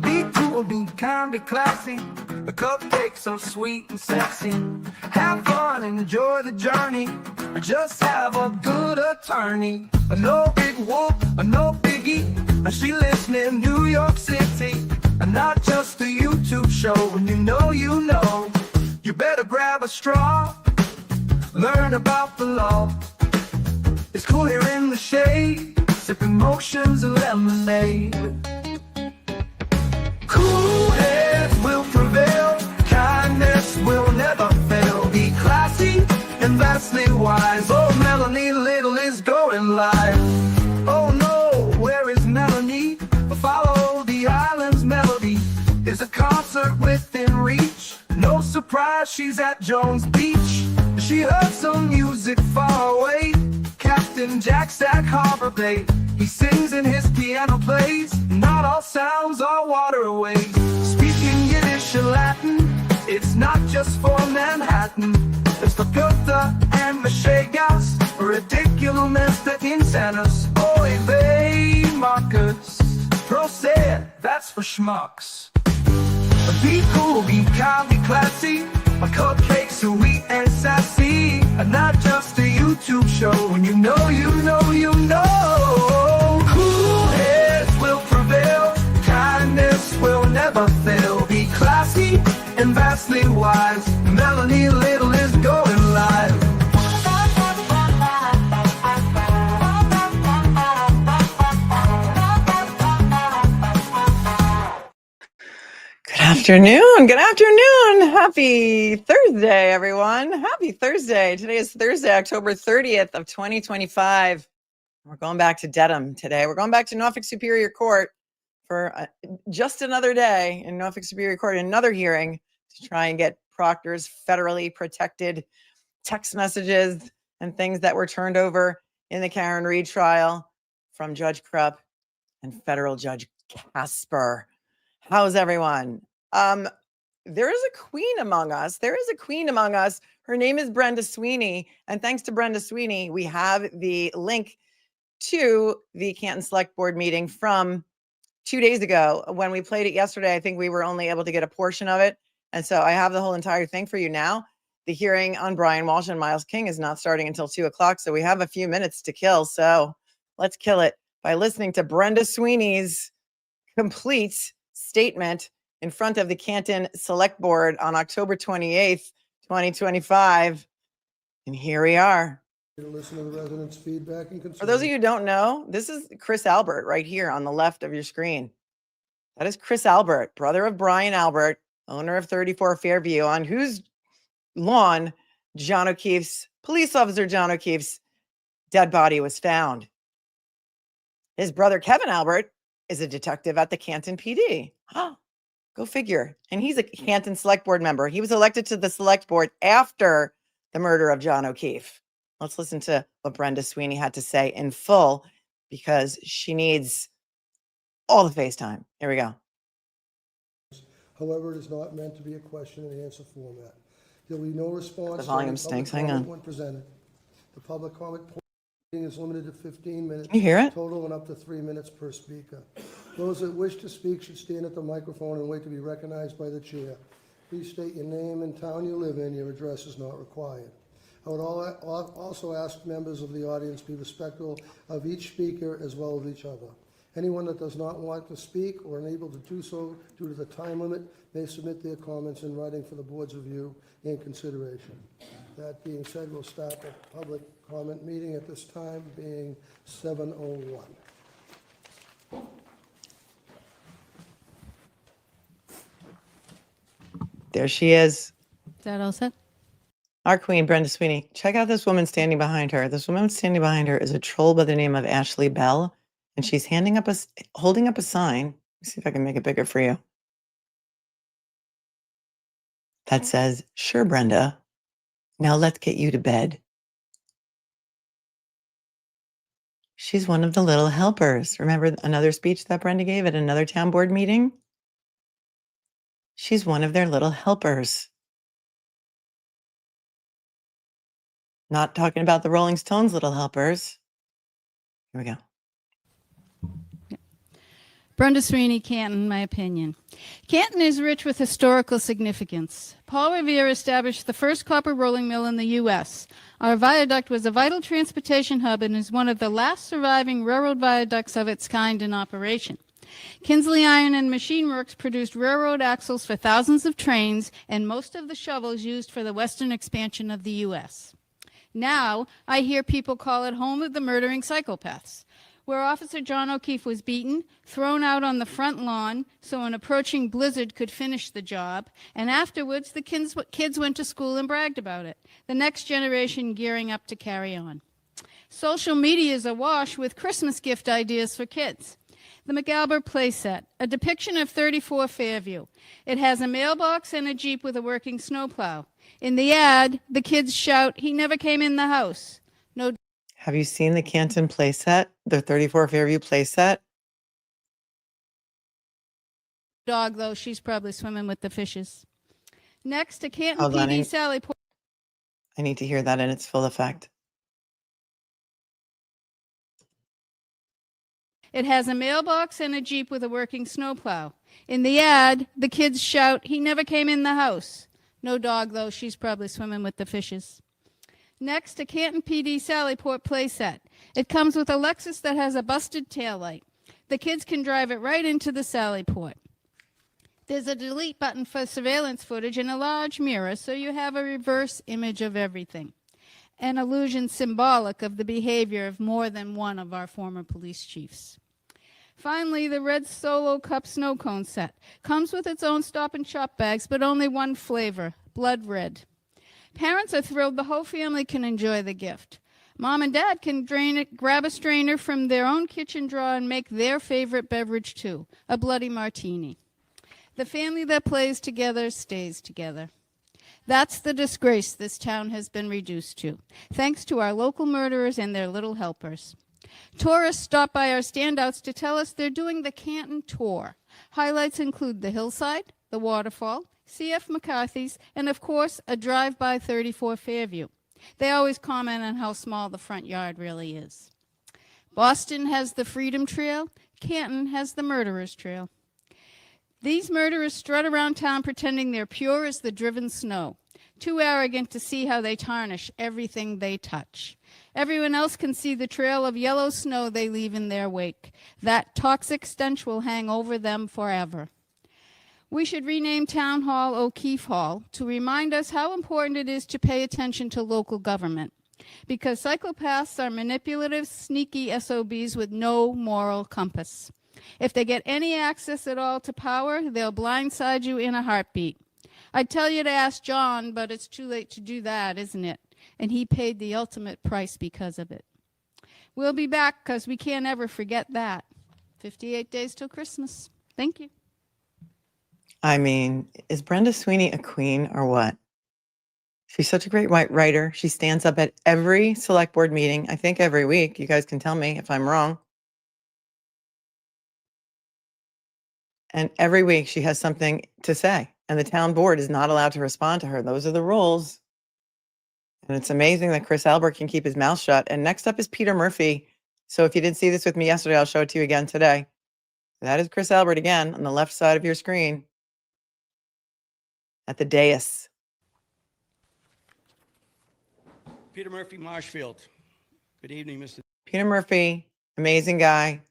Be cool, be kind, be classy. The cupcakes so sweet and sexy. Have fun, enjoy the journey. Just have a good attorney. No big whoop, no biggie. She lives near New York City. Not just a YouTube show. When you know, you better grab a straw. Learn about the law. It's cool here in the shade, sipping motions of lemonade. Cool heads will prevail, kindness will never fail. Be classy and vastly wise. Oh, Melanie Little is going live. Oh no, where is Melanie? Follow the island's melody. Is a concert within reach. No surprise, she's at Jones Beach. She heard some music far away. Captain Jack Stack Harbor Bay. He sings and his piano plays. Not all sounds are waterways. Speaking Yiddish and Latin, it's not just for Manhattan. It's for Goethe and Machegas. Ridiculous that insanus. Oy vey, Marcus. Proset, that's for schmucks. Be cool, be kind, be classy. My cupcakes sweet and sassy. Not just a YouTube show. When you know. Cool heads will prevail. Kindness will never fail. Be classy and vastly wise. Melanie Little is going live. Good afternoon. Happy Thursday, everyone. Happy Thursday. Today is Thursday, October 30th of 2025. We're going back to Dedham today. We're going back to Norfolk Superior Court for just another day in Norfolk Superior Court, another hearing to try and get Proctor's federally protected text messages and things that were turned over in the Karen Reed trial from Judge Krupp and federal Judge Casper. How's everyone? There is a queen among us. Her name is Brenda Sweeney. And thanks to Brenda Sweeney, we have the link to the Canton Select Board meeting from 2 days ago. When we played it yesterday, I think we were only able to get a portion of it. And so I have the whole entire thing for you now. The hearing on Brian Walshe and Miles King is not starting until 2 o'clock. So we have a few minutes to kill. So let's kill it by listening to Brenda Sweeney's complete statement in front of the Canton Select Board on October 28th, 2025. And here we are. Listen to the residents' feedback and concerns. For those of you who don't know, this is Chris Albert right here on the left of your screen. That is Chris Albert, brother of Brian Albert, owner of 34 Fairview, on whose lawn police officer John O'Keefe's dead body was found. His brother Kevin Albert is a detective at the Canton PD. Go figure. And he's a Canton Select Board member. He was elected to the Select Board after the murder of John O'Keefe. Let's listen to what Brenda Sweeney had to say in full because she needs all the face time. Here we go. However, it is not meant to be a question and answer format. There will be no response. The volume stinks. Hang on. When presented. The public comment is limited to 15 minutes. Can you hear it? Total and up to 3 minutes per speaker. Those that wish to speak should stand at the microphone and wait to be recognized by the chair. Please state your name and town you live in. Your address is not required. I would also ask members of the audience be respectful of each speaker as well as each other. Anyone that does not want to speak or unable to do so due to the time limit may submit their comments in writing for the board's review and consideration. That being said, we'll start the public comment meeting at this time being 7:01. There she is. Is that all set? Our queen, Brenda Sweeney. Check out this woman standing behind her. This woman standing behind her is a troll by the name of Ashley Bell, and she's holding up a sign. Let me see if I can make it bigger for you. That says, "Sure, Brenda. Now let's get you to bed." She's one of the little helpers. Remember another speech that Brenda gave at another town board meeting? She's one of their little helpers. Not talking about the Rolling Stones' little helpers. Here we go. Brenda Sweeney, Canton, my opinion. Canton is rich with historical significance. Paul Revere established the first copper rolling mill in the U.S. Our viaduct was a vital transportation hub and is one of the last surviving railroad viaducts of its kind in operation. Kinsley Iron and Machine Works produced railroad axles for thousands of trains and most of the shovels used for the western expansion of the U.S. Now, I hear people call it home of the murdering psychopaths, where Officer John O'Keefe was beaten, thrown out on the front lawn so an approaching blizzard could finish the job, and afterwards the kids went to school and bragged about it, the next generation gearing up to carry on. Social media is awash with Christmas gift ideas for kids. The McAlber playset, a depiction of 34 Fairview. It has a mailbox and a Jeep with a working snowplow. In the ad, the kids shout, "He never came in the house." No. Have you seen the Canton playset, the 34 Fairview playset? Dog, though, she's probably swimming with the fishes. Next, a Canton Hold on, PD Sally. I need to hear that in its full effect. It has a mailbox and a Jeep with a working snowplow. In the ad, the kids shout, "He never came in the house." No dog, though, she's probably swimming with the fishes. Next, a Canton PD Sallyport playset. It comes with a Lexus that has a busted taillight. The kids can drive it right into the Sallyport. There's a delete button for surveillance footage and a large mirror, so you have a reverse image of everything. An illusion symbolic of the behavior of more than one of our former police chiefs. Finally, the red Solo Cup snow cone set comes with its own Stop and Shop bags, but only one flavor, blood red. Parents are thrilled the whole family can enjoy the gift. Mom and Dad can grab a strainer from their own kitchen drawer and make their favorite beverage too, a bloody martini. The family that plays together stays together. That's the disgrace this town has been reduced to, thanks to our local murderers and their little helpers. Tourists stop by our standouts to tell us they're doing the Canton tour. Highlights include the hillside, the waterfall, C.F. McCarthy's, and of course, a drive by 34 Fairview. They always comment on how small the front yard really is. Boston has the Freedom Trail, Canton has the Murderers Trail. These murderers strut around town pretending they're pure as the driven snow, too arrogant to see how they tarnish everything they touch. Everyone else can see the trail of yellow snow they leave in their wake. That toxic stench will hang over them forever. We should rename Town Hall O'Keefe Hall to remind us how important it is to pay attention to local government, because psychopaths are manipulative, sneaky SOBs with no moral compass. If they get any access at all to power, they'll blindside you in a heartbeat. I'd tell you to ask John, but it's too late to do that, isn't it? And he paid the ultimate price because of it. We'll be back because we can't ever forget that. 58 days till Christmas. Thank you. I mean, is Brenda Sweeney a queen or what? She's such a great writer. She stands up at every select board meeting, I think every week. You guys can tell me if I'm wrong. And every week she has something to say, and the town board is not allowed to respond to her. Those are the rules. And it's amazing that Chris Albert can keep his mouth shut. And next up is Peter Murphy. So if you didn't see this with me yesterday, I'll show it to you again today. That is Chris Albert again on the left side of your screen at the dais. Peter Murphy, Marshfield. Good evening, Mr. Peter Murphy, amazing guy.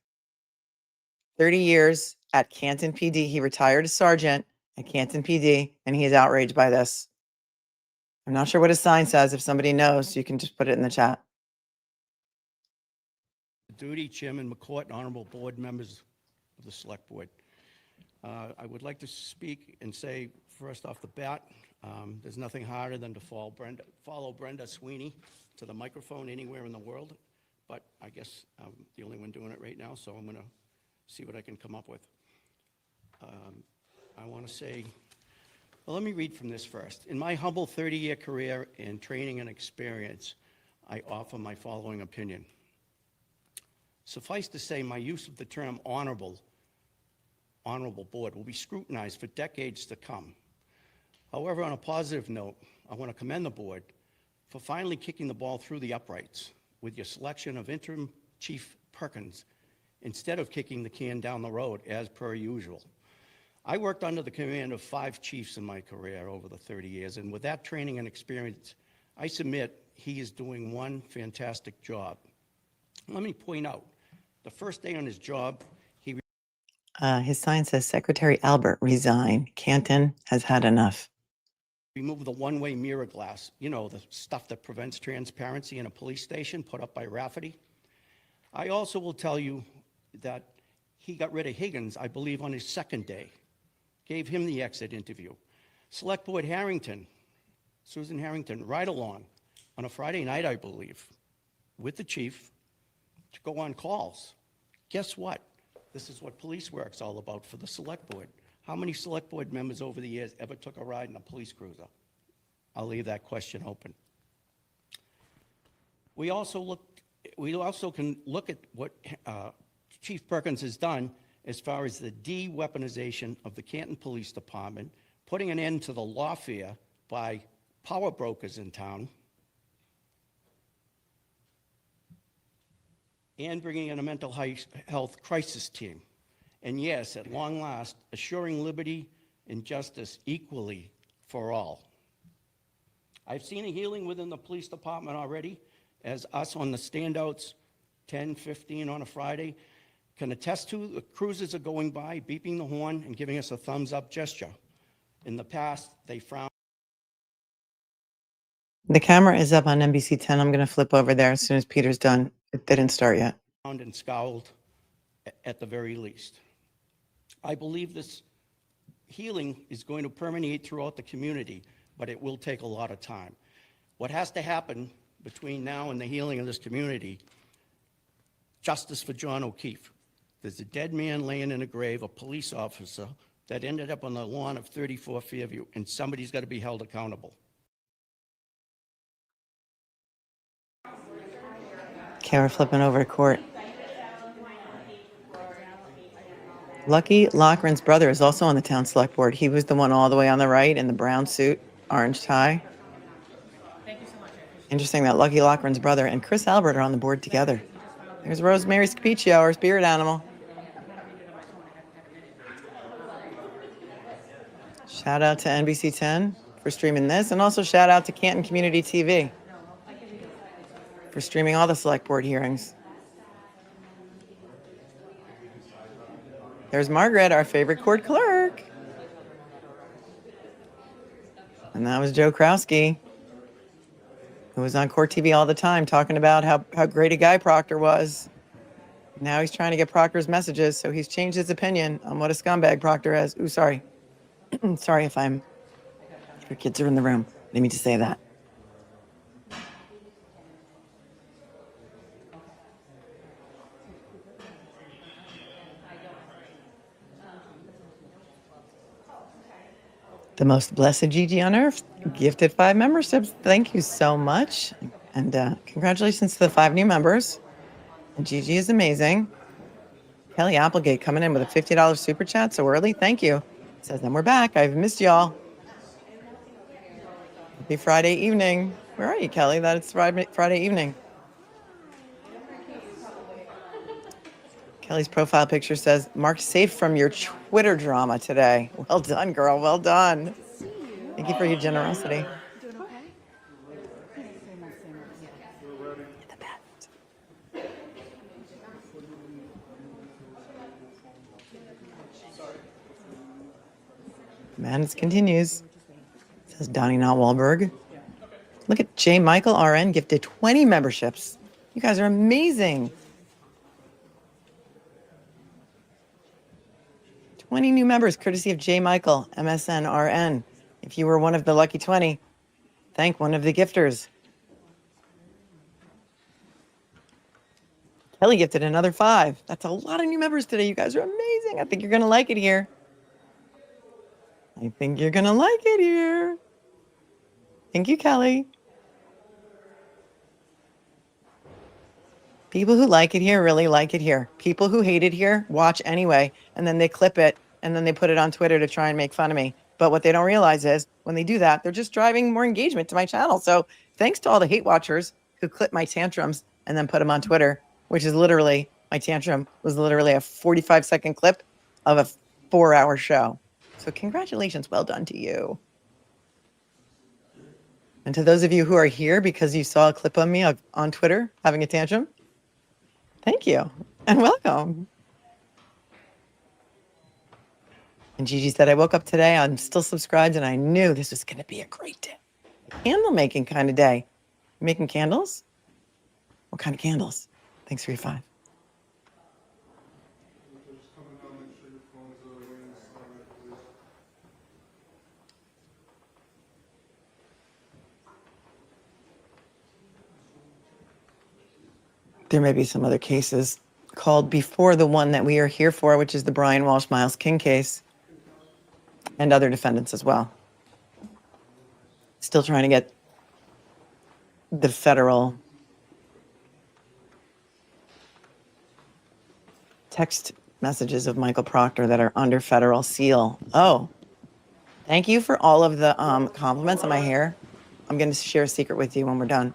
30 years at Canton PD. He retired as sergeant at Canton PD, and he is outraged by this. I'm not sure what his sign says. If somebody knows, you can just put it in the chat. Duty, Chairman McCourt, and honorable board members of the Select Board. I would like to speak and say, first off the bat, there's nothing harder than to follow Brenda Sweeney to the microphone anywhere in the world, but I guess I'm the only one doing it right now, so I'm going to see what I can come up with. I want to say, well, let me read from this first. In my humble 30-year career in training and experience, I offer my following opinion. Suffice to say, my use of the term honorable board will be scrutinized for decades to come. However, on a positive note, I want to commend the board for finally kicking the ball through the uprights with your selection of interim Chief Perkins instead of kicking the can down the road as per usual. I worked under the command of 5 chiefs in my career over the 30 years, and with that training and experience, I submit he is doing one fantastic job. Let me point out, the first day on his job, he His sign says Secretary Albert resign. Canton has had enough. removed the one-way mirror glass, you know, the stuff that prevents transparency in a police station put up by Rafferty. I also will tell you that he got rid of Higgins, I believe, on his second day, gave him the exit interview. Select Board Harrington, Susan Harrington, ride along on a Friday night, I believe, with the chief to go on calls. Guess what? This is what police work's all about for the Select Board. How many Select Board members over the years ever took a ride in a police cruiser? I'll leave that question open. We also can look at what Chief Perkins has done as far as the de-weaponization of the Canton Police Department, putting an end to the lawfare by power brokers in town, and bringing in a mental health crisis team. And yes, at long last, assuring liberty and justice equally for all. I've seen a healing within the police department already, as us on the standouts, 10, 15 on a Friday, can attest to. The cruisers are going by, beeping the horn and giving us a thumbs up gesture. In the past, they frowned. The camera is up on NBC 10. I'm going to flip over there as soon as Peter's done. It didn't start yet. And scowled at the very least. I believe this healing is going to permeate throughout the community, but it will take a lot of time. What has to happen between now and the healing of this community? Justice for John O'Keefe. There's a dead man laying in a grave, a police officer, that ended up on the lawn of 34 Fairview, and somebody's got to be held accountable. Okay, we're flipping over to court. Lucky Loughran's brother is also on the town select board. He was the one all the way on the right in the brown suit, orange tie. Interesting that Lucky Loughran's brother and Chris Albert are on the board together. There's Rosemary Scapicchio, our spirit animal. Shout out to NBC 10 for streaming this, and also shout out to Canton Community TV for streaming all the select board hearings. There's Margaret, our favorite court clerk. And that was Joe Krowski, who was on court TV all the time talking about how great a guy Proctor was. Now he's trying to get Proctor's messages, so he's changed his opinion on what a scumbag Proctor is. Ooh, sorry. Sorry if your kids are in the room. I didn't mean to say that. The most blessed Gigi on earth, gifted 5 memberships. Thank you so much. And congratulations to the 5 new members. And Gigi is amazing. Kelly Applegate coming in with a $50 super chat so early. Thank you. Says, then we're back. I've missed y'all. Happy Friday evening. Where are you, Kelly? That's Friday evening. Kelly's profile picture says, Mark, safe from your Twitter drama today. Well done, girl. Well done. Thank you for your generosity. Madness continues, says Donnie Not Wahlberg. Look at J. Michael RN gifted 20 memberships. You guys are amazing. 20 new members, courtesy of J. Michael, MSN RN. If you were one of the lucky 20, thank one of the gifters. Kelly gifted another 5. That's a lot of new members today. You guys are amazing. I think you're going to like it here. I think you're going to like it here. Thank you, Kelly. People who like it here really like it here. People who hate it here watch anyway, and then they clip it, and then they put it on Twitter to try and make fun of me. But what they don't realize is when they do that, they're just driving more engagement to my channel. So thanks to all the hate watchers who clip my tantrums and then put them on Twitter, which is literally My tantrum was literally a 45-second clip of a 4-hour show. So congratulations, well done to you. And to those of you who are here because you saw a clip of me on Twitter having a tantrum, thank you and welcome. And Gigi said, I woke up today, I'm still subscribed, and I knew this was going to be a great day. Candle making kind of day. Making candles? What kind of candles? Thanks for your 5. There may be some other cases called before the one that we are here for, which is the Brian Walsh Miles King case, and other defendants as well. Still trying to get the federal text messages of Michael Proctor that are under federal seal. Oh, thank you for all of the compliments on my hair. I'm going to share a secret with you when we're done.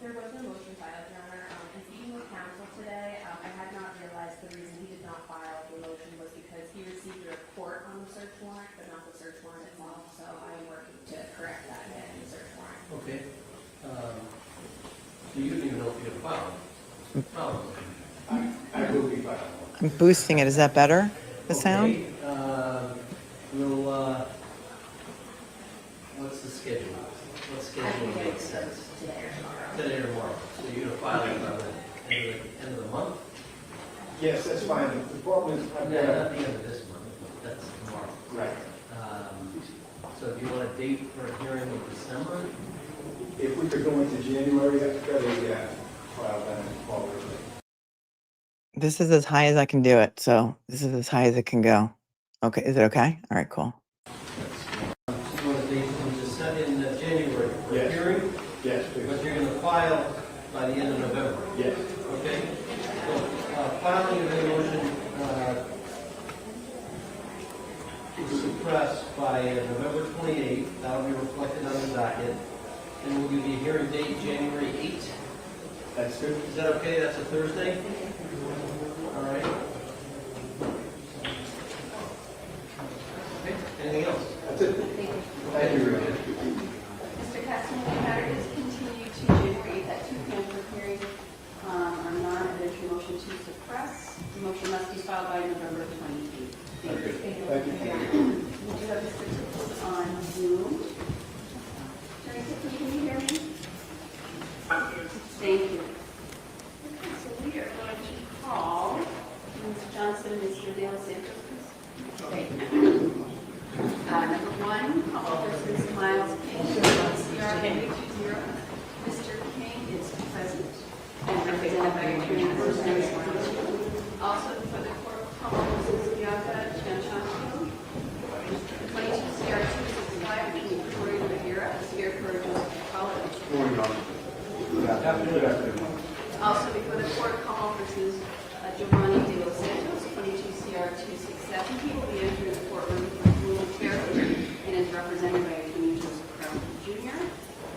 There was no motion filed, Your Honor. In speaking with counsel today, I had not realized the reason he did not file the motion was because he received a report on the search warrant, but not the search warrant itself. So I am working to correct that in the search warrant. Okay. So you didn't even know if you had filed. I will be filing. I'm boosting it. Is that better, the sound? Okay, what's the schedule? What schedule makes sense? Today or tomorrow. Today or tomorrow. So you're going to file it by the end of the month? Yes, that's fine. The problem is, No, not the end of this month. That's tomorrow. right, So do you want a date for a hearing in December? if we could go into January, that's better, yeah, file that forward. This is as high as I can do it. So this is as high as it can go. Okay. Is it okay? All right, cool. So you want a date in January for a Yes. hearing? Yes, please. But you're going to file by the end of November? Yes. Okay. So filing of a motion to suppress by November 28th, that'll be reflected on the docket. And we'll give you a hearing date January 8th. That's good. Is that okay? That's a Thursday? All right. Okay, anything else? That's it. Thank you, Rick. Mr. Castellano, matter is continued to January 8th at 2 p.m. for hearing on non-evidentiary motion to suppress. The motion must be filed by November 28th. Okay. Thank you. We do have Mr. Tipples on Zoom. Attorney Tipples, can you hear me? Thank you. Okay, so we are going to call Ms. Johnson and Mr. De Los Santos, please. Okay. Number 1, call versus Miles King, CR 820. Mr. King is present and represented by attorney Rosemary Swanson. Also for the court, call versus Bianca Gianchanto, 22 CR 265, Victoria Rivera, here for Joseph College. Morning, Your Honor. Good afternoon. Also before the court, call versus Giovanni De Los Santos, 22 CR 267. He will be entering the courtroom momentarily and is represented by attorney Joseph Crown Jr.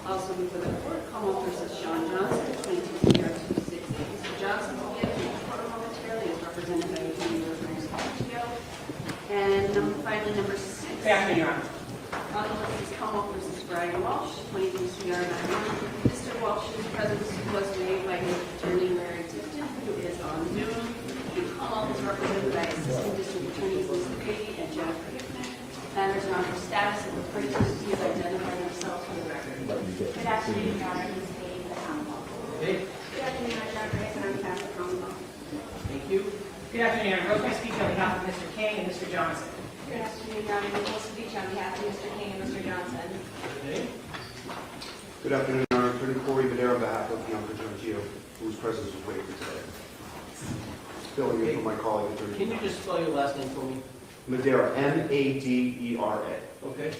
Also before the court, call versus Sean Johnson, 22 CR 260. Mr. Johnson will be entering the courtroom momentarily and is represented by attorney Rosemary Swanson. And finally, number 6. Good afternoon, Your Honor. This is Como versus Brian Walsh, 22 CR 91. Mr. Walsh's presence was waived by his attorney, Larry Tipton, who is on Zoom. The Como is represented by Assistant District Attorneys Lisa Beatty and Jennifer Hickman. Matters are under status of the parties who have identified themselves for the record. Good afternoon, Your Honor. Ms. Beatty, the Commonwealth. Okay, Good afternoon, I'm Dr. Hickman, I'm Castle Commonwealth. thank you. Good afternoon. I'm Rose speaking on behalf of Mr. King and Mr. Johnson. Good afternoon, Your Honor. Melisa speaks on behalf of Mr. King and Mr. Johnson. Good afternoon, Your Honor. Attorney Corey Madera on behalf of Bianca Gentile, whose presence is waived today. Filling in for my colleague, Attorney. Can you just spell your last name for me? Madera, M-A-D-E-R-A. Okay.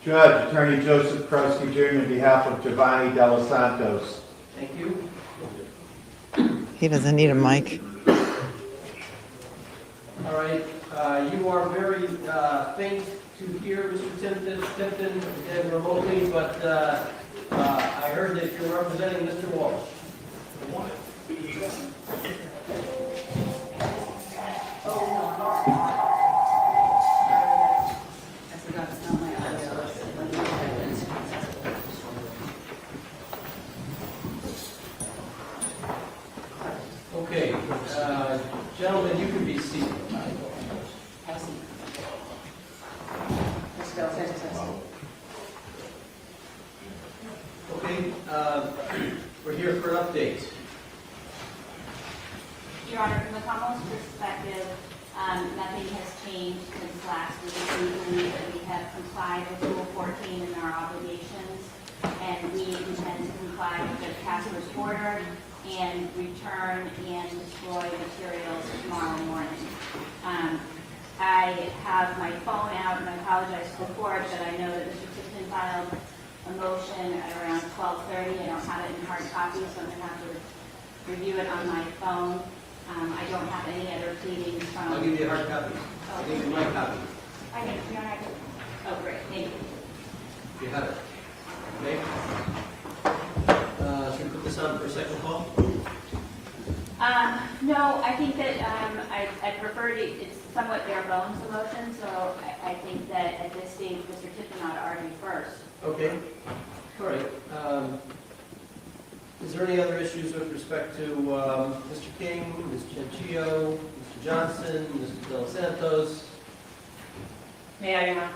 Judge, Attorney Joseph Krosky Jr. on behalf of Giovanni De Los Santos. Thank you. He doesn't need a mic. All right, you are very faint to hear, Mr. Tipton, and remotely, but I heard that you're representing Mr. Walsh. I forgot to tell my audio. Okay, gentlemen, you can be seated. Mr. Del Santos. Okay, we're here for an update. Your Honor, from the Commonwealth's perspective, nothing has changed since last week. We believe that we have complied with Rule 14 and our obligations, and we intend to comply with the task force order and return and destroy materials tomorrow morning. I have my phone out, and I apologize before, but I know that Mr. Tipton filed a motion at around 12:30. I don't have it in hard copy, so I'm going to have to review it on my phone. I don't have any other pleadings from... I'll give you a hard copy. I'll give you my copy. I can, Your Honor, oh, great, thank you. You have it. Okay? Should we put this on for a second call? No, I think that I prefer to, it's somewhat bare bones, the motion, so I think that at this stage, Mr. Tipton ought to argue first. Okay. All right. Is there any other issues with respect to Mr. King, Ms. Gentile, Mr. Johnson, Mr. De Los Santos? May I, Your Honor?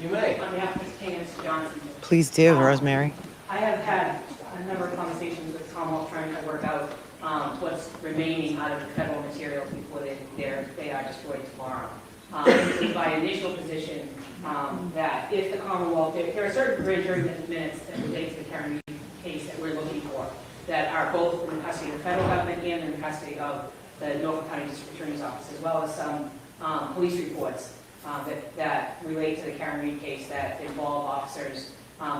You may. On behalf of Mr. King and Mr. Johnson. Please do, Rosemary. I have had a number of conversations with Commonwealth trying to work out what's remaining out of the federal materials before they are destroyed tomorrow. This is my initial position that if the Commonwealth, there are certain grand jury minutes that relate to the Karen Reed case that we're looking for that are both in the custody of the federal government and in the custody of the Norfolk County District Attorney's Office, as well as some police reports that relate to the Karen Reed case that involve officers.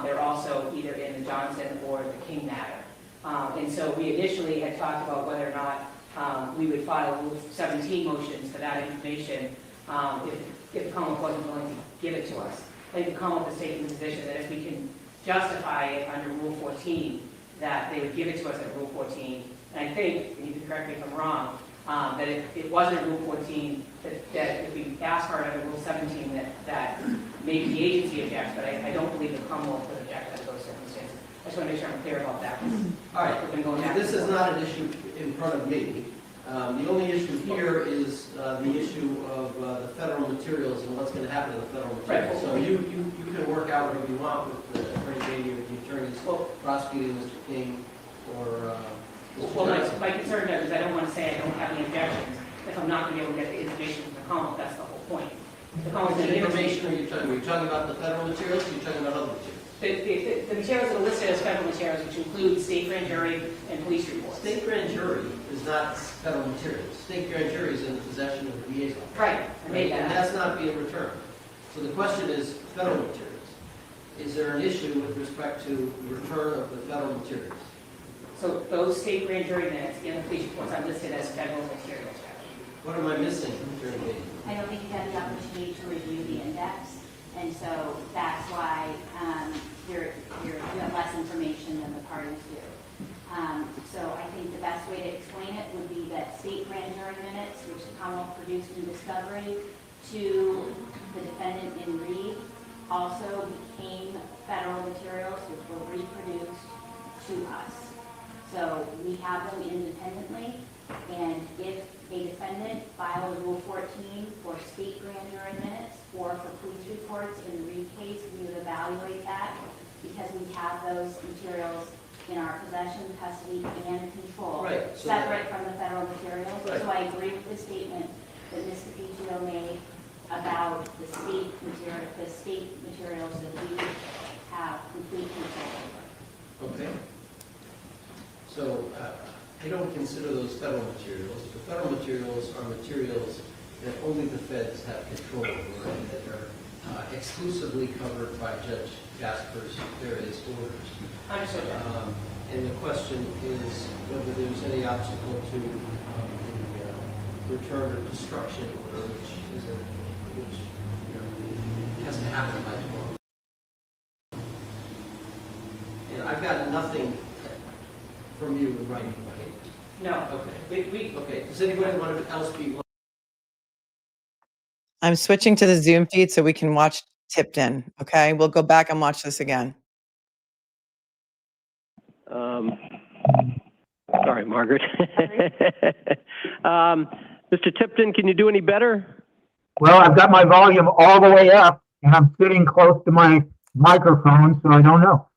They're also either in the Johnson or the King matter. And so we initially had talked about whether or not we would file Rule 17 motions for that information if the Commonwealth wasn't willing to give it to us. I think the Commonwealth has taken the position that if we can justify it under Rule 14, that they would give it to us at Rule 14. And I think, and you can correct me if I'm wrong, that it wasn't Rule 14, that if we asked for it under Rule 17, that maybe the agency objects, but I don't believe the Commonwealth would object under those circumstances. I just want to make sure I'm clear about that. All right. We've been going back. This is not an issue in front of me. The only issue here is the issue of the federal materials and what's going to happen to the federal materials. So you can work out whatever you want with the Attorney General, with the attorneys prosecuting Mr. King or Mr. Well, Johnson. my concern is I don't want to say I don't have any objections if I'm not going to be able to get the information from the Commonwealth. That's the whole point. The Commonwealth What going to give it to me. information are you talking about? Are you talking about the federal materials or are you talking about other materials? The materials that are listed as federal materials, which include state grand jury and police reports. State grand jury is not federal materials. State grand jury is in the possession of the DA's office. Right, I made And that. that's not being returned. So the question is federal materials. Is there an issue with respect to the return of the federal materials? So those state grand jury minutes and the police reports are listed as federal materials. What am I missing, Attorney General? I don't think you've had the opportunity to review the index, and so that's why you have less information than the parties do. So I think the best way to explain it would be that state grand jury minutes, which the Commonwealth produced in discovery to the defendant in Reed, also became federal materials which were reproduced to us. So we have them independently, and if a defendant files Rule 14 for state grand jury minutes or for police reports in the Reed case, we would evaluate that because we have those materials in our possession, custody, and control, Right, so separate from the federal materials. Right. So I agree with the statement that Mr. Piccio made about the state materials that we have complete control over. Okay. So I don't consider those federal materials. The federal materials are materials that only the feds have control over and that are exclusively covered by Judge Jasper's various orders. Understood. And the question is whether there's any obstacle to the return or destruction order, which has to happen by tomorrow. And I've got nothing from you in writing, right? No. Okay. Okay. Does anybody else be? I'm switching to the Zoom feed so we can watch Tipton. Okay, we'll go back and watch this again. Sorry, Margaret. Mr. Tipton, can you do any better? Well, I've got my volume all the way up, and I'm sitting close to my microphone, so I don't know.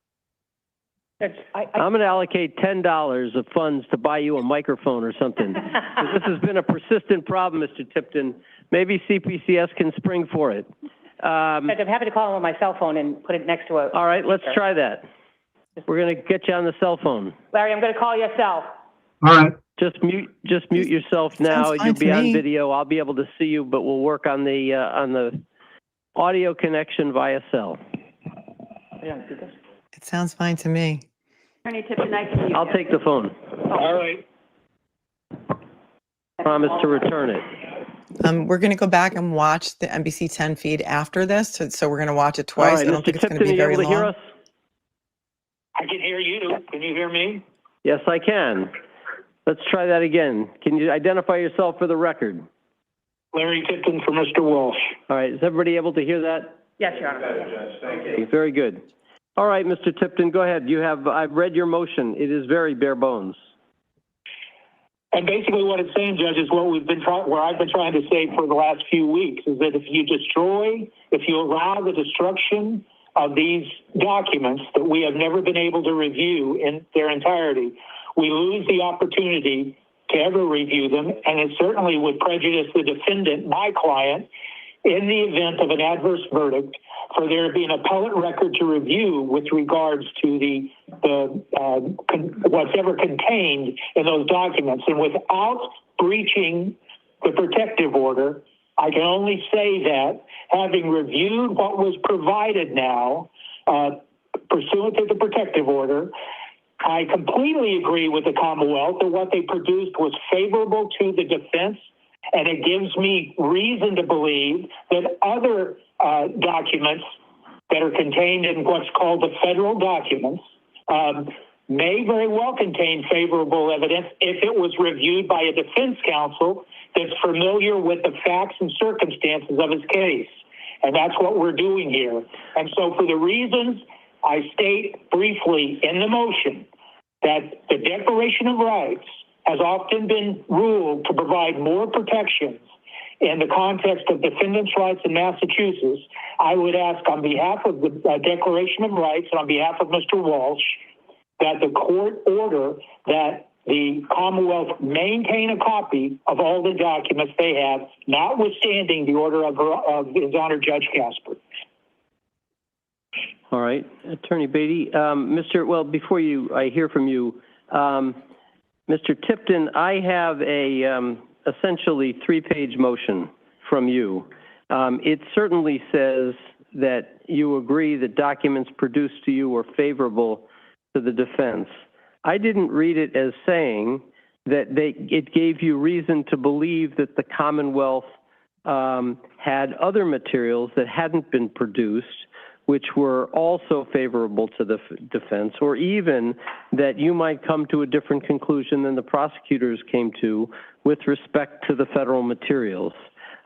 I'm going to allocate $10 of funds to buy you a microphone or something. This has been a persistent problem, Mr. Tipton. Maybe CPCS can spring for it. I'm happy to call him on my cell phone and put it next to a... All right, let's try that. We're going to get you on the cell phone. Larry, I'm going to call you yourself. All right. Just mute yourself now. Sounds fine You'll be to on me. video. I'll be able to see you, but we'll work on the audio connection via cell. It sounds fine to me. Attorney Tipton, I can I'll take the phone. All right. Promise to return it. We're going to go back and watch the NBC 10 feed after this, so we're going to watch it All twice. right, I don't Mr. think it's going to Tipton, be are very you able to hear long. us? I can hear you. Can you hear me? Yes, I can. Let's try that again. Can you identify yourself for the record? Larry Tipton for Mr. Walsh. All right, is everybody able to hear that? Yes, Your Honor. Okay, very good. All right, Mr. Tipton, go ahead. I've read your motion. It is very bare bones. And basically what it's saying, Judge, is what I've been trying to say for the last few weeks, is that if you allow the destruction of these documents that we have never been able to review in their entirety, we lose the opportunity to ever review them, and it certainly would prejudice the defendant, my client, in the event of an adverse verdict, for there to be an appellate record to review with regards to what's ever contained in those documents. And without breaching the protective order, I can only say that having reviewed what was provided now, pursuant to the protective order, I completely agree with the Commonwealth that what they produced was favorable to the defense, and it gives me reason to believe that other documents that are contained in what's called the federal documents may very well contain favorable evidence if it was reviewed by a defense counsel that's familiar with the facts and circumstances of his case. And that's what we're doing here. And so for the reasons I state briefly in the motion, that the Declaration of Rights has often been ruled to provide more protections in the context of defendants' rights in Massachusetts, I would ask on behalf of the Declaration of Rights and on behalf of Mr. Walsh that the court order that the Commonwealth maintain a copy of all the documents they have, notwithstanding the order of His Honor Judge Casper. All right, Attorney Beatty. Before I hear from you, Mr. Tipton, I have a essentially three-page motion from you. It certainly says that you agree that documents produced to you were favorable to the defense. I didn't read it as saying that it gave you reason to believe that the Commonwealth had other materials that hadn't been produced, which were also favorable to the defense, or even that you might come to a different conclusion than the prosecutors came to with respect to the federal materials.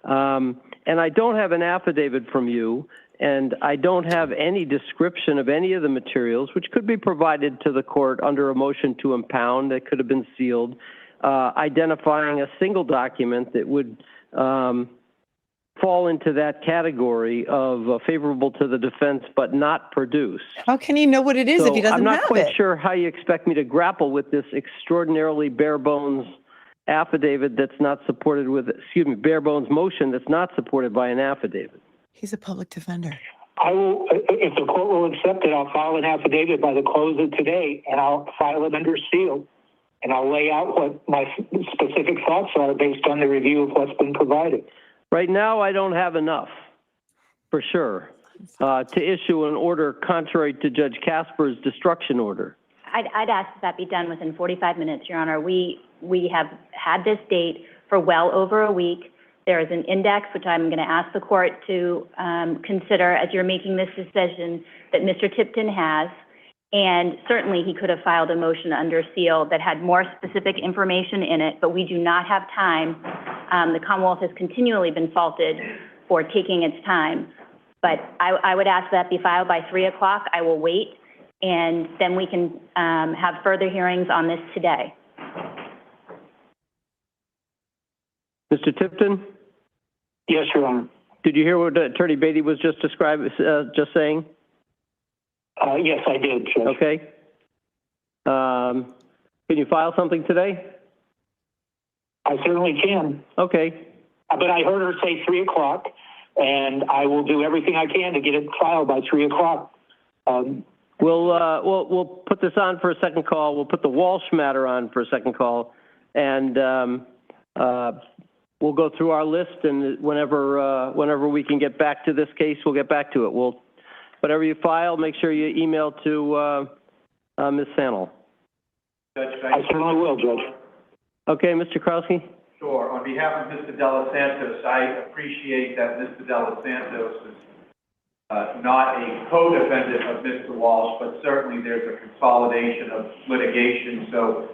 And I don't have an affidavit from you, and I don't have any description of any of the materials, which could be provided to the court under a motion to impound that could have been sealed, identifying a single document that would fall into that category of favorable to the defense but not produce. How can he know what it is if he doesn't I'm not have quite it? sure how you expect me to grapple with this extraordinarily bare bones affidavit that's not supported with, bare bones motion that's not supported by an affidavit. He's a public defender. I will, if the court will accept it, I'll file an affidavit by the close of today, and I'll file it under seal. And I'll lay out what my specific thoughts are based on the review of what's been provided. Right now, I don't have enough, for sure, to issue an order contrary to Judge Casper's destruction order. I'd ask that be done within 45 minutes, Your Honor. We have had this date for well over a week. There is an index, which I'm going to ask the court to consider as you're making this decision, that Mr. Tipton has. And certainly he could have filed a motion under seal that had more specific information in it, but we do not have time. The Commonwealth has continually been faulted for taking its time. But I would ask that be filed by 3 o'clock. I will wait, and then we can have further hearings on this today. Mr. Tipton? Yes, Your Honor. Did you hear what Attorney Beatty was just saying? Yes, I did, Judge. Okay. Can you file something today? I certainly can. Okay. But I heard her say 3 o'clock, and I will do everything I can to get it filed by 3 o'clock. We'll put this on for a second call. We'll put the Walshe matter on for a second call, and we'll go through our list. And whenever we can get back to this case, we'll get back to it. Whatever you file, make sure you email to Ms. Sannel. Judge, I certainly will, Judge. Okay, Mr. Krowski? Sure. On behalf of Mr. De Los Santos, I appreciate that Mr. De Los Santos is not a co-defendant of Mr. Walshe, but certainly there's a consolidation of litigation. So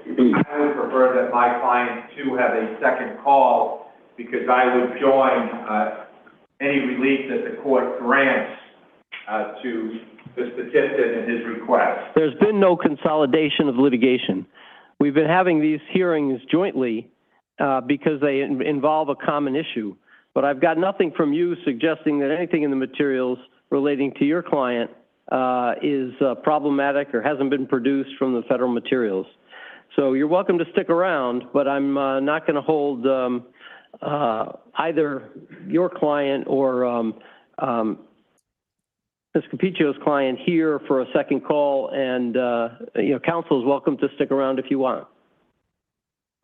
I would prefer that my client, too, have a second call, because I would join any relief that the court grants to Mr. Tipton and his request. There's been no consolidation of litigation. We've been having these hearings jointly because they involve a common issue. But I've got nothing from you suggesting that anything in the materials relating to your client is problematic or hasn't been produced from the federal materials. So you're welcome to stick around, but I'm not going to hold either your client or Ms. Capicchio's client here for a second call, and counsel is welcome to stick around if you want.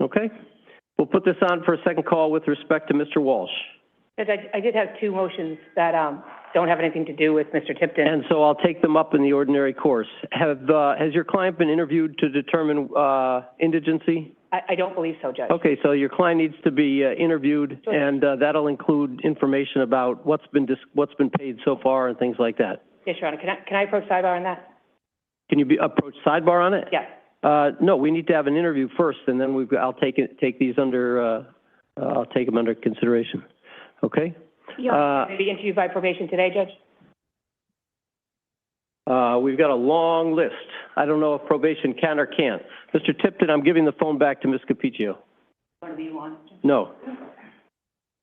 Okay? We'll put this on for a second call with respect to Mr. Walshe. I did have two motions that don't have anything to do with Mr. Tipton. And so I'll take them up in the ordinary course. Has your client been interviewed to determine indigency? I don't believe so, Judge. Okay, so your client needs to be interviewed, and that'll include information about what's been paid so far and things like that. Yes, Your Honor. Can I approach sidebar on that? Can you approach sidebar on it? Yes. No, we need to have an interview first, and then I'll take these under I'll take them under consideration. Okay. Maybe interviewed by probation today, Judge. We've got a long list. I don't know if probation can or can't. Mr. Tipton, I'm giving the phone back to Ms. Capicchio. Want to be one? No.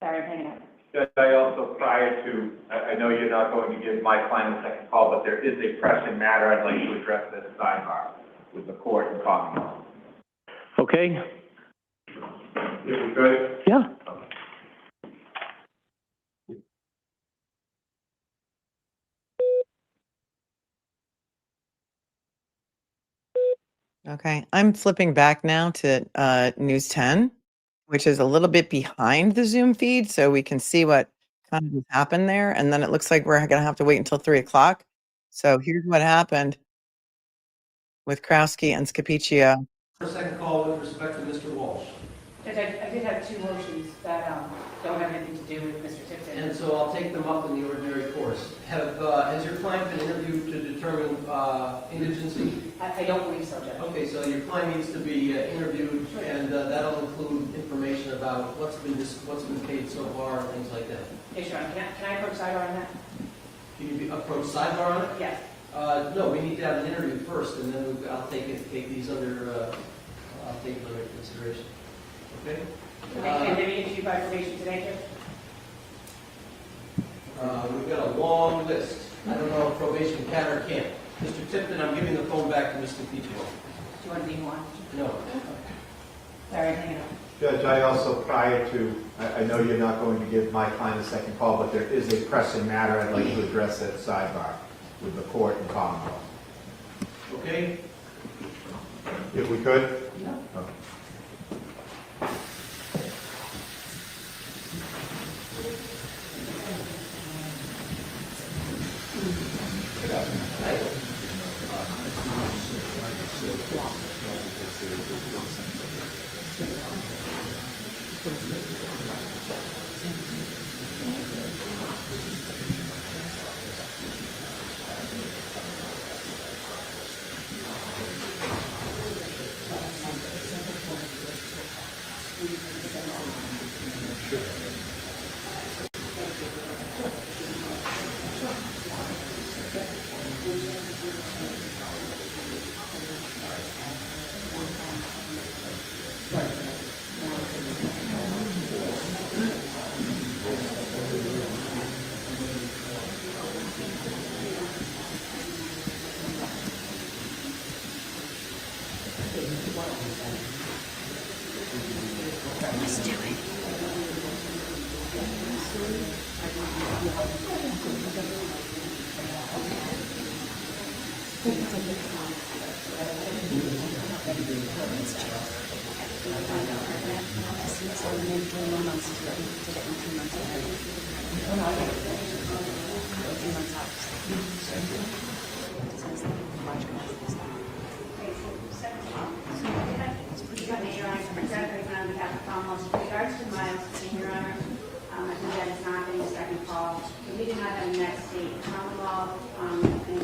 Sorry, I'm hanging out. Judge, I also, prior to, I know you're not going to give my client a second call, but there is a pressing matter I'd like to address at a sidebar with the court and Commonwealth. Okay. Is it good? Yeah. Okay, I'm flipping back now to News 10, which is a little bit behind the Zoom feed, so we can see what kind of has happened there. And then it looks like we're going to have to wait until 3 o'clock. So here's what happened with Krowski and Scapicchio. For a second call with respect to Mr. Walshe. Judge, I did have two motions that don't have anything to do with Mr. Tipton. And so I'll take them up in the ordinary course. Has your client been interviewed to determine indigency? I don't believe so, Judge. Okay, so your client needs to be interviewed, and that'll include information about what's been paid so far and things like that. Yes, Your Honor. Can I approach sidebar on that? Can you approach sidebar on it? Yes. No, we need to have an interview first, and then I'll take these under consideration. Okay? And maybe interviewed by probation today, Judge? We've got a long list. I don't know if probation can or can't. Mr. Tipton, I'm giving the phone back to Mr. Pietro. Do you want to be one? No. Sorry, hang on. Judge, I also, prior to, I know you're not going to give my client a second call, but there is a pressing matter I'd like to address at sidebar with the court and Commonwealth. Okay? If we could? Yeah. Okay. regards to Miles, Your Honor, I think that is not getting a second call. We did not have a next date. Commonwealth, in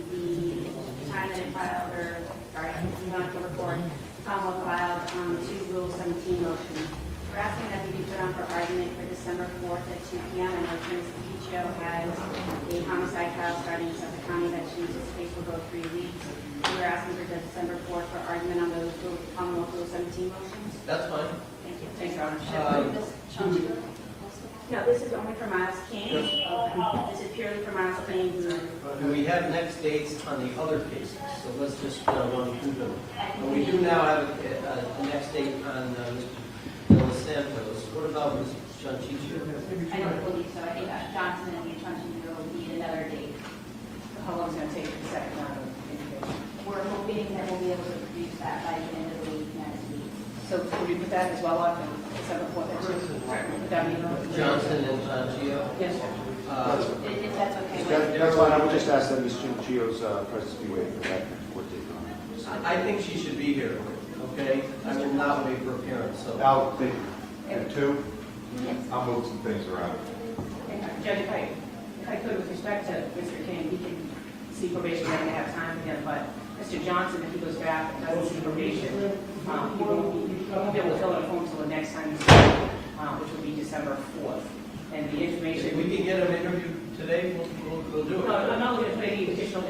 the time that it filed, or, sorry, we want to report, Commonwealth filed 2 Rule 17 motions. We're asking that we be put on for argument for December 4th at 2 p.m. I know Mr. Pichio has a homicide trial starting in Suffolk County that chooses this case will go 3 weeks. We're asking for December 4th for argument on those Commonwealth Rule 17 motions. That's fine. Thank you. Thanks, Your Honor. No, this is only for Miles King. This is purely for Miles King. Do we have next dates on the other cases? So let's just run through them. And we do now have a next date on Mr. Los Santos. What about Mr. Chanchicho? I don't believe so. I think Johnson and the Chanchicho will need another date. How long is it going to take for the second round of interviews? We're hoping that we'll be able to produce that by the end of the week next week. So would you put that as well on December 4th at 2? Would that be Johnson and Chanchicho? Yes, sir. If that's okay. That's fine, I would just ask that Ms. Chio's presence be waived for that court date. I think she should be here, okay? I will not wait for appearance, so. Al, at 2, I'll move some things around. Judge, if I could, with respect to Mr. King, he can see probation, then have time with him, but Mr. Johnson, if he goes back and doesn't see probation, he won't be able to fill out a form until the next time he's here, which will be December 4th. And the information... If we can get him interviewed today, we'll do it. No, I'm not looking to put any additional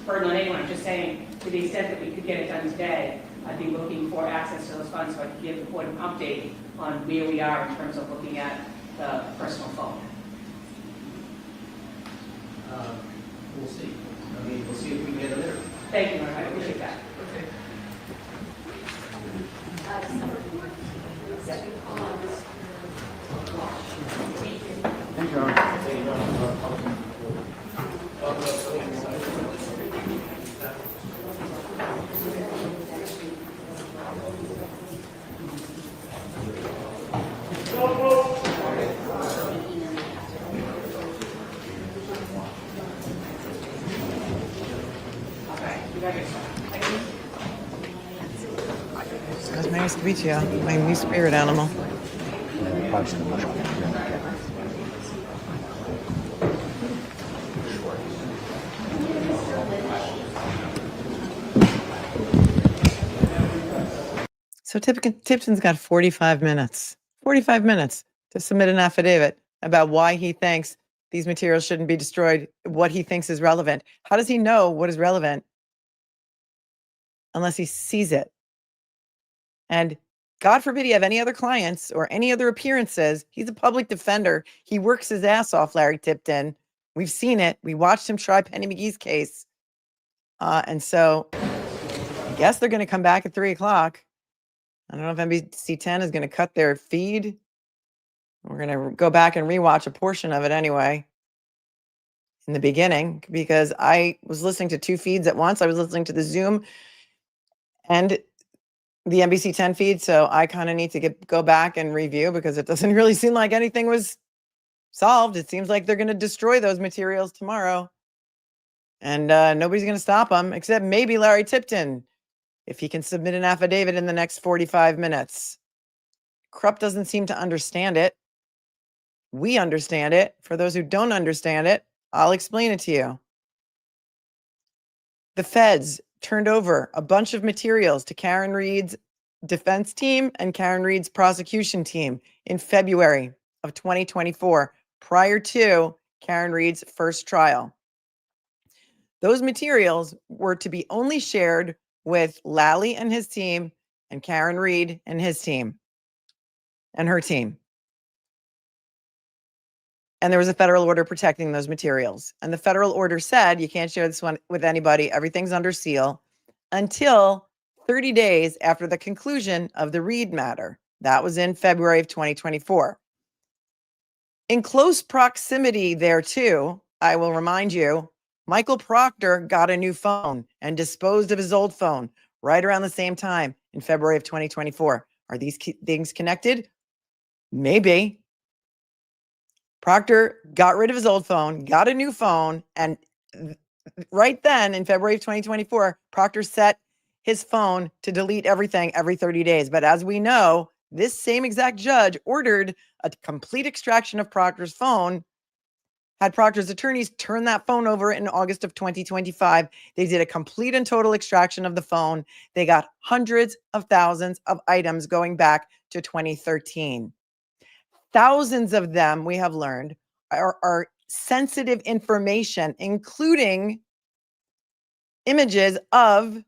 burden on anyone. I'm just saying, to the extent that we could get it done today, I'd be looking for access to those funds so I could give the court an update on where we are in terms of looking at the personal phone. We'll see. I mean, we'll see if we can get him interviewed. Thank you, I appreciate that. Okay. Thank you, Nice to meet you. My new spirit animal. So Tipton's got 45 minutes. 45 minutes to submit an affidavit about why he thinks these materials shouldn't be destroyed, what he thinks is relevant. How does he know what is relevant unless he sees it? And God forbid you have any other clients or any other appearances. He's a public defender. He works his ass off, Larry Tipton. We've seen it. We watched him try Penny McGee's case. And so I guess they're going to come back at 3 o'clock. I don't know if NBC 10 is going to cut their feed. We're going to go back and rewatch a portion of it anyway in the beginning, because I was listening to 2 feeds at once. I was listening to the Zoom and the NBC 10 feed. So I kind of need to go back and review, because it doesn't really seem like anything was solved. It seems like they're going to destroy those materials tomorrow. And nobody's going to stop them except maybe Larry Tipton, if he can submit an affidavit in the next 45 minutes. Krupp doesn't seem to understand it. We understand it. For those who don't understand it, I'll explain it to you. The feds turned over a bunch of materials to Karen Reed's defense team and Karen Reed's prosecution team in February of 2024, prior to Karen Reed's first trial. Those materials were to be only shared with Lally and his team and Karen Reed and his team and her team. And there was a federal order protecting those materials. And the federal order said, you can't share this one with anybody. Everything's under seal until 30 days after the conclusion of the Reed matter. That was in February of 2024. In close proximity thereto, I will remind you, Michael Proctor got a new phone and disposed of his old phone right around the same time in February of 2024. Are these things connected? Maybe. Proctor got rid of his old phone, got a new phone, and right then in February of 2024, Proctor set his phone to delete everything every 30 days. But as we know, this same exact judge ordered a complete extraction of Proctor's phone, had Proctor's attorneys turn that phone over in August of 2025. They did a complete and total extraction of the phone. They got hundreds of thousands of items going back to 2013. Thousands of them, we have learned, are sensitive information, including images of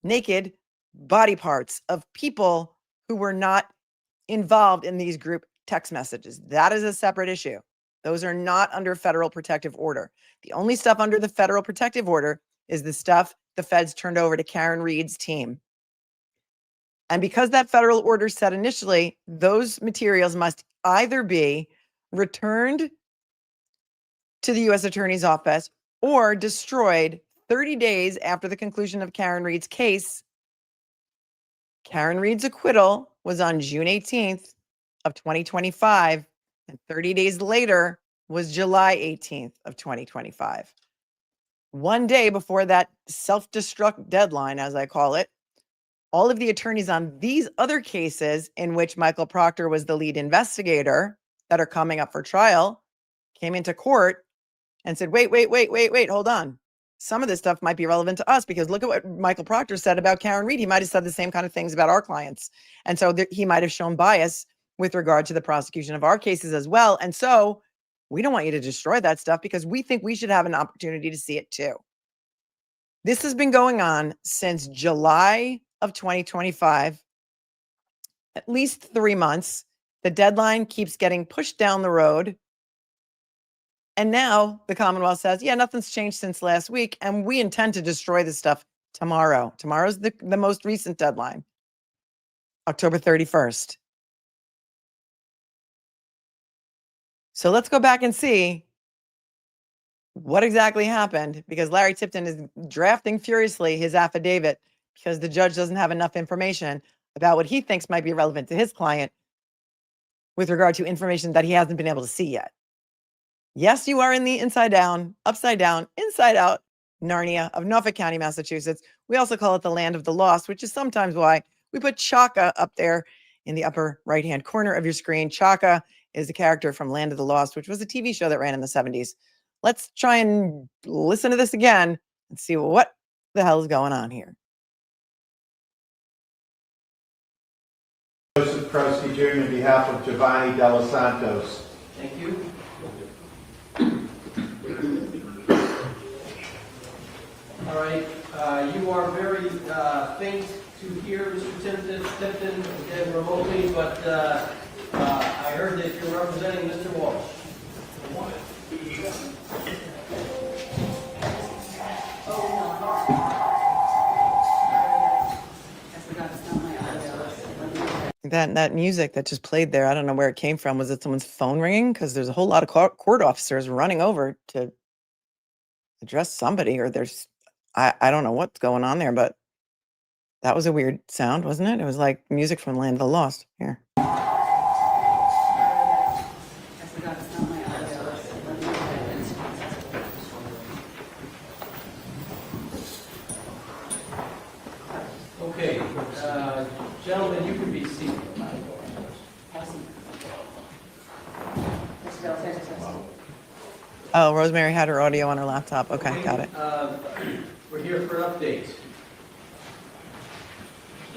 naked body parts of people who were not involved in these group text messages. That is a separate issue. Those are not under federal protective order. The only stuff under the federal protective order is the stuff the feds turned over to Karen Reed's team. And because that federal order said initially, those materials must either be returned to the U.S. Attorney's Office or destroyed 30 days after the conclusion of Karen Reed's case. Karen Reed's acquittal was on June 18th of 2025, and 30 days later was July 18th of 2025. One day before that self-destruct deadline, as I call it, all of the attorneys on these other cases in which Michael Proctor was the lead investigator that are coming up for trial came into court and said, wait, hold on. Some of this stuff might be relevant to us, because look at what Michael Proctor said about Karen Reed. He might have said the same kind of things about our clients. And so he might have shown bias with regard to the prosecution of our cases as well. And so we don't want you to destroy that stuff, because we think we should have an opportunity to see it too. This has been going on since July of 2025, at least 3 months. The deadline keeps getting pushed down the road. And now the Commonwealth says, yeah, nothing's changed since last week, and we intend to destroy this stuff tomorrow. Tomorrow's the most recent deadline, October 31st. So let's go back and see what exactly happened, because Larry Tipton is drafting furiously his affidavit because the judge doesn't have enough information about what he thinks might be relevant to his client with regard to information that he hasn't been able to see yet. Yes, you are in the inside down, upside down, inside out Narnia of Norfolk County, Massachusetts. We also call it the land of the lost, which is sometimes why we put Chaka up there in the upper right-hand corner of your screen. Chaka is the character from Land of the Lost, which was a TV show that ran in the 70s. Let's try and listen to this again and see what the hell is going on here. Joseph Krosky Jr. on behalf of Giovanni De Los Santos. Thank you. All right, you are very faint to hear Mr. Tipton again remotely, but I heard that you're representing Mr. Walsh. That music that just played there, I don't know where it came from. Was it someone's phone ringing? Because there's a whole lot of court officers running over to address somebody, or I don't know what's going on there, but that was a weird sound, wasn't it? It was like music from Land of the Lost. Here. Okay, gentlemen, you can be seated. Oh, Rosemary had her audio on her laptop. Okay, got it. We're here for an update.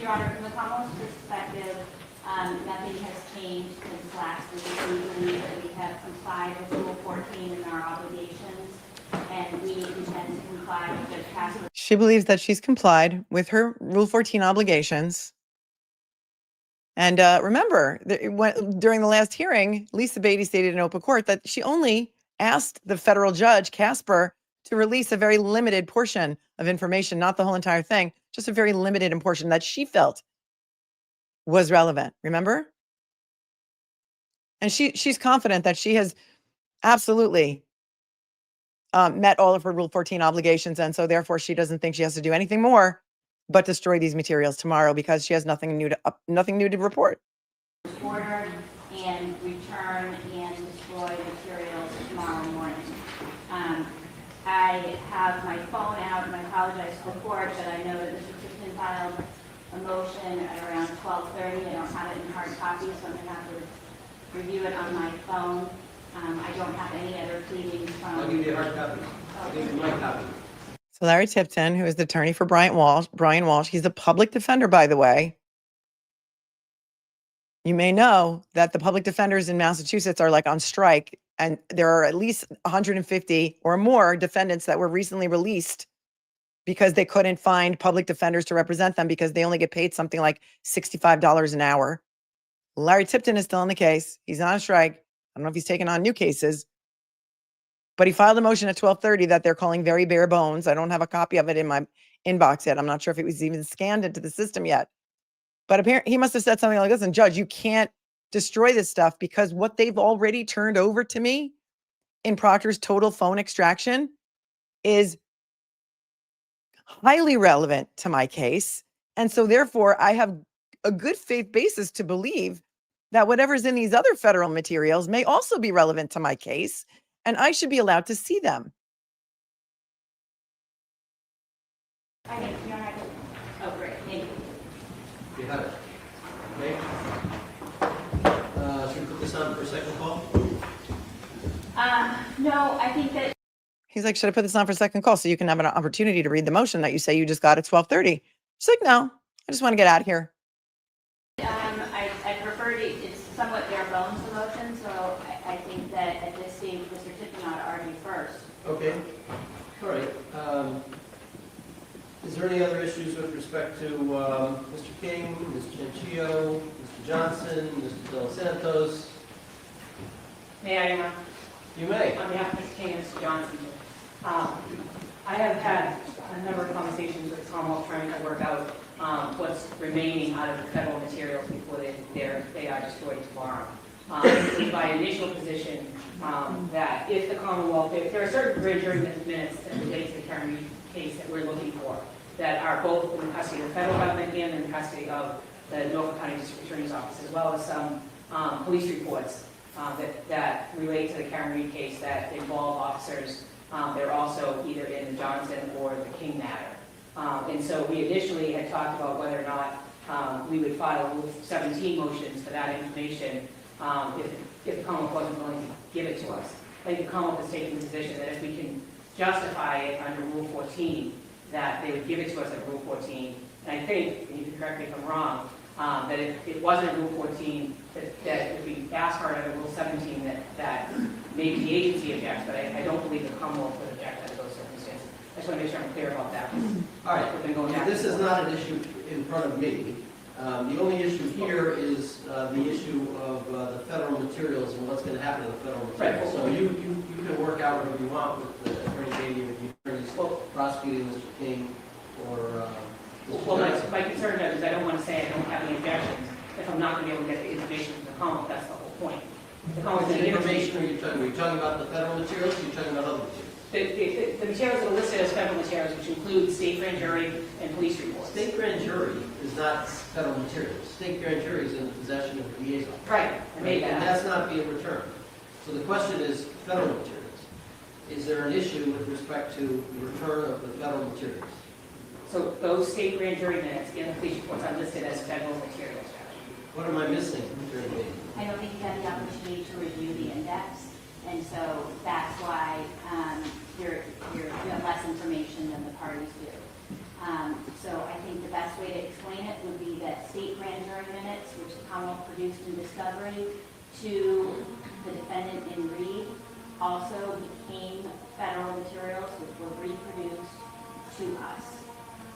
Your Honor, from the Commonwealth's perspective, nothing has changed since last week. We believe that we have complied with Rule 14 in our obligations, and we intend to comply with Judge Casper. She believes that she's complied with her Rule 14 obligations. And remember, during the last hearing, Lisa Beatty stated in open court that she only asked the federal judge, Casper, to release a very limited portion of information, not the whole entire thing, just a very limited portion that she felt was relevant. Remember? And she's confident that she has absolutely met all of her Rule 14 obligations, and so therefore she doesn't think she has to do anything more but destroy these materials tomorrow because she has nothing new to report. Order and return and destroy materials tomorrow morning. I have my phone out, and I apologize to the court, but I know that Mr. Tipton filed a motion at around 12:30. I don't have it in hard copy, so I'm going to have to review it on my phone. I don't have any other pleadings from... I'll give you a hard copy. I'll give you my copy. So Larry Tipton, who is the attorney for Brian Walsh, he's a public defender, by the way. You may know that the public defenders in Massachusetts are like on strike, and there are at least 150 or more defendants that were recently released because they couldn't find public defenders to represent them because they only get paid something like $65 an hour. Larry Tipton is still in the case. He's on strike. I don't know if he's taken on new cases, but he filed a motion at 12:30 that they're calling very bare bones. I don't have a copy of it in my inbox yet. I'm not sure if it was even scanned into the system yet. But apparently he must have said something like, listen, Judge, you can't destroy this stuff because what they've already turned over to me in Proctor's total phone extraction is highly relevant to my case. And so therefore, I have a good faith basis to believe that whatever's in these other federal materials may also be relevant to my case, and I should be allowed to see them. Oh, great. Thank you. You have it. Okay. Should we put this on for a second call? No, I think that... He's like, should I put this on for a second call so you can have an opportunity to read the motion that you say you just got at 12:30? She's like, no, I just want to get out of here. I prefer to, it's somewhat bare bones, the motion, so I think that at this stage, Mr. Tipton ought to argue first. Okay. All right. Is there any other issues with respect to Mr. King, Ms. Chanchillo, Mr. Johnson, Mr. De Los Santos? May I, Your Honor? You may. On behalf of Mr. King and Mr. Johnson, I have had a number of conversations with the Commonwealth trying to work out what's remaining out of the federal materials before they are destroyed tomorrow. It was my initial position that if the Commonwealth, there are certain grand jury minutes that relate to the Karen Reed case that we're looking for that are both in the custody of the federal government and in the custody of the Norfolk County District Attorney's Office, as well as some police reports that relate to the Karen Reed case that involve officers. They're also either in the Johnson or the King matter. And so we initially had talked about whether or not we would file Rule 17 motions for that information if the Commonwealth wasn't willing to give it to us. I think the Commonwealth has taken the position that if we can justify it under Rule 14, that they would give it to us at Rule 14. And I think, and you can correct me if I'm wrong, that if it wasn't Rule 14, that if we asked for it under Rule 17, that maybe the agency objects, but I don't believe the Commonwealth would object under those circumstances. I just just want to make sure I'm clear about that. All right, We've been going back this and is forth. not an issue in front of me. The only issue here is the issue of the federal materials and what's going to happen to the federal materials. So you can work out whatever you want with the Attorney Beatty or the attorneys prosecuting Mr. King or Mr. Well, Johnson. my concern is I don't want to say I don't have any objections if I'm not going to be able to get the information from the Commonwealth. That's the whole point. The Commonwealth's What going to give it to me. information are you talking about? Are you talking about the federal materials or are you talking about other materials? The materials are listed as federal materials, which include state grand jury and police reports. State grand jury is not federal materials. State grand jury is in the possession of the DA's office. Right, I made And that. that's not being returned. So the question is federal materials. Is there an issue with respect to the return of the federal materials? So those state grand jury minutes and the police reports are listed as federal materials. What am I missing, Attorney Beatty? I don't think you had the opportunity to review the index, and so that's why you have less information than the parties do. So I think the best way to explain it would be that state grand jury minutes, which the Commonwealth produced in discovery to the defendant in Reed, also became federal materials which were reproduced to us.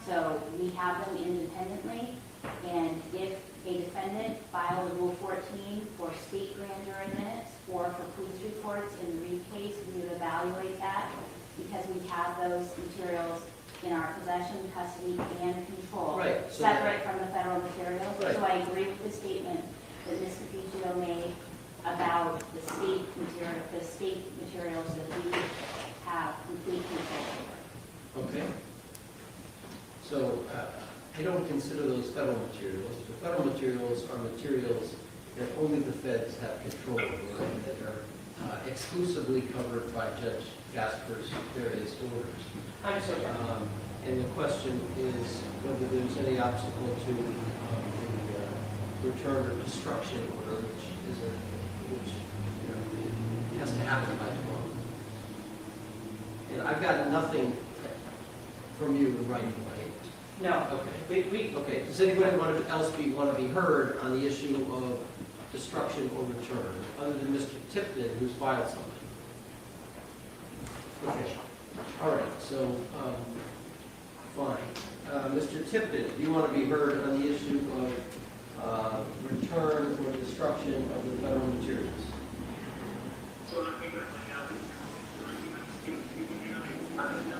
So we have them independently, and if a defendant filed a Rule 14 for state grand jury minutes or for police reports in the Reed case, we would evaluate that because we have those materials in our possession, custody, and control, Right, so separate from the federal materials. Right. So I agree with the statement that Mr. Ficio made about the state materials that we have complete control over. Okay. So I don't consider those federal materials. The federal materials are materials that only the feds have control over and that are exclusively covered by Judge Gasper's various orders. Understood. And the question is whether there's any obstacle to the return or destruction order, which has to happen by tomorrow. And I've got nothing from you in writing, right? No. Okay. Okay. Does anybody else want to be heard on the issue of destruction or return, other than Mr. Tipton, who's filed something? Okay. All right. So, fine. Mr. Tipton, do you want to be heard on the issue of return or destruction of the federal materials?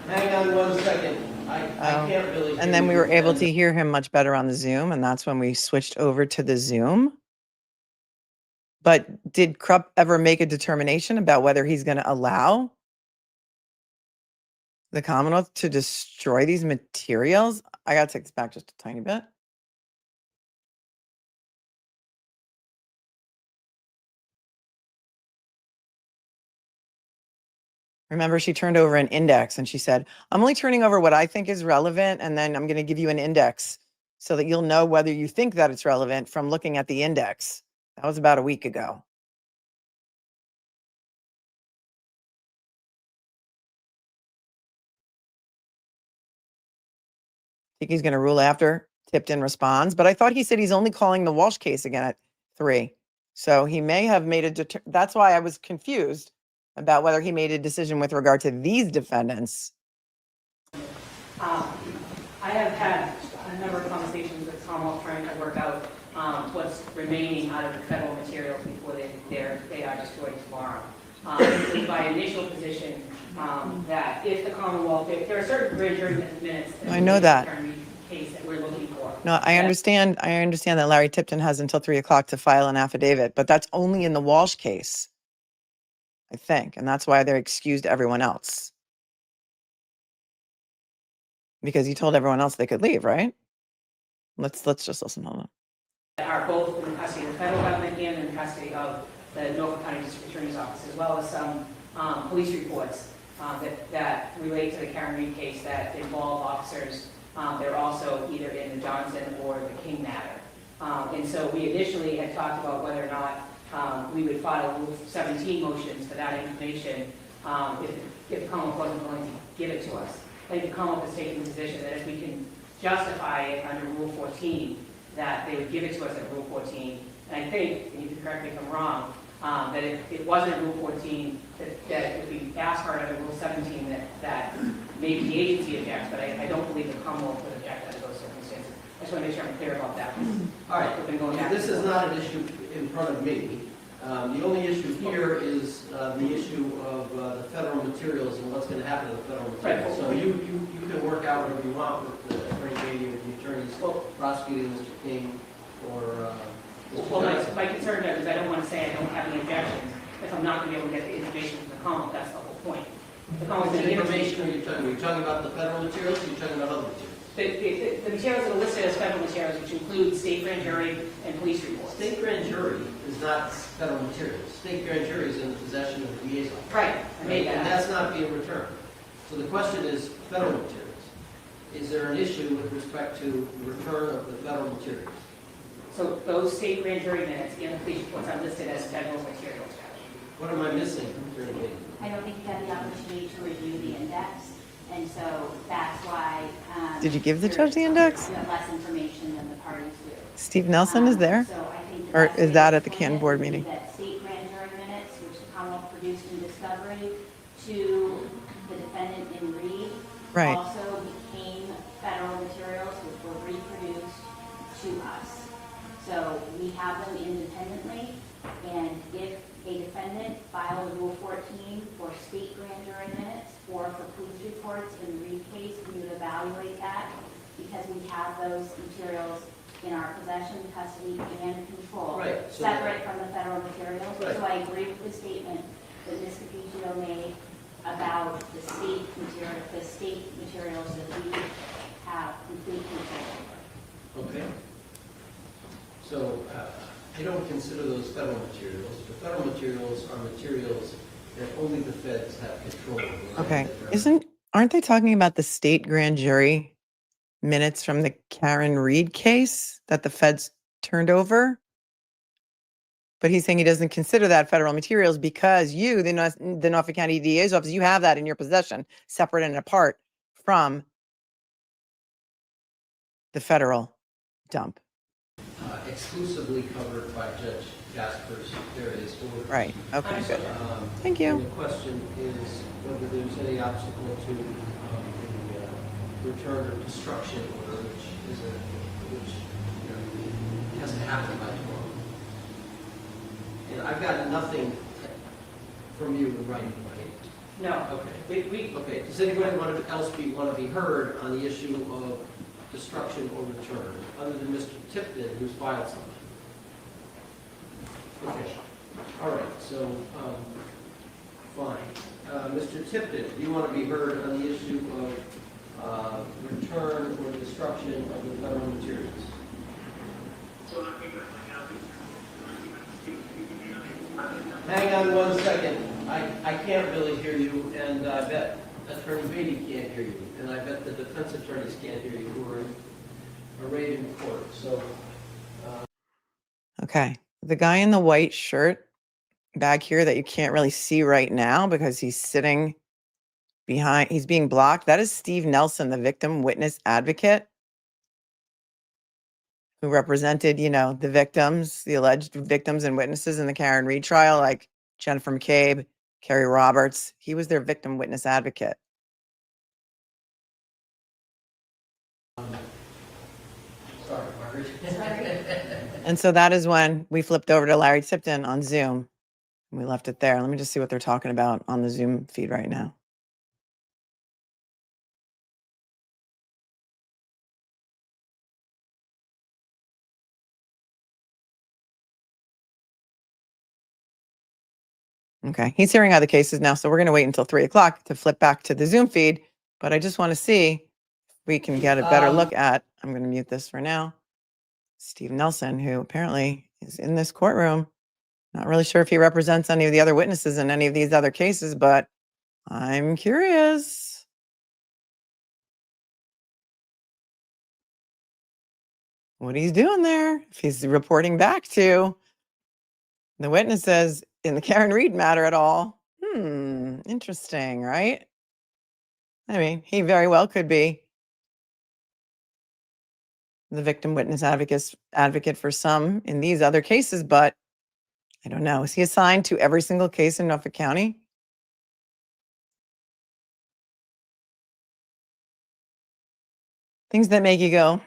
Hang on 1 second. I can't really. And then we were able to hear him much better on the Zoom, and that's when we switched over to the Zoom. But did Krupp ever make a determination about whether he's going to allow the Commonwealth to destroy these materials? I got to take this back just a tiny bit. Remember, she turned over an index and she said, I'm only turning over what I think is relevant, and then I'm going to give you an index so that you'll know whether you think that it's relevant from looking at the index. That was about a week ago. I think he's going to rule after Tipton responds, but I thought he said he's only calling the Walshe case again at 3. So he may have made a that's why I was confused about whether he made a decision with regard to these defendants. I have had a number of conversations with Commonwealth trying to work out what's remaining out of the federal materials before they are destroyed tomorrow. It was my initial position that if the Commonwealth, if there are certain grand jury minutes. I know that. Case that we're looking for. No, I understand that Larry Tipton has until 3 o'clock to file an affidavit, but that's only in the Walshe case, I think. And that's why they're excused everyone else. Because you told everyone else they could leave, right? Let's just listen. Hold on. Are both in the custody of the federal government and in the custody of the Norfolk County District Attorney's Office, as well as some police reports that relate to the Karen Reed case that involve officers. They're also either in the Johnson or the King matter. And so we initially had talked about whether or not we would file Rule 17 motions for that information if the Commonwealth wasn't going to give it to us. I think the Commonwealth has taken the position that if we can justify it under Rule 14, that they would give it to us at Rule 14. And I think, and you can correct me if I'm wrong, that if it wasn't Rule 14, that if we asked for it under Rule 17, that maybe the agency objects, but I don't believe the Commonwealth would object under those circumstances. I just want to make sure I'm clear about that. All right, We've been going back this and is forth. not an issue in front of me. The only issue here is the issue of the federal materials and what's going to happen to the federal materials. So you can work out whatever you want with the attorney Beatty, with the attorneys prosecuting Mr. King or Mr. Well, Johnson. my concern is I don't want to say I don't have any objections if I'm not going to be able to get the information from the Commonwealth. That's the whole point. The Commonwealth What is going to give it to information are you talking? Are you talking about the federal materials or are you talking about other materials? the materials that are listed as federal materials, which include state grand jury and police reports. State grand jury is not federal materials. State grand jury is in the possession of the DA's office. Right, I made that. And that's not being returned. So the question is federal materials. Is there an issue with respect to the return of the federal materials? So those state grand jury minutes and the police reports are listed as federal materials. What am I missing, Attorney Beatty? I don't think you had the opportunity to review the index, and so that's why. Did you give the judge the index? You have less information than the parties do. Steve Nelson is there? So I think the Or best is way that to at the explain Canton it board would be meeting? that state grand jury minutes, which the Commonwealth produced in discovery to the defendant in Reed, Right. also became federal materials which were reproduced to us. So we have them independently, and if a defendant filed a Rule 14 for state grand jury minutes or for police reports in the Reed case, we would evaluate that because we have those materials in our possession, custody, and control, Right, so- separate from the federal materials. Right. So I agree with the statement that Ms. Cappuccio made about the state materials that we have complete control over. Okay. So I don't consider those federal materials. The federal materials are materials that only the feds have control over. Okay. Aren't they talking about the state grand jury minutes from the Karen Reed case that the feds turned over? But he's saying he doesn't consider that federal materials because you, the Norfolk County DA's office, you have that in your possession, separate and apart from the federal dump. Exclusively covered by Judge Jasper's various orders. Right. Okay, good. Thank And you. the question is whether there's any obstacle to the return or destruction order, which has to happen by tomorrow. And I've got nothing from you in writing, right? No. Okay. Okay. Does anybody else want to be heard on the issue of destruction or return, other than Mr. Tipton, who's filed something? Okay. All right. So, fine. Mr. Tipton, do you want to be heard on the issue of return or destruction of the federal materials? Hang on 1 second. I can't really hear you, and I bet Attorney Beatty can't hear you, and I bet the defense attorneys can't hear you who are arrayed in court. So, Okay. The guy in the white shirt back here that you can't really see right now because he's sitting behind, he's being blocked. That is Steve Nelson, the victim witness advocate who represented, the victims, the alleged victims and witnesses in the Karen Reed trial, like Jennifer McCabe, Kerry Roberts. He was their victim witness advocate. sorry, Margaret. And so that is when we flipped over to Larry Tipton on Zoom. And we left it there. Let me just see what they're talking about on the Zoom feed right now. Okay, he's hearing other cases now, so we're going to wait until 3 o'clock to flip back to the Zoom feed. But I just want to see if we can get a better look at, I'm going to mute this for now, Steve Nelson, who apparently is in this courtroom. Not really sure if he represents any of the other witnesses in any of these other cases, but I'm curious. What he's doing there, if he's reporting back to the witnesses in the Karen Reed matter at all. Interesting, right? I mean, he very well could be the victim witness advocate for some in these other cases, but I don't know. Is he assigned to every single case in Norfolk County? Things that make you go,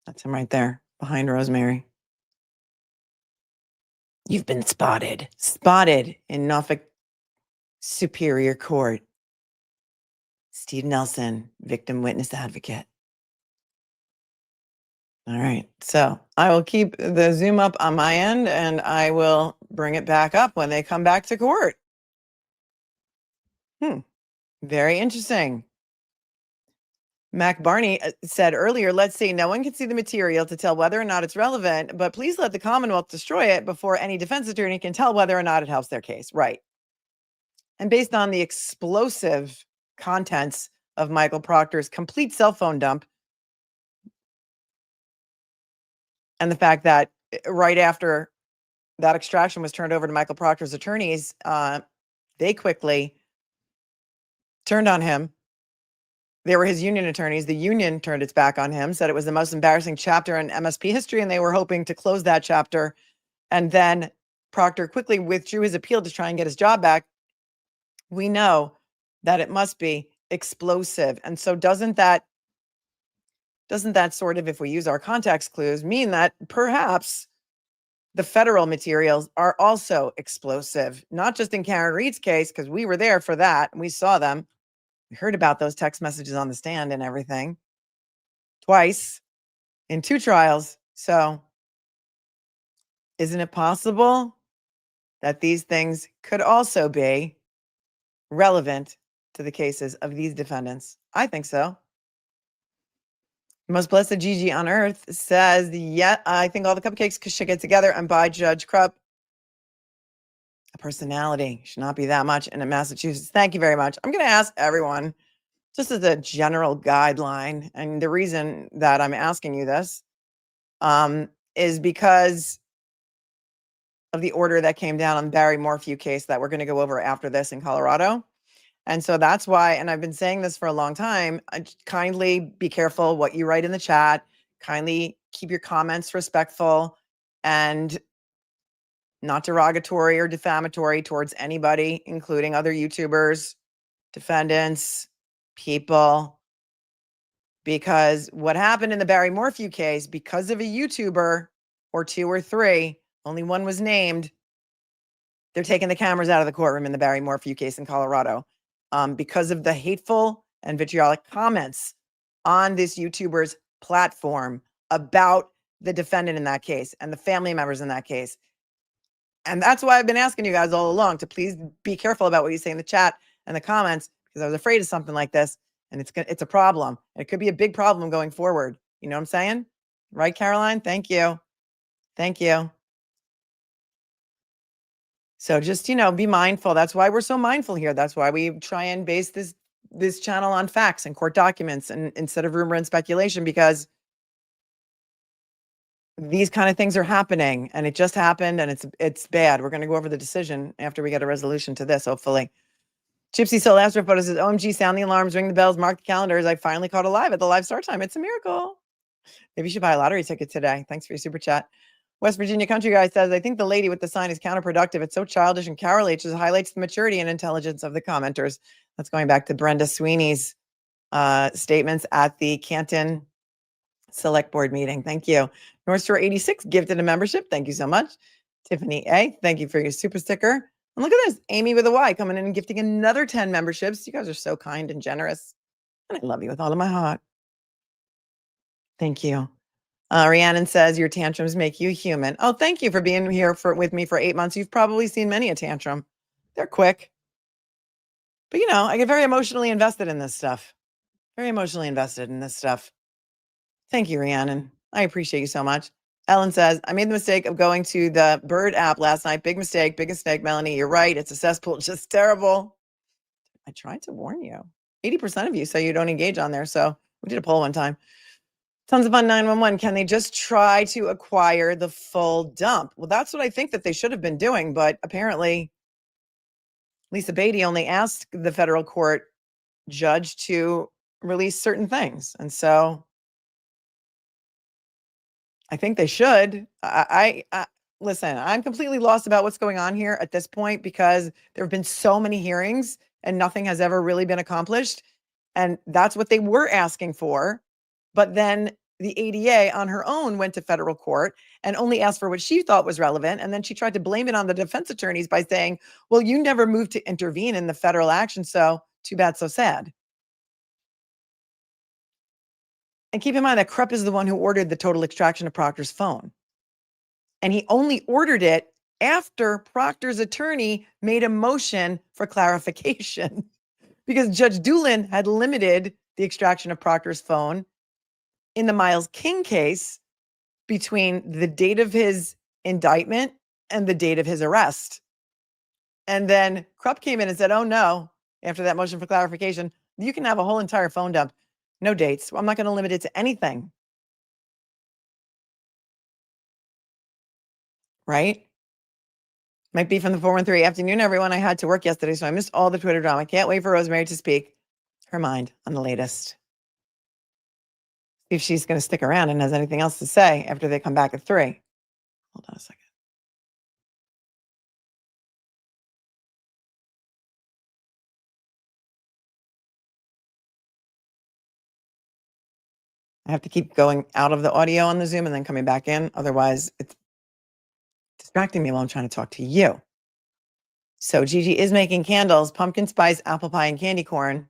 That's him right there behind Rosemary. You've been spotted. Spotted in Norfolk Superior Court. Steve Nelson, victim witness advocate. All right. So I will keep the Zoom up on my end and I will bring it back up when they come back to court. Very interesting. Mac Barney said earlier, let's say no one can see the material to tell whether or not it's relevant, but please let the Commonwealth destroy it before any defense attorney can tell whether or not it helps their case. Right. And based on the explosive contents of Michael Proctor's complete cell phone dump, and the fact that right after that extraction was turned over to Michael Proctor's attorneys, they quickly turned on him. They were his union attorneys. The union turned its back on him, said it was the most embarrassing chapter in MSP history, and they were hoping to close that chapter. And then Proctor quickly withdrew his appeal to try and get his job back. We know that it must be explosive. And so doesn't that sort of, if we use our context clues, mean that perhaps the federal materials are also explosive, not just in Karen Reed's case, because we were there for that. We saw them. We heard about those text messages on the stand and everything twice in 2 trials. So isn't it possible that these things could also be relevant to the cases of these defendants? I think so. Most Blessed Gigi on Earth says, yeah, I think all the cupcakes should get together and buy Judge Krupp a personality. Should not be that much in Massachusetts. Thank you very much. I'm going to ask everyone, just as a general guideline, and the reason that I'm asking you this is because of the order that came down on Barry Morphew case that we're going to go over after this in Colorado. And so that's why, and I've been saying this for a long time, kindly be careful what you write in the chat. Kindly keep your comments respectful and not derogatory or defamatory towards anybody, including other YouTubers, defendants, people. Because what happened in the Barry Morphew case, because of a YouTuber or 2 or 3, only one was named, they're taking the cameras out of the courtroom in the Barry Morphew case in Colorado. Because of the hateful and vitriolic comments on this YouTuber's platform about the defendant in that case and the family members in that case. And that's why I've been asking you guys all along to please be careful about what you say in the chat and the comments, because I was afraid of something like this, and it's a problem. It could be a big problem going forward. You know what I'm saying? Right, Caroline? Thank you. Thank you. So just, be mindful. That's why we're so mindful here. That's why we try and base this channel on facts and court documents and instead of rumor and speculation, because these kind of things are happening and it just happened and it's bad. We're going to go over the decision after we get a resolution to this, hopefully. Gypsy Soul Astro Photo says, OMG, sound the alarms, ring the bells, mark the calendars. I finally caught a live at the live start time. It's a miracle. Maybe you should buy a lottery ticket today. Thanks for your super chat. West Virginia Country Guy says, I think the lady with the sign is counterproductive. It's so childish and cowardly. It just highlights the maturity and intelligence of the commenters. That's going back to Brenda Sweeney's statements at the Canton Select Board meeting. Thank you. North Shore 86 gifted a membership. Thank you so much. Tiffany A, thank you for your super sticker. And look at this, Amy with a Y coming in and gifting another 10 memberships. You guys are so kind and generous. And I love you with all of my heart. Thank you. Rhiannon says, your tantrums make you human. Oh, thank you for being here with me for 8 months. You've probably seen many a tantrum. They're quick. But I get very emotionally invested in this stuff. Very emotionally invested in this stuff. Thank you, Rhiannon. I appreciate you so much. Ellen says, I made the mistake of going to the Bird app last night. Big mistake, Melanie. You're right. It's a cesspool. It's just terrible. I tried to warn you. 80% of you say you don't engage on there. So we did a poll one time. Tons of fun 911. Can they just try to acquire the full dump? Well, that's what I think that they should have been doing. But apparently, Lisa Beatty only asked the federal court judge to release certain things. And so I think they should. Listen, I'm completely lost about what's going on here at this point because there have been so many hearings and nothing has ever really been accomplished. And that's what they were asking for. But then the ADA on her own went to federal court and only asked for what she thought was relevant. And then she tried to blame it on the defense attorneys by saying, well, you never moved to intervene in the federal action. So too bad, so sad. And keep in mind that Krupp is the one who ordered the total extraction of Proctor's phone. And he only ordered it after Proctor's attorney made a motion for clarification because Judge Doolin had limited the extraction of Proctor's phone in the Miles King case between the date of his indictment and the date of his arrest. And then Krupp came in and said, oh no, after that motion for clarification, you can have a whole entire phone dump. No dates. I'm not going to limit it to anything. Right? Might be from the 413. Afternoon, everyone. I had to work yesterday, so I missed all the Twitter drama. Can't wait for Rosemary to speak her mind on the latest. See if she's going to stick around and has anything else to say after they come back at 3. Hold on a second. I have to keep going out of the audio on the Zoom and then coming back in. Otherwise, it's distracting me while I'm trying to talk to you. So Gigi is making candles, pumpkin spice, apple pie, and candy corn,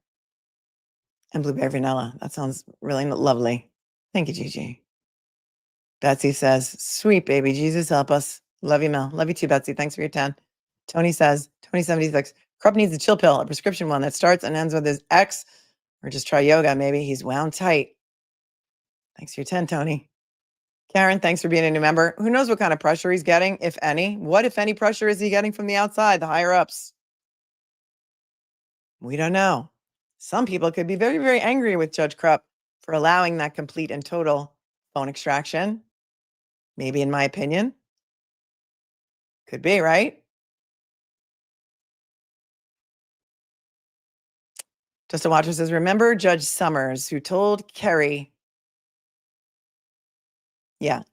and blueberry vanilla. That sounds really lovely. Thank you, Gigi. Betsy says, sweet baby, Jesus help us. Love you, Mel. Love you too, Betsy. Thanks for your 10. Tony says, 2076, Krupp needs a chill pill, a prescription one that starts and ends with his X, or just try yoga. Maybe he's wound tight. Thanks for your 10, Tony. Karen, thanks for being a new member. Who knows what kind of pressure he's getting, if any? What, if any, pressure is he getting from the outside, the higher ups? We don't know. Some people could be very, very angry with Judge Krupp for allowing that complete and total phone extraction. Maybe, in my opinion. Could be, right? Just a watcher says, remember Judge Summers, who told Kerry,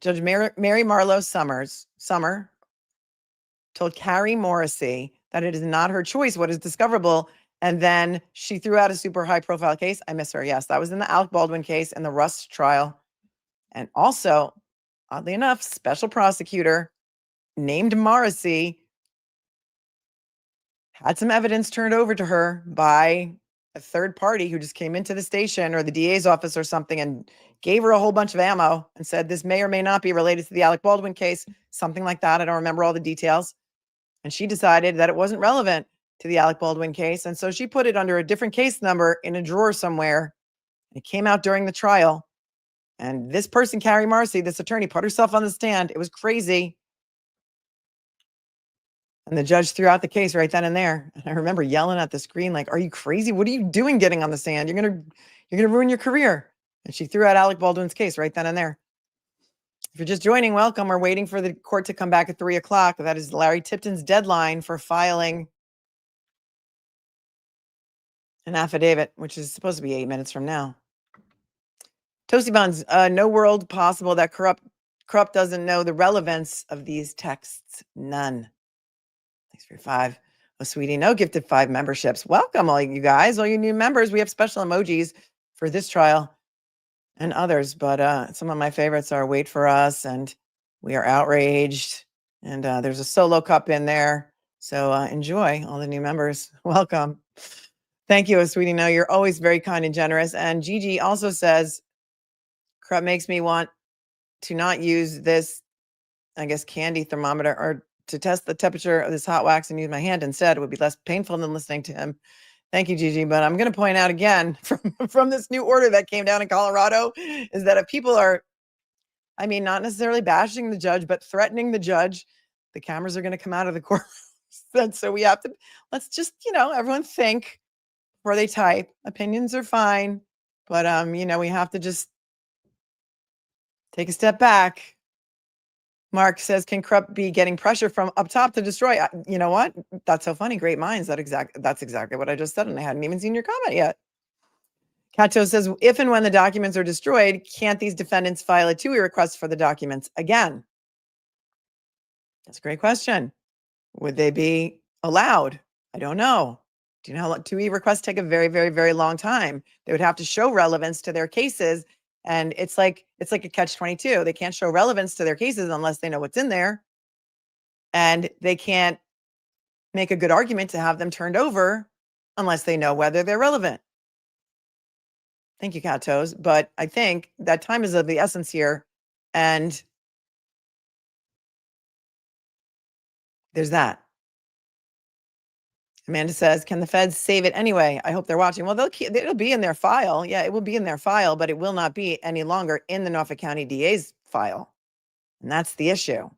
Judge Mary Marlowe Summer told Carrie Morrissey that it is not her choice what is discoverable. And then she threw out a super high profile case. I miss her. Yes, that was in the Alec Baldwin case and the Rust trial. And also, oddly enough, special prosecutor named Morrissey had some evidence turned over to her by a third party who just came into the station or the DA's office or something and gave her a whole bunch of ammo and said, this may or may not be related to the Alec Baldwin case, something like that. I don't remember all the details. And she decided that it wasn't relevant to the Alec Baldwin case. And so she put it under a different case number in a drawer somewhere. It came out during the trial. And this person, Carrie Marcy, this attorney, put herself on the stand. It was crazy. And the judge threw out the case right then and there. And I remember yelling at the screen, like, are you crazy? What are you doing getting on the stand? You're gonna ruin your career. And she threw out Alec Baldwin's case right then and there. If you're just joining, welcome. We're waiting for the court to come back at 3 o'clock. That is Larry Tipton's deadline for filing an affidavit, which is supposed to be 8 minutes from now. Toasty Buns, no world possible that Krupp doesn't know the relevance of these texts. None. Thanks for your 5. Oh, sweetie, no gifted 5 memberships. Welcome, all you guys, all you new members. We have special emojis for this trial and others, but some of my favorites are Wait for Us and We Are Outraged. And there's a solo cup in there. So enjoy, all the new members. Welcome. Thank you, sweetie. No, you're always very kind and generous. And Gigi also says, Krupp makes me want to not use this, I guess, candy thermometer or to test the temperature of this hot wax and use my hand instead. It would be less painful than listening to him. Thank you, Gigi. But I'm going to point out again from this new order that came down in Colorado is that if people are, I mean, not necessarily bashing the judge, but threatening the judge, the cameras are going to come out of the court. And so we have to, let's just, everyone think before they type. Opinions are fine. But, we have to just take a step back. Mark says, can Krupp be getting pressure from up top to destroy? You know what? That's so funny. Great minds. That's exactly what I just said. And I hadn't even seen your comment yet. Cato says, if and when the documents are destroyed, can't these defendants file a 2E request for the documents again? That's a great question. Would they be allowed? I don't know. Do you know how 2E requests take a very, very, very long time? They would have to show relevance to their cases. And it's like a catch-22. They can't show relevance to their cases unless they know what's in there. And they can't make a good argument to have them turned over unless they know whether they're relevant. Thank you, Catos. But I think that time is of the essence here. And there's that. Amanda says, can the feds save it anyway? I hope they're watching. Well, it'll be in their file. Yeah, it will be in their file, but it will not be any longer in the Norfolk County DA's file. And that's the issue.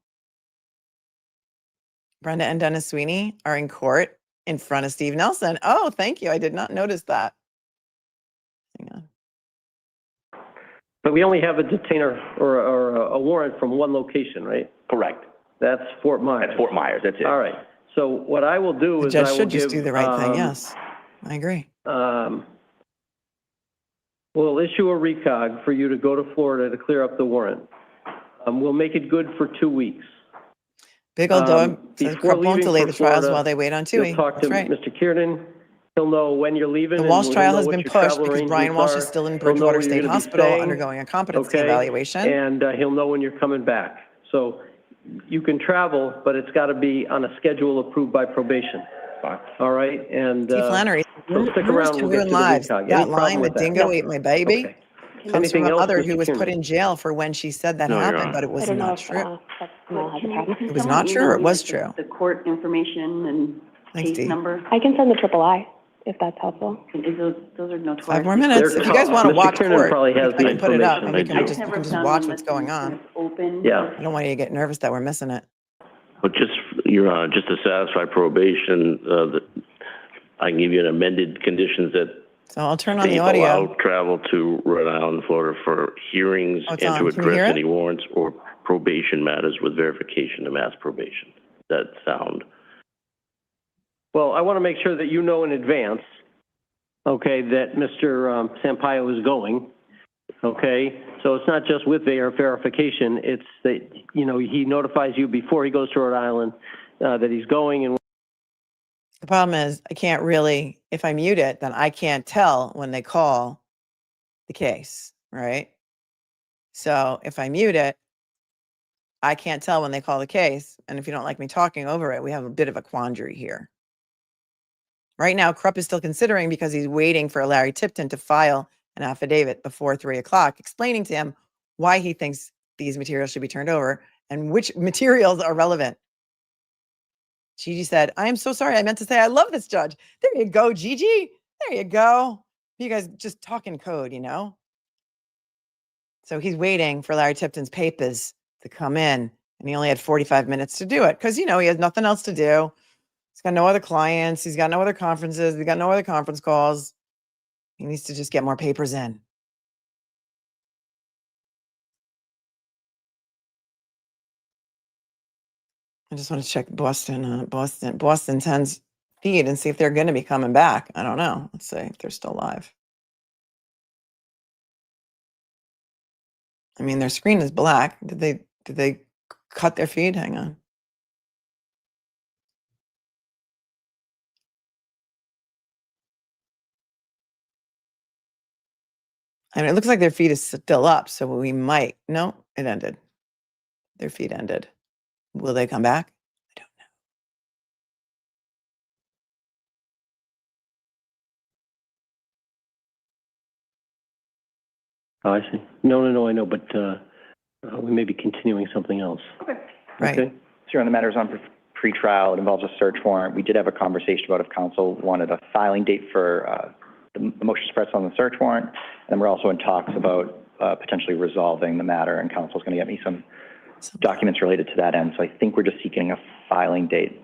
Brenda and Dennis Sweeney are in court in front of Steve Nelson. Oh, thank you. I did not notice that. Hang on. But we only have a detainer or a warrant from one location, right? Correct. That's Fort Myers. That's Fort Myers, that's it. All right. So what I will do The is judge I will should just give, do the right thing. Yes, I agree. We'll issue a recog for you to go to Florida to clear up the warrant. We'll make it good for 2 weeks. Big old dog says before Crump won't leaving delay for the trials Florida, while they wait on You'll 2E. talk to That's right. Mr. Kiernan. He'll know when you're leaving. The and Walsh he'll trial know has what been your pushed travel because Brian arrangements Walsh are. is still in He'll know Bridgewater where you're State gonna be Hospital staying. undergoing a competency Okay? evaluation. And he'll know when you're coming back. So you can travel, but it's got to be on a schedule approved by probation. All right? And T. Flannery, so stick rumors around. can We'll get ruin to the lives. recog. That Any line, problem the with that? dingo ate my baby, Okay. comes Anything from a else, mother Mr. who was put Kiernan? in jail for when she said that No, Your happened, Honor. but it was I don't know not if true. that's not has a problem. It was not true. It was true. The court information and Thanks, case Dee. number. I can send the III if that's helpful. Is those are notorious. 5 more minutes. If you guys want to Mr. watch Kiernan court, probably has I the can put it up and we information. can I do. just watch what's going on. Open. Yeah. I don't want you to get nervous that we're missing it. But just, Your Honor, just to satisfy probation, I can give you an amended conditions that So I'll turn on they the audio. allow travel to Rhode Island, Florida for hearings Oh, it's and on. to Can we hear address it? any warrants or probation matters with verification of mass probation. That sound. Well, I want to make sure that you know in advance, okay, that Mr. Sampaio is going, okay? So it's not just with verification, it's that, you know, he notifies you before he goes to Rhode Island that he's going. And The problem is I can't really, if I mute it, then I can't tell when they call the case, right? So if I mute it, I can't tell when they call the case. And if you don't like me talking over it, we have a bit of a quandary here. Right now, Krupp is still considering because he's waiting for Larry Tipton to file an affidavit before 3 o'clock, explaining to him why he thinks these materials should be turned over and which materials are relevant. Gigi said, I am so sorry. I meant to say, I love this judge. There you go, Gigi. There you go. You guys just talking code, you know? So he's waiting for Larry Tipton's papers to come in, and he only had 45 minutes to do it because, you know, he has nothing else to do. He's got no other clients. He's got no other conferences. He's got no other conference calls. He needs to just get more papers in. I just want to check Boston 10's feed and see if they're going to be coming back. I don't know. Let's see if they're still live. I mean, their screen is black. Did they cut their feed? Hang on. And it looks like their feed is still up, so we might. No, it ended. Their feed ended. Will they come back? I don't know. oh, I see. No, I know, but we may be continuing something else. Okay. Right. Okay. Sure, on the matters on pre-trial, it involves a search warrant. We did have a conversation about if counsel wanted a filing date for the motion to suppress on the search warrant, and we're also in talks about potentially resolving the matter, and counsel's going to get me some documents related to that end. So I think we're just seeking a filing date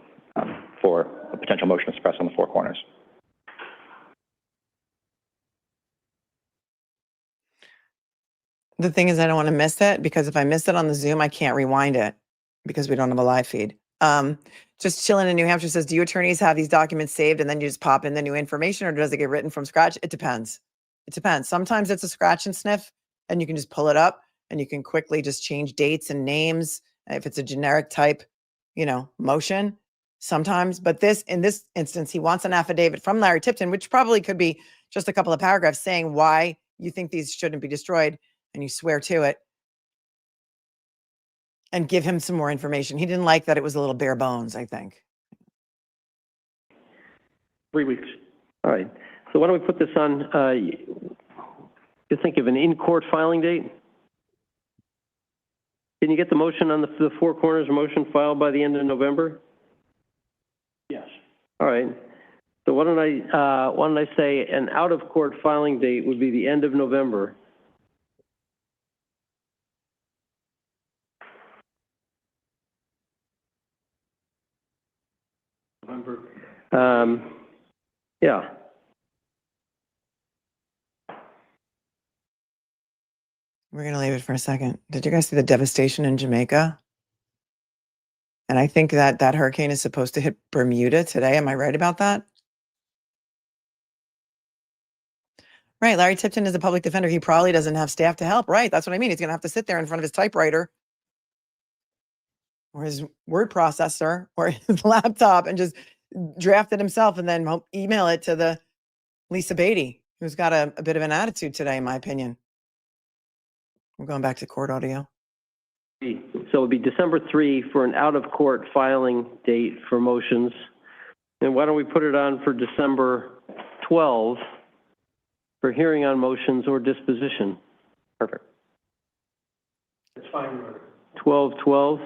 for a potential motion to suppress on the Four Corners. The thing is, I don't want to miss it because if I miss it on the Zoom, I can't rewind it because we don't have a live feed. Just chilling in New Hampshire says, do you attorneys have these documents saved and then you just pop in the new information, or does it get written from scratch? It depends. It depends. Sometimes it's a scratch and sniff and you can just pull it up and you can quickly just change dates and names if it's a generic type, motion sometimes. But in this instance, he wants an affidavit from Larry Tipton, which probably could be just a couple of paragraphs saying why you think these shouldn't be destroyed and you swear to it, and give him some more information. He didn't like that it was a little bare bones, I think. 3 weeks. All right. So why don't we put this on, you think of an in-court filing date? Can you get the motion on the Four Corners motion filed by the end of November? Yes. All right. So why don't I say an out-of-court filing date would be the end of November. November. Yeah. We're going to leave it for a second. Did you guys see the devastation in Jamaica? And I think that hurricane is supposed to hit Bermuda today. Am I right about that? Right. Larry Tipton is a public defender. He probably doesn't have staff to help. Right. That's what I mean. He's going to have to sit there in front of his typewriter or his word processor or his laptop and just draft it himself and then email it to the Lisa Beatty, who's got a bit of an attitude today, in my opinion. We're going back to court audio. So it would be December 3 for an out-of-court filing date for motions. And why don't we put it on for December 12 for hearing on motions or disposition? Perfect. It's fine. 12-12.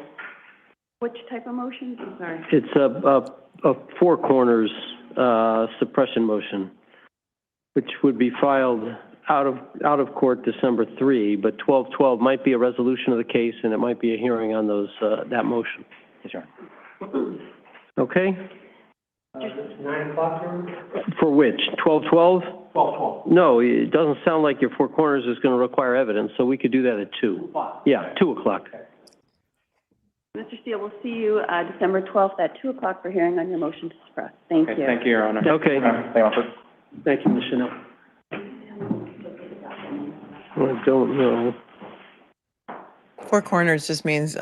Which type of motion? I'm sorry. It's a Four Corners suppression motion, which would be filed out of court December 3, but 12-12 might be a resolution of the case, and it might be a hearing on those that motion. Yes, sir. Okay. 9 o'clock, For which? 12-12? 12:12. No, it doesn't sound like your Four Corners is going to require evidence, so we could do that at 2. Yeah, 2 o'clock. Mr. Steele, we'll see you December 12th at 2 o'clock for hearing on your motion to suppress. Thank you. Thank you, Your Honor. Okay. Thank you, Ms. Chanel. I don't know. Four Corners just means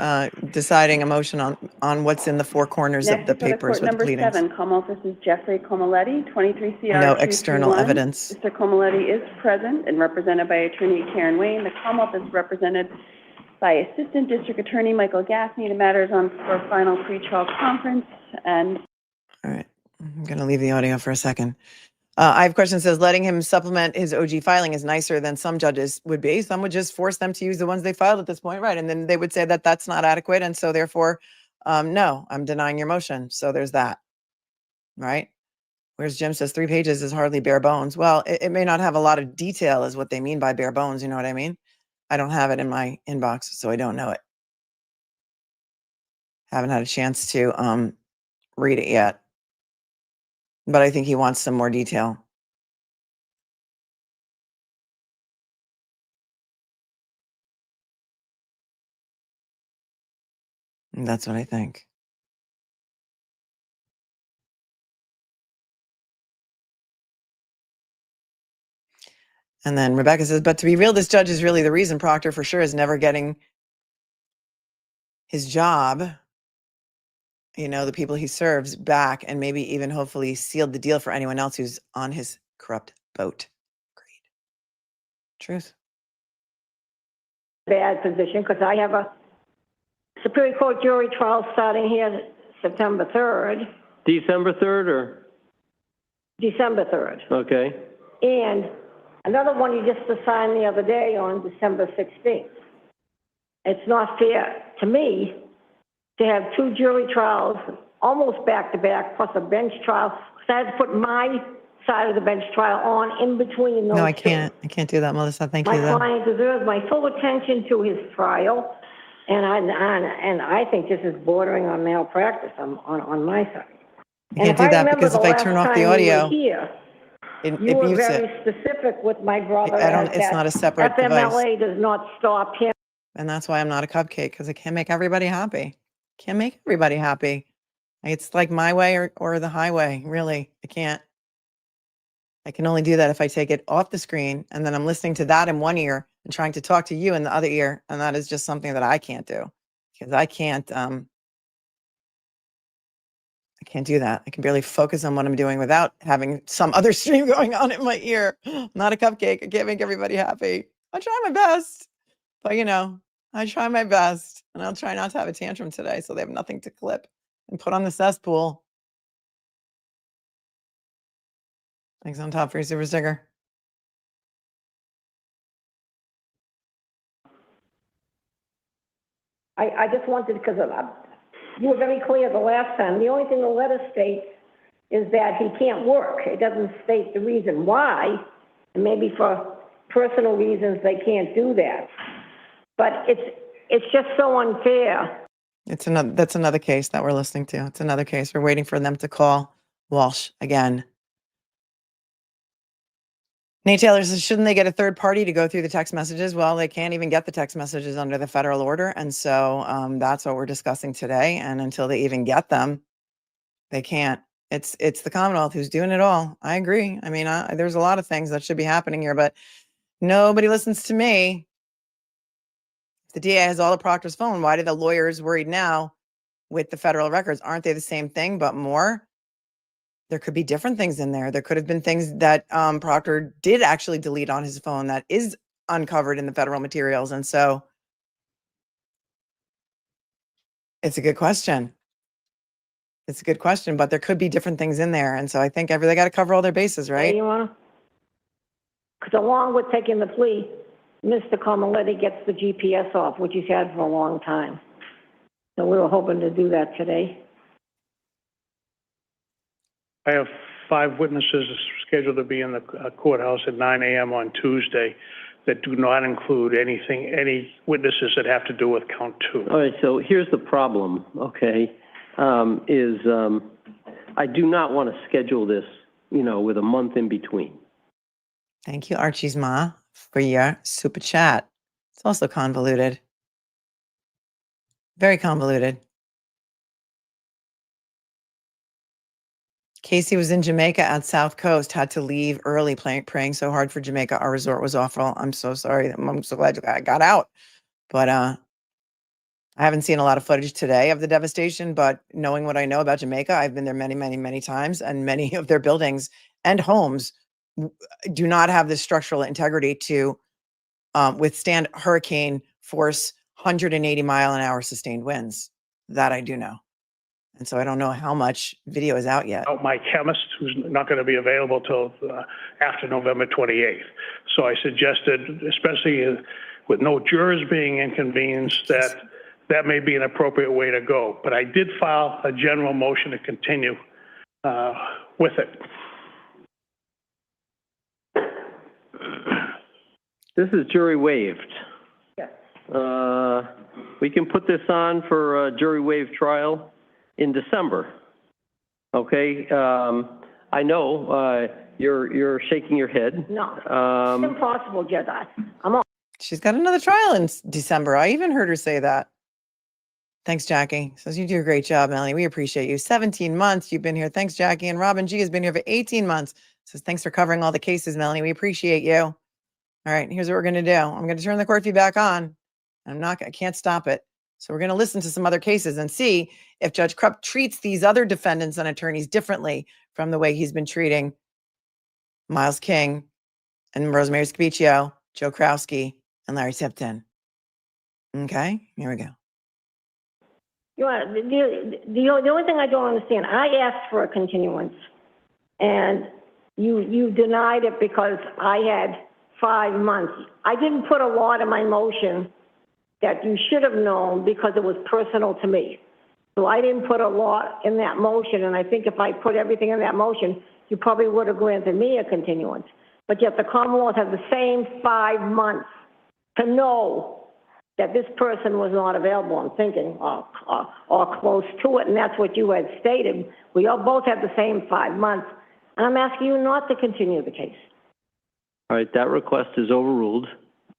deciding a motion on what's in the four corners of the papers with the Number pleadings. 7, Commonwealth versus Jeffrey Comoletti, 23 CR. No external 221. evidence. Mr. Comoletti is present and represented by Attorney Karen Wayne. The Commonwealth is represented by Assistant District Attorney Michael Gaffney. The matter is on for final pretrial conference. And All right, I'm going to leave the audio for a second. I have questions. Says letting him supplement his OG filing is nicer than some judges would be. Some would just force them to use the ones they filed at this point, right? And then they would say that that's not adequate, and so therefore, no, I'm denying your motion. So there's that, right? Whereas Jim says 3 pages is hardly bare bones. Well, it may not have a lot of detail, is what they mean by bare bones. You know what I mean? I don't have it in my inbox, so I don't know it. Haven't had a chance to read it yet. But I think he wants some more detail. And that's what I think. And then Rebecca says, but to be real, this judge is really the reason Proctor for sure is never getting his job, you know, the people he serves back, and maybe even hopefully sealed the deal for anyone else who's on his corrupt boat. Great. Truth. Bad position because I have a Superior Court jury trial starting here September 3rd. December 3rd or? December 3rd. Okay. And another one you just assigned the other day on December 16th. It's not fair to me to have 2 jury trials almost back to back plus a bench trial. So I had to put my side of the bench trial on in between those. No, I can't. I can't do that, Melissa. Thank you, My though. client deserves my full attention to his trial, and I think this is bordering on malpractice on my side. You can't do that because if I turn off the audio, it you were mutes very it. specific with my brother. It's not a separate device. FMLA does not stop him. And that's why I'm not a cupcake, because I can't make everybody happy. Can't make everybody happy. It's like my way or the highway. Really, I can't. I can only do that if I take it off the screen and then I'm listening to that in one ear and trying to talk to you in the other ear. And that is just something that I can't do because I can't do that. I can barely focus on what I'm doing without having some other stream going on in my ear. I'm not a cupcake. I can't make everybody happy. I try my best, but I try my best and I'll try not to have a tantrum today so they have nothing to clip and put on the cesspool. Thanks on top for your super sticker. I just wanted, because you were very clear the last time, the only thing the letter states is that he can't work. It doesn't state the reason why, and maybe for personal reasons they can't do that. But it's just so unfair. That's another case that we're listening to. It's another case. We're waiting for them to call Walshe again. Nate Taylor says, shouldn't they get a third party to go through the text messages? Well, they can't even get the text messages under the federal order. And so that's what we're discussing today. And until they even get them, they can't. It's the Commonwealth who's doing it all. I agree. I mean, there's a lot of things that should be happening here, but nobody listens to me. If the DA has all of Proctor's phone, why do the lawyers worried now with the federal records? Aren't they the same thing, but more? There could be different things in there. There could have been things that Proctor did actually delete on his phone that is uncovered in the federal materials. And so it's a good question. It's a good question, but there could be different things in there. And so I think they got to cover all their bases, right? Because along with taking the plea, Mr. Carmeletti gets the GPS off, which he's had for a long time. So we were hoping to do that today. I have 5 witnesses scheduled to be in the courthouse at 9 a.m. on Tuesday that do not include any witnesses that have to do with count 2. All right, so here's the problem, okay, I do not want to schedule this, with a month in between. Thank you, Archie's Ma, for your super chat. It's also convoluted. Very convoluted. Casey was in Jamaica at South Coast, had to leave early, praying so hard for Jamaica. Our resort was awful. I'm so sorry. I'm so glad I got out. But I haven't seen a lot of footage today of the devastation, but knowing what I know about Jamaica, I've been there many, many, many times, and many of their buildings and homes do not have the structural integrity to withstand hurricane force 180-mile-an-hour sustained winds. That I do know. And so I don't know how much video is out yet. My chemist, who's not going to be available till after November 28th. So I suggested, especially with no jurors being inconvenienced, that may be an appropriate way to go. But I did file a general motion to continue with it. This is jury waived. Yes. We can put this on for a jury waived trial in December. Okay, I know you're shaking your head. No, it's impossible, Jedi. She's got another trial in December. I even heard her say that. Thanks, Jackie. Says you do a great job, Melanie. We appreciate you. 17 months you've been here. Thanks, Jackie. And Robin G has been here for 18 months. Says thanks for covering all the cases, Melanie. We appreciate you. All right, here's what we're going to do. I'm going to turn the court view back on. I can't stop it. So we're going to listen to some other cases and see if Judge Krupp treats these other defendants and attorneys differently from the way he's been treating Miles King and Rosemary Scapicchio, Joe Krowski, and Larry Tipton. Okay, here we go. The only thing I don't understand, I asked for a continuance, and you denied it because I had 5 months. I didn't put a lot in my motion that you should have known because it was personal to me. So I didn't put a lot in that motion, and I think if I put everything in that motion, you probably would have granted me a continuance. But yet the Commonwealth has the same 5 months to know that this person was not available. I'm thinking, or close to it, and that's what you had stated. We all both had the same 5 months, and I'm asking you not to continue the case. All right, that request is overruled.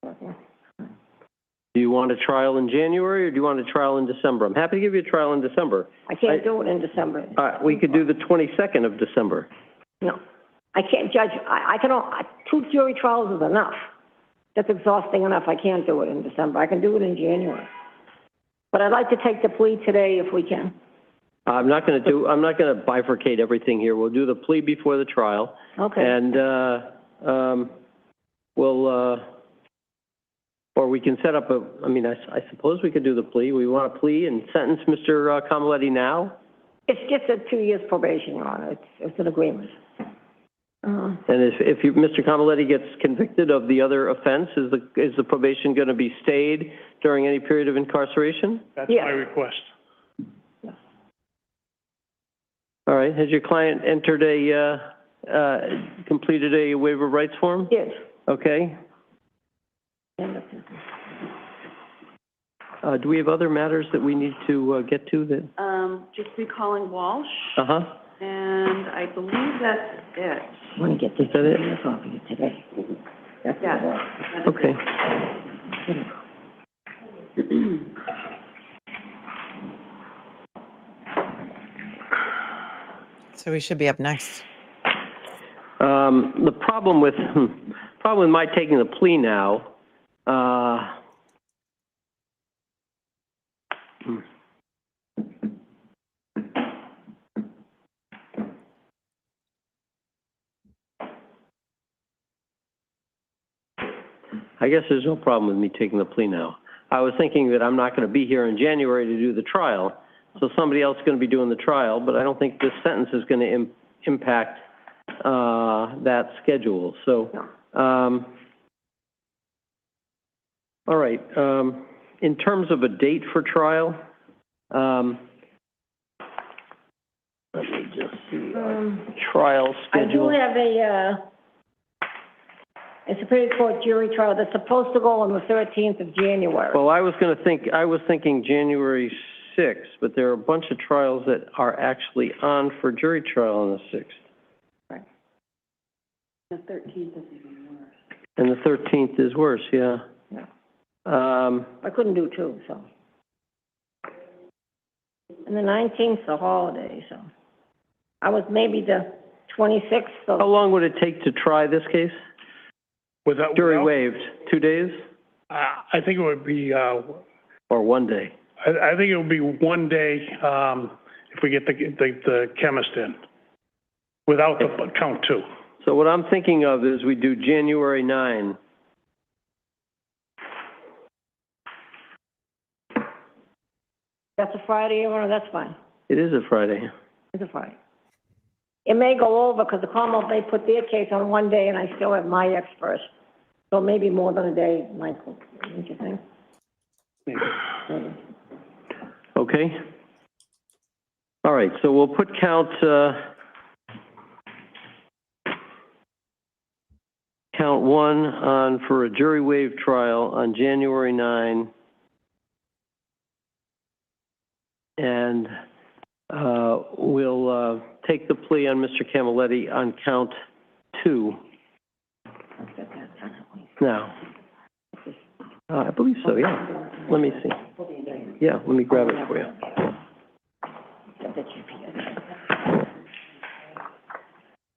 Okay. Do you want a trial in January or do you want a trial in December? I'm happy to give you a trial in December. I can't do it in December. We could do the 22nd of December. No. I can't judge, I can, 2 jury trials is enough. That's exhausting enough. I can't do it in December. I can do it in January. But I'd like to take the plea today if we can. I'm not going to bifurcate everything here. We'll do the plea before the trial. Okay. And, or we can set up I suppose we could do the plea. We want a plea and sentence Mr. Camaletti now? It's just a 2 years probation, Your Honor. It's an agreement. And if Mr. Camaletti gets convicted of the other offense, is the probation going to be stayed during any period of incarceration? That's my request. All right. Has your client entered completed a waiver of rights form? Yes. Okay. Do we have other matters that we need to get to that? Just recalling Walshe, Uh-huh. and I believe that's it. I want to get this off of you today. That's Yeah. Okay. So we should be up next. The problem with my taking the plea now, I guess there's no problem with me taking the plea now. I was thinking that I'm not going to be here in January to do the trial, so somebody else is going to be doing the trial, but I don't think this sentence is going to impact that schedule. So, all right. In terms of a date for trial, let me just see trial schedule. I do have a Superior Court jury trial that's supposed to go on the 13th of January. Well, I was thinking January 6th, but there are a bunch of trials that are actually on for jury trial on the 6th. Right. The 13th is even worse. And the 13th is worse, yeah. I couldn't do 2, so. And the 19th is a holiday, so. I was maybe the 26th. So. How long would it take to try this case? Jury waived, 2 days? I think it would be, or 1 day? I think it would be 1 day, if we get the chemist in, without the count 2. So what I'm thinking of is we do January 9. That's a Friday, or that's fine. It is a Friday. It's a Friday. It may go over because the Commonwealth may put their case on 1 day and I still have my ex first. So maybe more than a day, Michael, don't you think? Maybe. Okay. All right, so we'll put count 1 on for a jury waived trial on January 9. And we'll take the plea on Mr. Camaletti on count 2. Now, I believe so, yeah. Let me see. Yeah, let me grab it for you.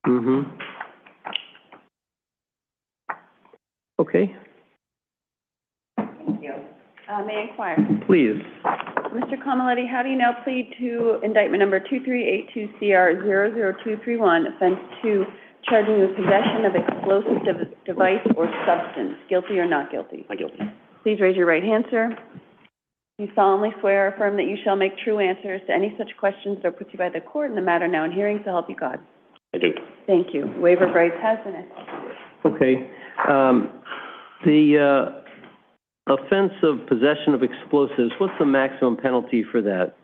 Mm-hmm. Okay. Thank you. May I inquire? Please. Mr. Camaletti, how do you now plead to indictment number 2382CR00231, offense 2, charging with possession of explosive device or substance? Guilty or not guilty? Not guilty. Please raise your right hand, sir. You solemnly swear or affirm that you shall make true answers to any such questions that are put to you by the court in the matter now in hearing, so help you God. I do. Thank you. Waiver of rights has been executed. Okay. The offense of possession of explosives, what's the maximum penalty for that?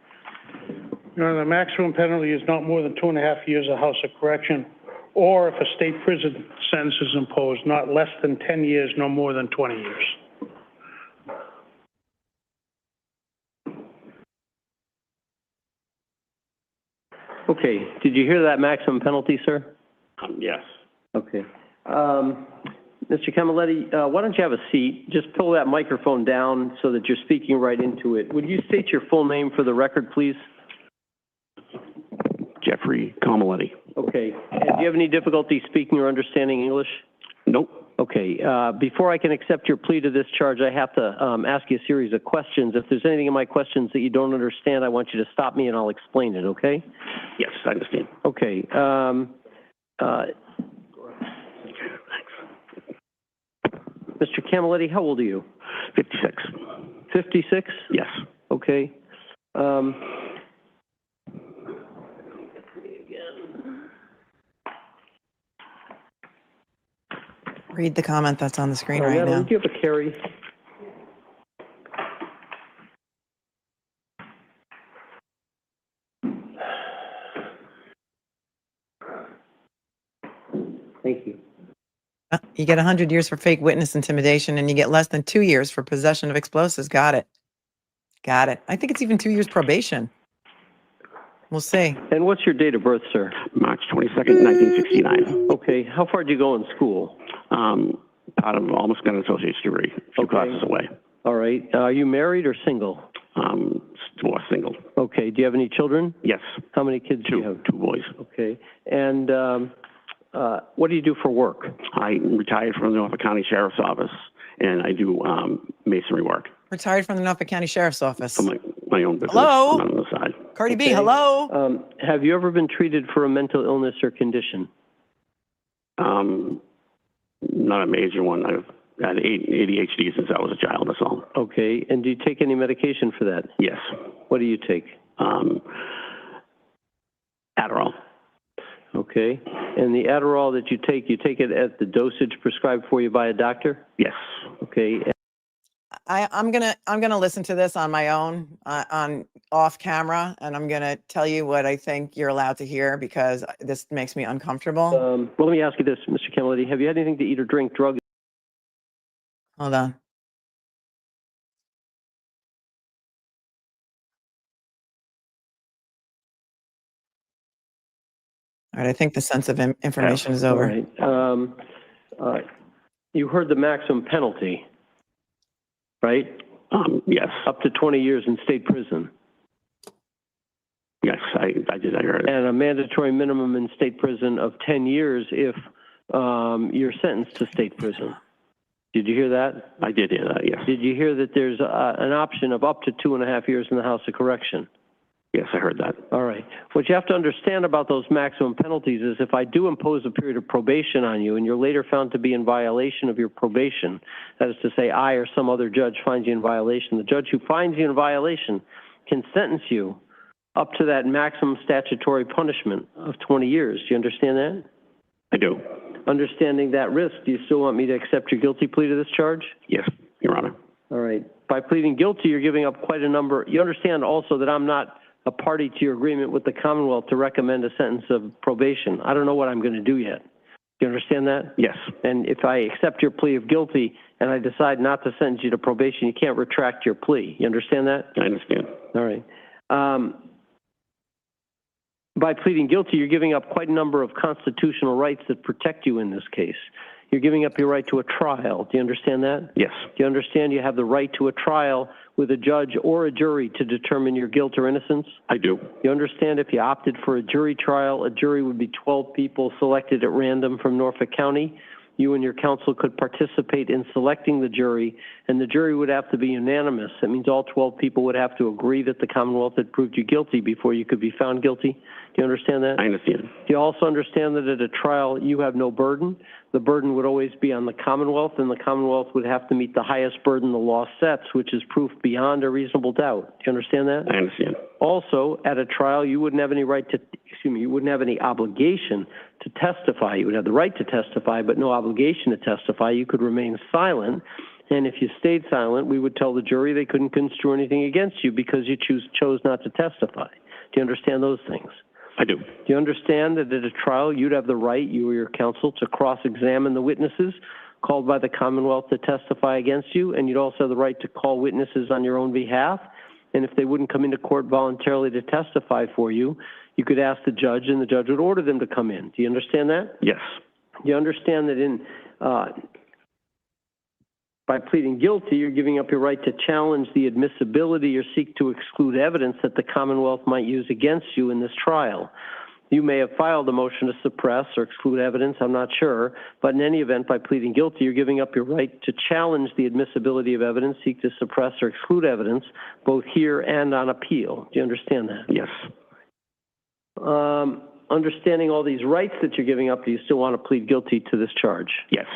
The maximum penalty is not more than 2.5 years of house of correction, or if a state prison sentence is imposed, not less than 10 years, no more than 20 years. Okay. Did you hear that maximum penalty, sir? Yes. Okay. Mr. Camaletti, why don't you have a seat? Just pull that microphone down so that you're speaking right into it. Would you state your full name for the record, please? Jeffrey Camaletti. Okay. And you have any difficulty speaking or understanding English? Nope. Okay. Before I can accept your plea to this charge, I have to ask you a series of questions. If there's anything in my questions that you don't understand, I want you to stop me and I'll explain it, okay? Yes, I understand. Okay. Mr. Camilletti, how old are you? 56. 56? Yes. Okay. Read the comment that's on the screen right Natalie, now. do you have a carry? Thank you. You get 100 years for fake witness intimidation, and you get less than 2 years for possession of explosives. Got it. Got it. I think it's even 2 years probation. We'll see. And what's your date of birth, sir? March 22nd, 1969. Okay. How far did you go in school? Part of almost got an associate's degree, a few classes away. All right. Are you married or single? More single. Okay. Do you have any children? Yes. How many kids do you have? 2 boys. Okay. And what do you do for work? I retired from the Norfolk County Sheriff's Office, and I do masonry work. Retired from the Norfolk County Sheriff's Office. For my own business. Hello? On the side. Cardi B, hello? Have you ever been treated for a mental illness or condition? Not a major one. I've had ADHD since I was a child, that's all. Okay. And do you take any medication for that? Yes. What do you take? Adderall. Okay. And the Adderall that you take it at the dosage prescribed for you by a doctor? Yes. Okay. I'm gonna listen to this on my own, on off camera, and I'm gonna tell you what I think you're allowed to hear because this makes me uncomfortable. Well, let me ask you this, Mr. Camilletti. Have you had anything to eat or drink, drugs? Hold on. All right, I think the sense of information is over. All right. You heard the maximum penalty, right? Yes. Up to 20 years in state prison. Yes, I did. I heard it. And a mandatory minimum in state prison of 10 years if you're sentenced to state prison. Did you hear that? I did hear that, yes. Did you hear that there's an option of up to 2.5 years in the House of Correction? Yes, I heard that. All right. What you have to understand about those maximum penalties is if I do impose a period of probation on you and you're later found to be in violation of your probation, that is to say I or some other judge finds you in violation, the judge who finds you in violation can sentence you up to that maximum statutory punishment of 20 years. Do you understand that? I do. Understanding that risk, do you still want me to accept your guilty plea to this charge? Yes, Your Honor. All right. By pleading guilty, you're giving up quite a number. You understand also that I'm not a party to your agreement with the Commonwealth to recommend a sentence of probation. I don't know what I'm going to do yet. Do you understand that? Yes. And if I accept your plea of guilty and I decide not to sentence you to probation, you can't retract your plea. You understand that? I understand. All right. By pleading guilty, you're giving up quite a number of constitutional rights that protect you in this case. You're giving up your right to a trial. Do you understand that? Yes. Do you understand you have the right to a trial with a judge or a jury to determine your guilt or innocence? I do. You understand if you opted for a jury trial, a jury would be 12 people selected at random from Norfolk County. You and your counsel could participate in selecting the jury, and the jury would have to be unanimous. That means all 12 people would have to agree that the Commonwealth had proved you guilty before you could be found guilty. Do you understand that? I understand. Do you also understand that at a trial you have no burden? The burden would always be on the Commonwealth, and the Commonwealth would have to meet the highest burden the law sets, which is proof beyond a reasonable doubt. Do you understand that? I understand. Also, at a trial, you wouldn't have any right to, you wouldn't have any obligation to testify. You would have the right to testify, but no obligation to testify. You could remain silent, and if you stayed silent, we would tell the jury they couldn't construe anything against you because you chose not to testify. Do you understand those things? I do. Do you understand that at a trial, you'd have the right, you or your counsel, to cross-examine the witnesses called by the Commonwealth to testify against you, and you'd also have the right to call witnesses on your own behalf, and if they wouldn't come into court voluntarily to testify for you, you could ask the judge, and the judge would order them to come in. Do you understand that? Yes. Do you understand that by pleading guilty, you're giving up your right to challenge the admissibility or seek to exclude evidence that the Commonwealth might use against you in this trial? You may have filed a motion to suppress or exclude evidence, I'm not sure, but in any event, by pleading guilty, you're giving up your right to challenge the admissibility of evidence, seek to suppress or exclude evidence, both here and on appeal. Do you understand that? Yes. Understanding all these rights that you're giving up, do you still want to plead guilty to this charge? Yes.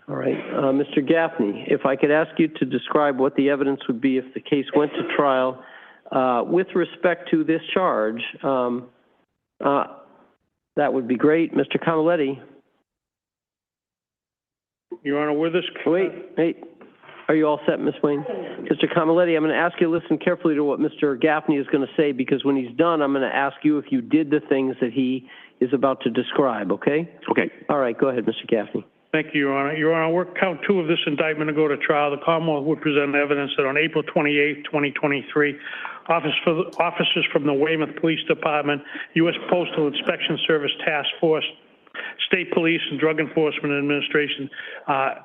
All right. Mr. Gaffney, if I could ask you to describe what the evidence would be if the case went to trial with respect to this charge, that would be great. Mr. Camilletti. Your Honor, with this... Wait. Are you all set, Ms. Wayne? Mr. Camilletti, I'm going to ask you to listen carefully to what Mr. Gaffney is going to say, because when he's done, I'm going to ask you if you did the things that he is about to describe, okay? Okay. All right, go ahead, Mr. Gaffney. Thank you, Your Honor. Your Honor, work count 2 of this indictment to go to trial. The Commonwealth would present evidence that on April 28, 2023, officers from the Weymouth Police Department, U.S. Postal Inspection Service Task Force, State Police and Drug Enforcement Administration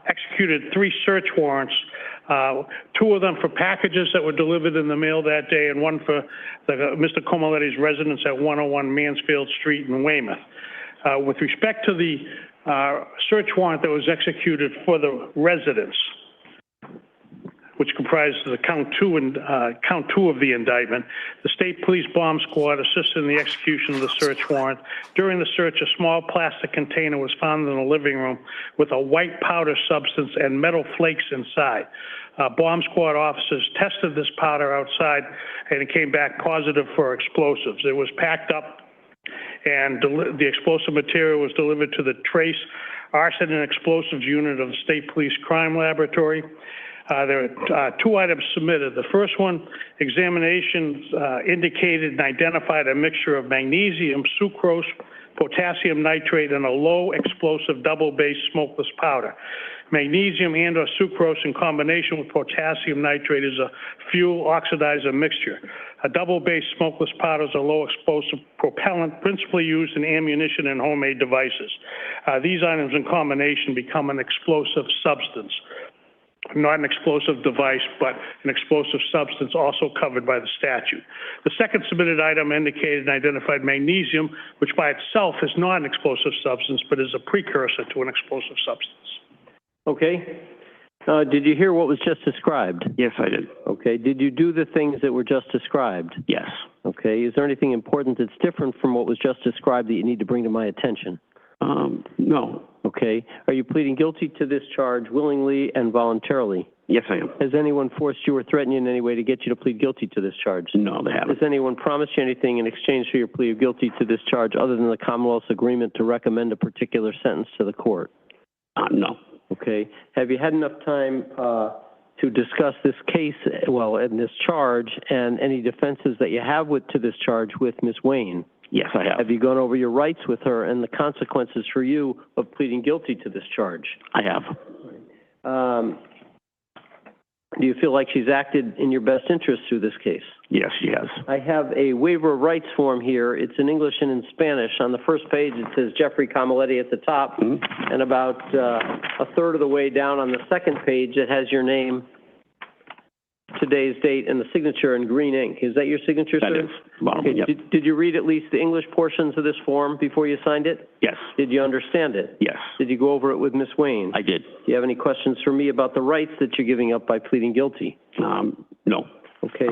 executed 3 search warrants, 2 of them for packages that were delivered in the mail that day, and 1 for Mr. Comaletti's residence at 101 Mansfield Street in Weymouth. With respect to the search warrant that was executed for the residence, which comprises the count two of the indictment, the State Police Bomb Squad assisted in the execution of the search warrant. During the search, a small plastic container was found in the living room with a white powder substance and metal flakes inside. Bomb Squad officers tested this powder outside, and it came back positive for explosives. It was packed up, and the explosive material was delivered to the Trace Arson and Explosives Unit of the State Police Crime Laboratory. There are 2 items submitted. The first one, examinations indicated and identified a mixture of magnesium, sucrose, potassium nitrate, and a low explosive double-base smokeless powder. Magnesium and or sucrose in combination with potassium nitrate is a fuel oxidizer mixture. A double-base smokeless powder is a low explosive propellant principally used in ammunition and homemade devices. These items in combination become an explosive substance. Not an explosive device, but an explosive substance also covered by the statute. The second submitted item indicated and identified magnesium, which by itself is not an explosive substance, but is a precursor to an explosive substance. Okay. Did you hear what was just described? Yes, I did. Okay. Did you do the things that were just described? Yes. Okay. Is there anything important that's different from what was just described that you need to bring to my attention? No. Okay. Are you pleading guilty to this charge willingly and voluntarily? Yes, I am. Has anyone forced you or threatened you in any way to get you to plead guilty to this charge? No, they haven't. Has anyone promised you anything in exchange for your plea of guilty to this charge other than the Commonwealth's agreement to recommend a particular sentence to the court? No. Okay. Have you had enough time to discuss this case, and this charge, and any defenses that you have to this charge with Ms. Wayne? Yes, I have. Have you gone over your rights with her and the consequences for you of pleading guilty to this charge? I have. Do you feel like she's acted in your best interest through this case? Yes, she has. I have a waiver of rights form here. It's in English and in Spanish. On the first page, it says Jeffrey Camilletti at the top, and about a third of the way down on the second page, it has your name, today's date, and the signature in green ink. Is that your signature, sir? That is. Okay. Yep. Did you read at least the English portions of this form before you signed it? Yes. Did you understand it? Yes. Did you go over it with Ms. Wayne? I did. Do you have any questions for me about the rights that you're giving up by pleading guilty? No. Okay.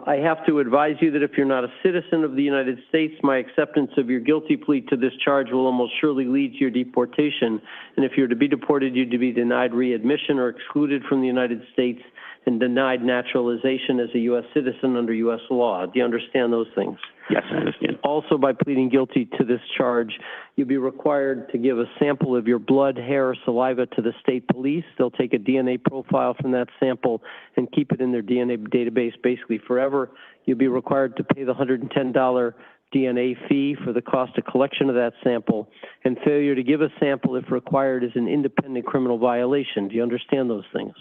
I have to advise you that if you're not a citizen of the United States, my acceptance of your guilty plea to this charge will almost surely lead to your deportation. And if you're to be deported, you'd be denied readmission or excluded from the United States and denied naturalization as a U.S. citizen under U.S. law. Do you understand those things? Yes, I understand. Also, by pleading guilty to this charge, you'll be required to give a sample of your blood, hair, or saliva to the state police. They'll take a DNA profile from that sample and keep it in their DNA database basically forever. You'll be required to pay the $110 DNA fee for the cost of collection of that sample, and failure to give a sample if required is an independent criminal violation. Do you understand those things?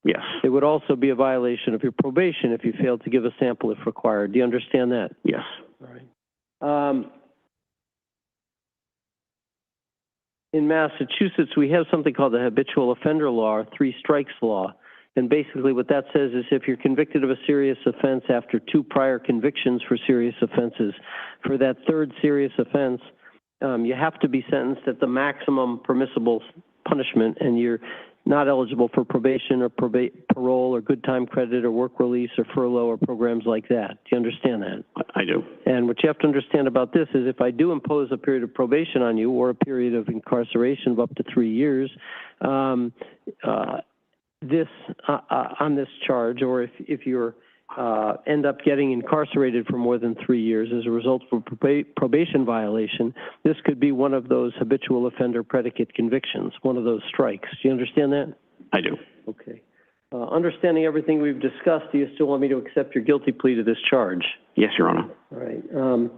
Yes. It would also be a violation of your probation if you failed to give a sample if required. Do you understand that? Yes. All right. In Massachusetts, we have something called the habitual offender law, or 3 strikes law. And basically what that says is if you're convicted of a serious offense after 2 prior convictions for serious offenses, for that third serious offense, you have to be sentenced at the maximum permissible punishment, and you're not eligible for probation or parole or good time credit or work release or furlough or programs like that. Do you understand that? I do. And what you have to understand about this is if I do impose a period of probation on you or a period of incarceration of up to 3 years, on this charge, or if you're end up getting incarcerated for more than 3 years as a result of a probation violation, this could be one of those habitual offender predicate convictions, one of those strikes. Do you understand that? I do. Okay. Understanding everything we've discussed, do you still want me to accept your guilty plea to this charge? Yes, Your Honor. All right.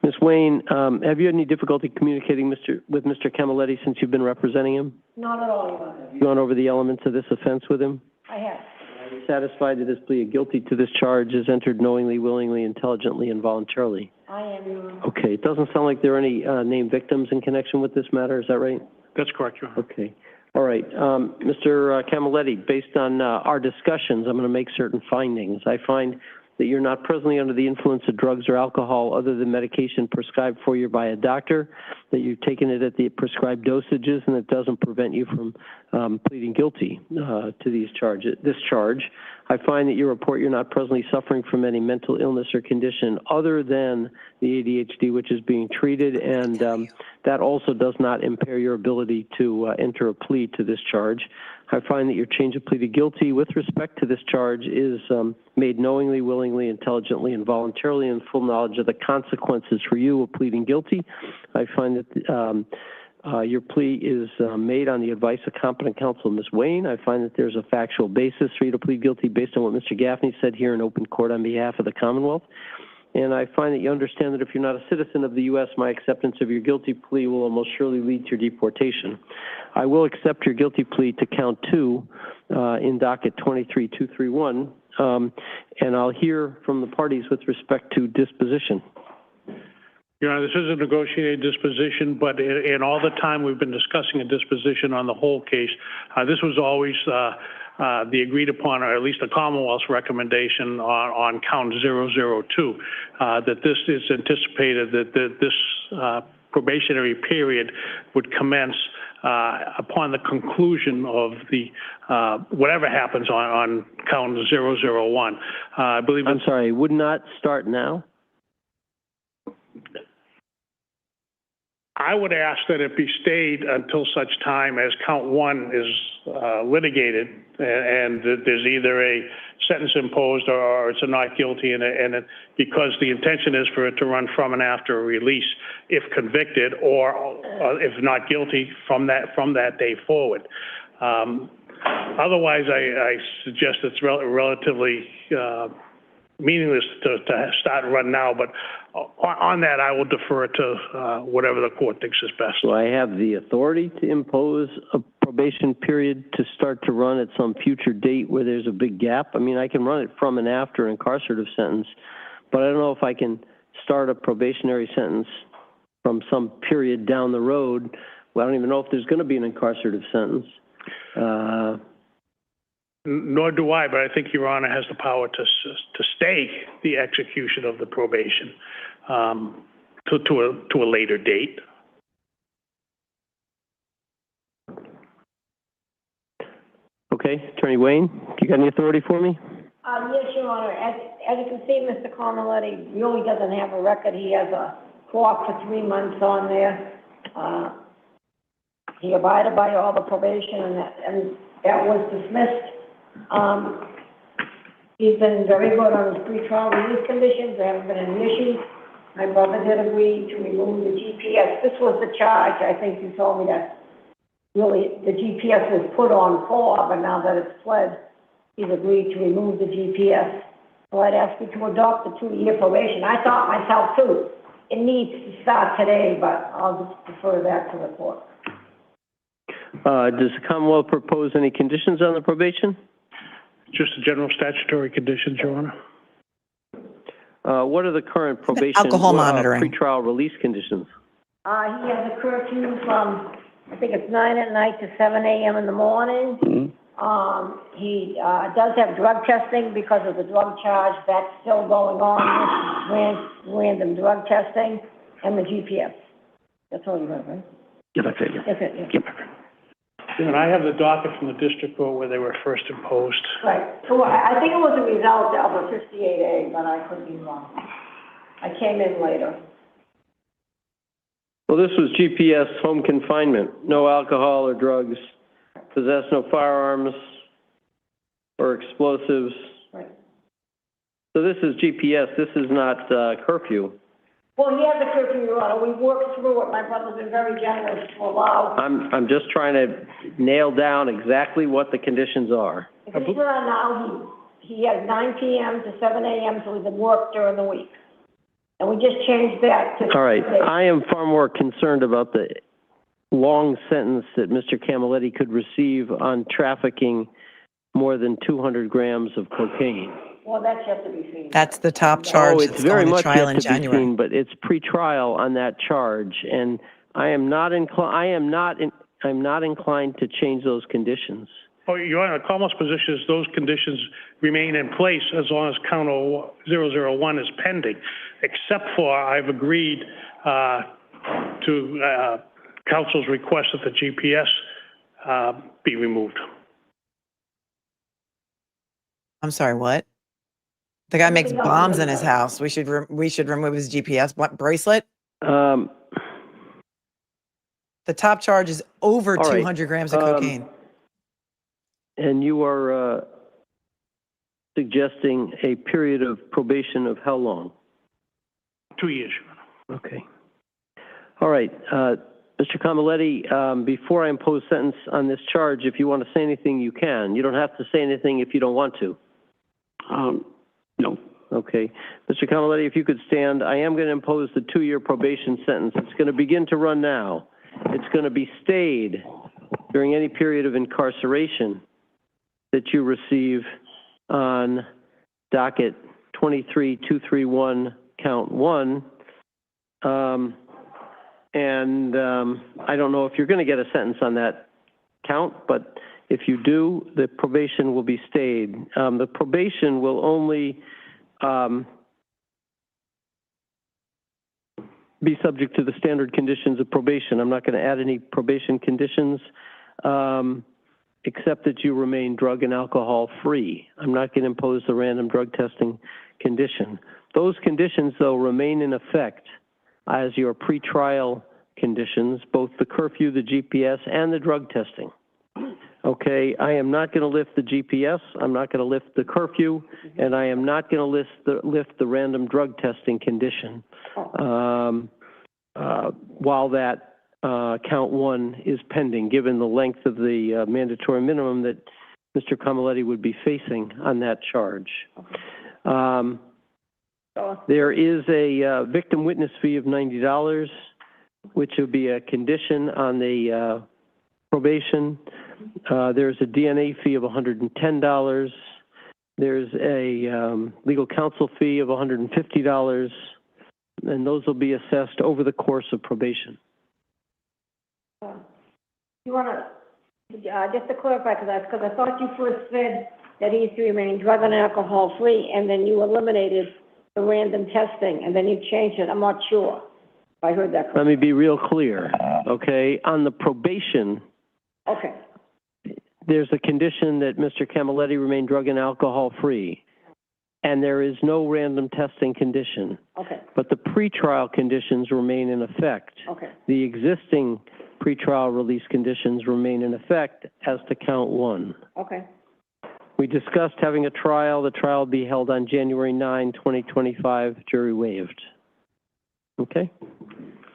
Ms. Wayne, have you had any difficulty communicating with Mr. Camilletti since you've been representing him? Not at all, Your Honor. Have you gone over the elements of this offense with him? I have. Are you satisfied that his plea of guilty to this charge is entered knowingly, willingly, intelligently, and voluntarily? I am, Your Honor. Okay. It doesn't sound like there are any named victims in connection with this matter. Is that right? That's correct, Your Honor. Okay. All right. Mr. Camilletti, based on our discussions, I'm going to make certain findings. I find that you're not presently under the influence of drugs or alcohol other than medication prescribed for you by a doctor, that you've taken it at the prescribed dosages, and it doesn't prevent you from pleading guilty to this charge. I find that you report you're not presently suffering from any mental illness or condition other than the ADHD, which is being treated, and that also does not impair your ability to enter a plea to this charge. I find that your change of plea to guilty with respect to this charge is made knowingly, willingly, intelligently, and voluntarily in full knowledge of the consequences for you of pleading guilty. I find that your plea is made on the advice of competent counsel, Ms. Wayne. I find that there's a factual basis for you to plead guilty based on what Mr. Gaffney said here in open court on behalf of the Commonwealth. And I find that you understand that if you're not a citizen of the U.S., my acceptance of your guilty plea will almost surely lead to your deportation. I will accept your guilty plea to count 2 in docket 23231, and I'll hear from the parties with respect to disposition. Your Honor, this is a negotiated disposition, but in all the time we've been discussing a disposition on the whole case, this was always the agreed upon, or at least the Commonwealth's recommendation on count 002, that this is anticipated that this probationary period would commence upon the conclusion of the whatever happens on count 001. I believe. I'm sorry, would not start now? I would ask that it be stayed until such time as count 1 is litigated, and that there's either a sentence imposed or it's a not guilty, because the intention is for it to run from and after a release if convicted, or if not guilty from that day forward. Otherwise, I suggest it's relatively meaningless to start and run now, but on that, I will defer to whatever the court thinks is best. So I have the authority to impose a probation period to start to run at some future date where there's a big gap? I mean, I can run it from and after an incarcerative sentence, but I don't know if I can start a probationary sentence from some period down the road. Well, I don't even know if there's going to be an incarcerative sentence. Nor do I, but I think Your Honor has the power to stay the execution of the probation to a later date. Okay, Attorney Wayne, you got any authority for me? Yes, Your Honor. As you can see, Mr. Carmelletti really doesn't have a record. He has a clock for 3 months on there. He abided by all the probation, and that was dismissed. He's been very good on his pretrial release conditions. There haven't been any issues. My brother did agree to remove the GPS. This was the charge. I think you told me that really the GPS was put on for, but now that it's fled, he's agreed to remove the GPS. So I'd ask you to adopt the 2-year probation. I thought myself too, it needs to start today, but I'll just defer that to the court. Does the Commonwealth propose any conditions on the probation? Just the general statutory conditions, Your Honor. What are the current probation alcohol monitoring pretrial release conditions? He has a curfew from, I think it's 9 at night to 7 a.m. in the morning. He does have drug testing because of the drug charge. That's still going on, random drug testing, and the GPS. That's all you have, right? Yeah, that's it, yeah. That's it, yeah. And I have the docket from the district court where they were first imposed. Right. So I think it was a result of a 58A, but I could be wrong. I came in later. Well, this was GPS home confinement, no alcohol or drugs, possess no firearms or explosives. Right. So this is GPS, this is not curfew. Well, he has a curfew, Your Honor. We worked through it. My brother's been very generous to allow. I'm just trying to nail down exactly what the conditions are. If he's on now, he has 9 p.m. to 7 a.m., so he can work during the week. And we just changed that to... All right, I am far more concerned about the long sentence that Mr. Camilletti could receive on trafficking more than 200 grams of cocaine. Well, that's yet to be seen. That's the top charge. Oh, it's that's very going to much trial yet in to January. be seen, but it's pre-trial on that charge, and I'm not inclined to change those conditions. Oh, Your Honor, Commonwealth's position is those conditions remain in place as long as count 001 is pending, except for I've agreed to counsel's request that the GPS be removed. I'm sorry, what? The guy makes bombs in his house. We should remove his GPS bracelet. The top charge is over 200 grams of cocaine. And you are suggesting a period of probation of how long? 2 years. Okay. All right. Mr. Camilletti, before I impose sentence on this charge, if you want to say anything, you can. You don't have to say anything if you don't want to. No. Okay. Mr. Camilletti, if you could stand, I am going to impose the 2-year probation sentence. It's going to begin to run now. It's going to be stayed during any period of incarceration that you receive on docket 23231, count 1. I don't know if you're going to get a sentence on that count, but if you do, the probation will be stayed. The probation will only be subject to the standard conditions of probation. I'm not going to add any probation conditions, except that you remain drug and alcohol free. I'm not going to impose the random drug testing condition. Those conditions, though, remain in effect as your pretrial conditions, both the curfew, the GPS, and the drug testing. Okay, I am not going to lift the GPS, I'm not going to lift the curfew, and I am not going to lift the random drug testing condition while that count 1 is pending, given the length of the mandatory minimum that Mr. Camilletti would be facing on that charge. There is a victim witness fee of $90, which would be a condition on the probation. There's a DNA fee of $110. There's a legal counsel fee of $150, and those will be assessed over the course of probation. You want to, just to clarify, because I thought you first said that he's to remain drug and alcohol free, and then you eliminated the random testing, and then you changed it. I'm not sure if I heard that correctly. Let me be real clear, okay? On the probation, Okay. there's a condition that Mr. Camilletti remain drug and alcohol free, and there is no random testing condition. Okay. But the pretrial conditions remain in effect. Okay. The existing pretrial release conditions remain in effect as to count 1. Okay. We discussed having a trial. The trial will be held on January 9, 2025, jury waived. Okay?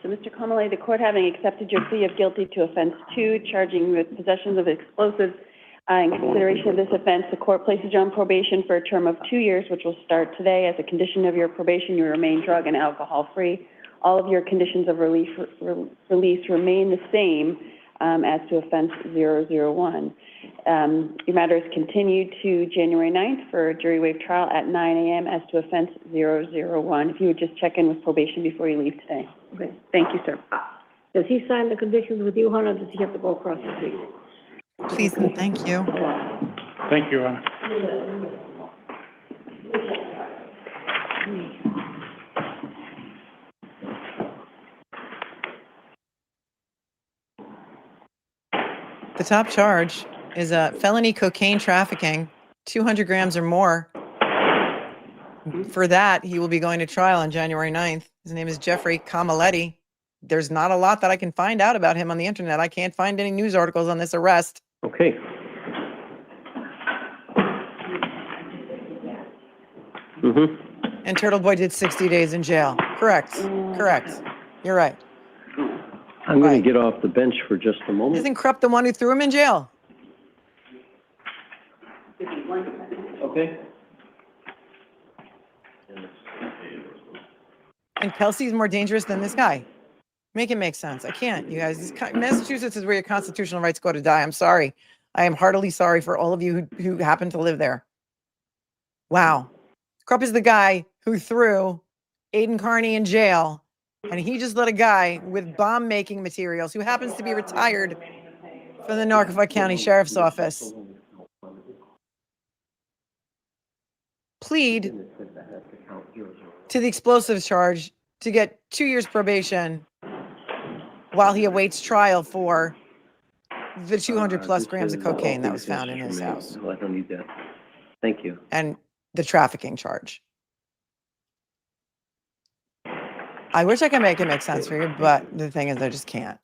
So, Mr. Camilletti, the court having accepted your plea of guilty to offense 2, charging with possessions of explosives, in consideration of this offense, the court places you on probation for a term of 2 years, which will start today. As a condition of your probation, you remain drug and alcohol free. All of your conditions of release remain the same as to offense 001. Your matter is continued to January 9th for a jury waived trial at 9 a.m. as to offense 001. If you would just check in with probation before you leave today. Okay. Thank you, sir. Does he sign the conditions with you, Hunter, or does he have to go across the street? Please and thank you. Thank you, Your Honor. The top charge is felony cocaine trafficking, 200 grams or more. For that, he will be going to trial on January 9th. His name is Jeffrey Camaletti. There's not a lot that I can find out about him on the internet. I can't find any news articles on this arrest. Okay. And Turtle Boy did 60 days in jail. Correct. Correct. You're right. I'm going to get off the bench for just a moment. Isn't Krupp the one who threw him in jail? Okay. And Kelsey's more dangerous than this guy. Make it make sense. I can't, you guys. Massachusetts is where your constitutional rights go to die. I'm sorry. I am heartily sorry for all of you who happen to live there. Wow. Krupp is the guy who threw Aiden Carney in jail, and he just let a guy with bomb-making materials who happens to be retired from the Norfolk County Sheriff's Office plead to the explosives charge to get 2 years probation while he awaits trial for the 200 plus grams of cocaine that was found in his house. No, I don't need that. Thank you. And the trafficking charge. I wish I could make it make sense for you, but the thing is I just can't.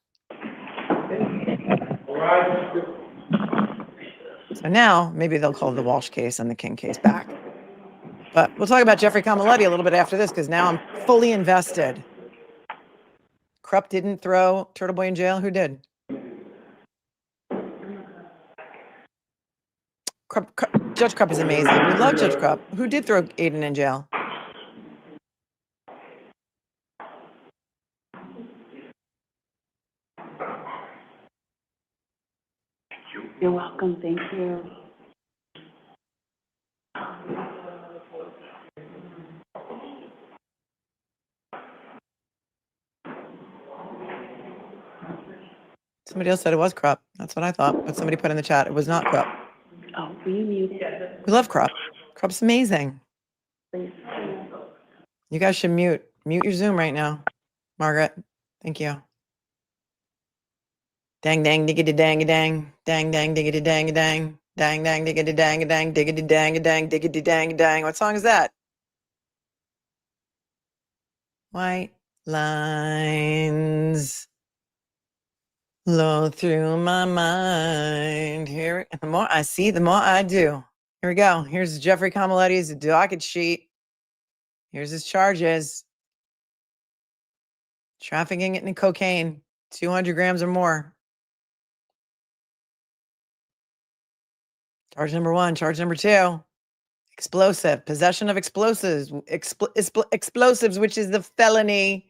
So now maybe they'll call the Walshe case and the King case back. But we'll talk about Jeffrey Camaletti a little bit after this because now I'm fully invested. Krupp didn't throw Turtle Boy in jail. Who did? Judge Krupp is amazing. We love Judge Krupp. Who did throw Aiden in jail? You're welcome. Thank you. Somebody else said it was Krupp. That's what I thought. But somebody put in the chat it was not Krupp. Oh, were you muted? We love Krupp. Krupp's amazing. Please. You guys should mute your Zoom right now. Margaret, thank you. Dang, dang, diggity, dang, dang, dang, dang, diggity, dang, dang, dang, dang, diggity, dang, dang, diggity, dang, dang, diggity, dang, dang. What song is that? White lines flow through my mind. Here, the more I see, the more I do. Here we go. Here's Jeffrey Camaletti's docket sheet. Here's his charges. Trafficking in cocaine, 200 grams or more. Charge number 1. Charge number 2, explosive, possession of explosives, explosives, which is the felony.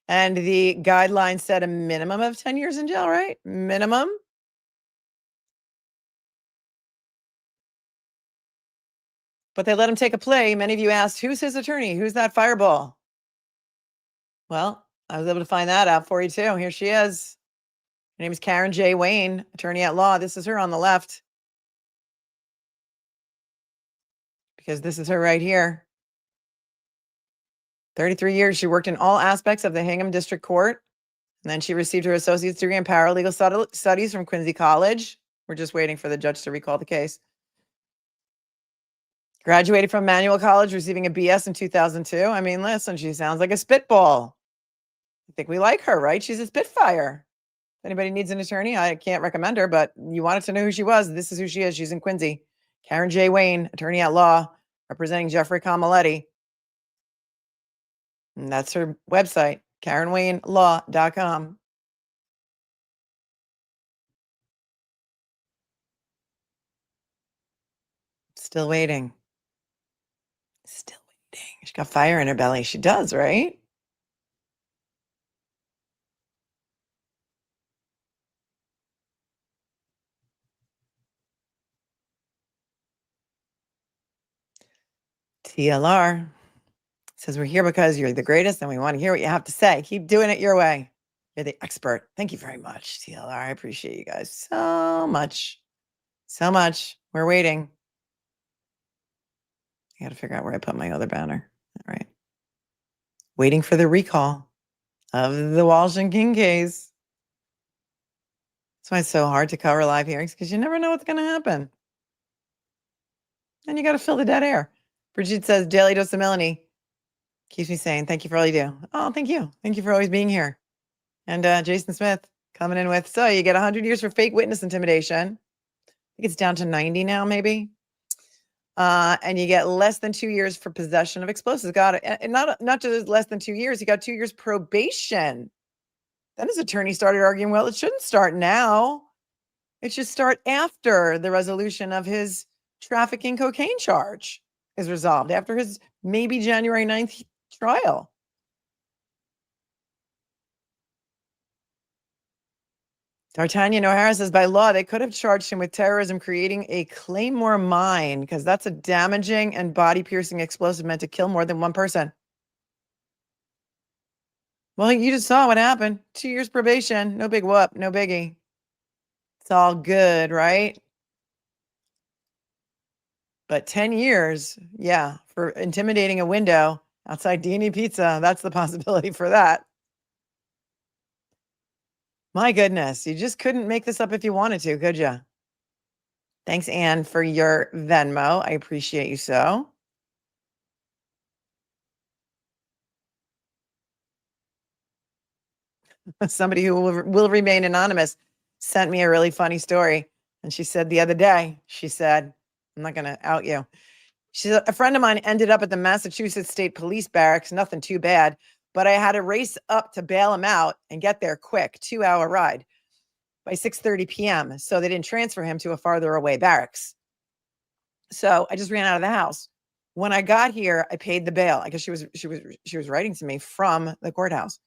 And the guidelines said a minimum of 10 years in jail, right? Minimum. But they let him take a plea. Many of you asked, who's his attorney? Who's that fireball? Well, I was able to find that out for you too. Here she is. Her name is Karen J. Wayne, attorney at law. This is her on the left. Because this is her right here. 33 years. She worked in all aspects of the Hingham District Court. And then she received her associate's degree in paralegal studies from Quincy College. We're just waiting for the judge to recall the case. Graduated from Manual College, receiving a BS in 2002. I mean, listen, she sounds like a spitball. I think we like her, right? She's a spitfire. If anybody needs an attorney, I can't recommend her, but you wanted to know who she was. This is who she is. She's in Quincy. Karen J. Wayne, attorney at law, representing Jeffrey Camaletti. And that's her website, KarenWayneLaw.com. Still waiting. Still waiting. She got fire in her belly. She does, right? TLR says we're here because you're the greatest and we want to hear what you have to say. Keep doing it your way. You're the expert. Thank you very much, TLR. I appreciate you guys so much. So much. We're waiting. I got to figure out where I put my other banner. All right. Waiting for the recall of the Walshe and King case. That's why it's so hard to cover live hearings, because you never know what's going to happen. And you got to fill the dead air. Brigitte says, daily dose of Melanie keeps me saying, thank you for all you do. Oh, thank you. Thank you for always being here. And Jason Smith coming in with, so you get 100 years for fake witness intimidation. I think it's down to 90 now, maybe. And you get less than 2 years for possession of explosives. Got it. And not just less than 2 years, he got 2 years probation. Then his attorney started arguing, well, it shouldn't start now. It should start after the resolution of his trafficking cocaine charge is resolved, after his maybe January 9th trial. D'Artagnan O'Hara says, by law, they could have charged him with terrorism, creating a Claymore mine, because that's a damaging and body-piercing explosive meant to kill more than one person. Well, you just saw what happened. 2 years probation. No big whoop. No biggie. It's all good, right? But 10 years, yeah, for intimidating a window outside D&E Pizza, that's the possibility for that. My goodness, you just couldn't make this up if you wanted to, could you? Thanks, Anne, for your Venmo. I appreciate you so. Somebody who will remain anonymous sent me a really funny story. And she said the other day, she said, I'm not going to out you. She said, a friend of mine ended up at the Massachusetts State Police Barracks, nothing too bad, but I had to race up to bail him out and get there quick, 2-hour ride by 6:30 p.m. So they didn't transfer him to a farther away barracks. So I just ran out of the house. When I got here, I paid the bail. I guess she was writing to me from the courthouse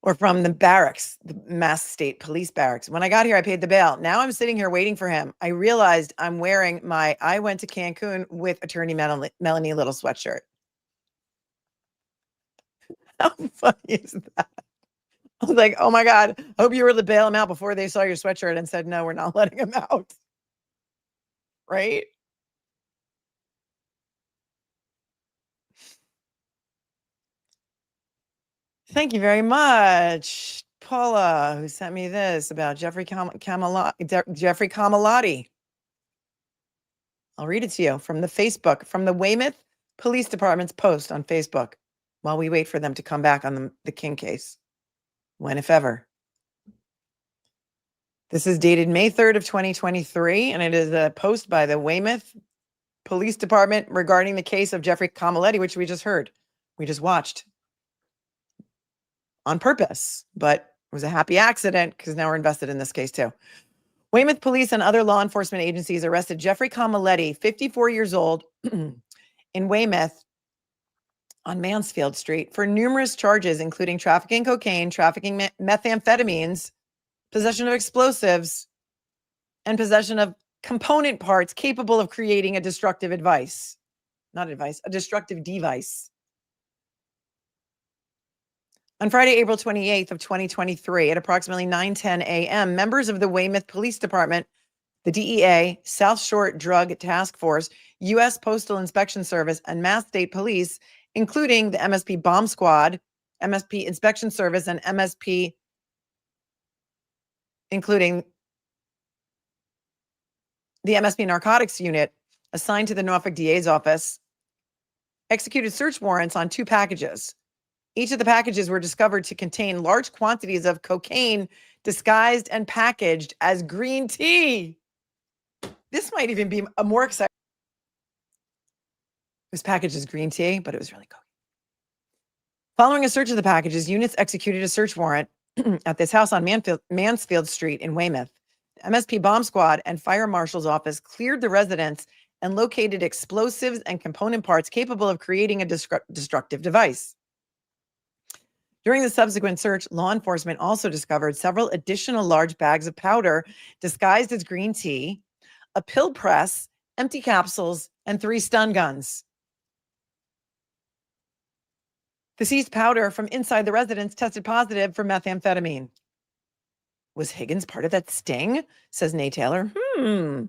or from the barracks, the Mass State Police Barracks. When I got here, I paid the bail. Now I'm sitting here waiting for him. I realized I'm wearing my I went to Cancun with attorney Melanie Little sweatshirt. How funny is that? I was like, oh my God, I hope you were to bail him out before they saw your sweatshirt and said, no, we're not letting him out. Right? Thank you very much, Paula, who sent me this about Jeffrey Camalotti. I'll read it to you from the Facebook, from the Weymouth Police Department's post on Facebook, while we wait for them to come back on the King case, when, if ever. This is dated May 3rd of 2023, and it is a post by the Weymouth Police Department regarding the case of Jeffrey Camalotti, which we just heard. We just watched. On purpose, but it was a happy accident because now we're invested in this case too. Weymouth police and other law enforcement agencies arrested Jeffrey Camalotti, 54 years old, in Weymouth on Mansfield Street for numerous charges, including trafficking cocaine, trafficking methamphetamines, possession of explosives, and possession of component parts capable of creating a destructive device. On Friday, April 28th of 2023, at approximately 9:10 a.m., members of the Weymouth Police Department, the DEA, South Shore Drug Task Force, U.S. Postal Inspection Service, and Mass State Police, including the MSP Bomb Squad, MSP Inspection Service, and MSP, including the MSP Narcotics Unit, assigned to the Norfolk DA's office, executed search warrants on 2 packages. Each of the packages were discovered to contain large quantities of cocaine disguised and packaged as green tea. This might even be a more exciting. It was packaged as green tea, but it was really cocaine. Following a search of the packages, units executed a search warrant at this house on Mansfield Street in Weymouth. The MSP Bomb Squad and Fire Marshal's office cleared the residence and located explosives and component parts capable of creating a destructive device. During the subsequent search, law enforcement also discovered several additional large bags of powder disguised as green tea, a pill press, empty capsules, and 3 stun guns. The seized powder from inside the residence tested positive for methamphetamine. Was Higgins part of that sting? Says Nate Taylor. So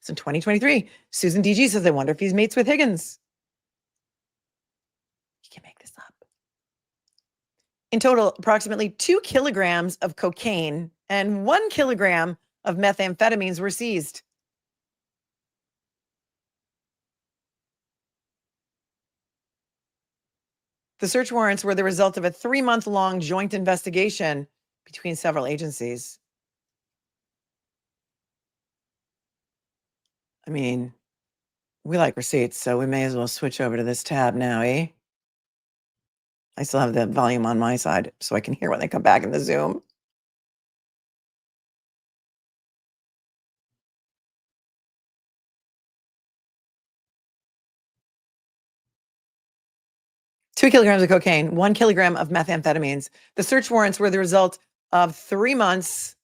in 2023, Susan DG says, I wonder if he's mates with Higgins. You can make this up. In total, approximately 2 kilograms of cocaine and 1 kilogram of methamphetamines were seized. The search warrants were the result of a 3-month-long joint investigation between several agencies. I mean, we like receipts, so we may as well switch over to this tab now, eh? I still have the volume on my side so I can hear when they come back in the Zoom. Two kilograms of cocaine, 1 kilogram of methamphetamines. The search warrants were the result of 3 months,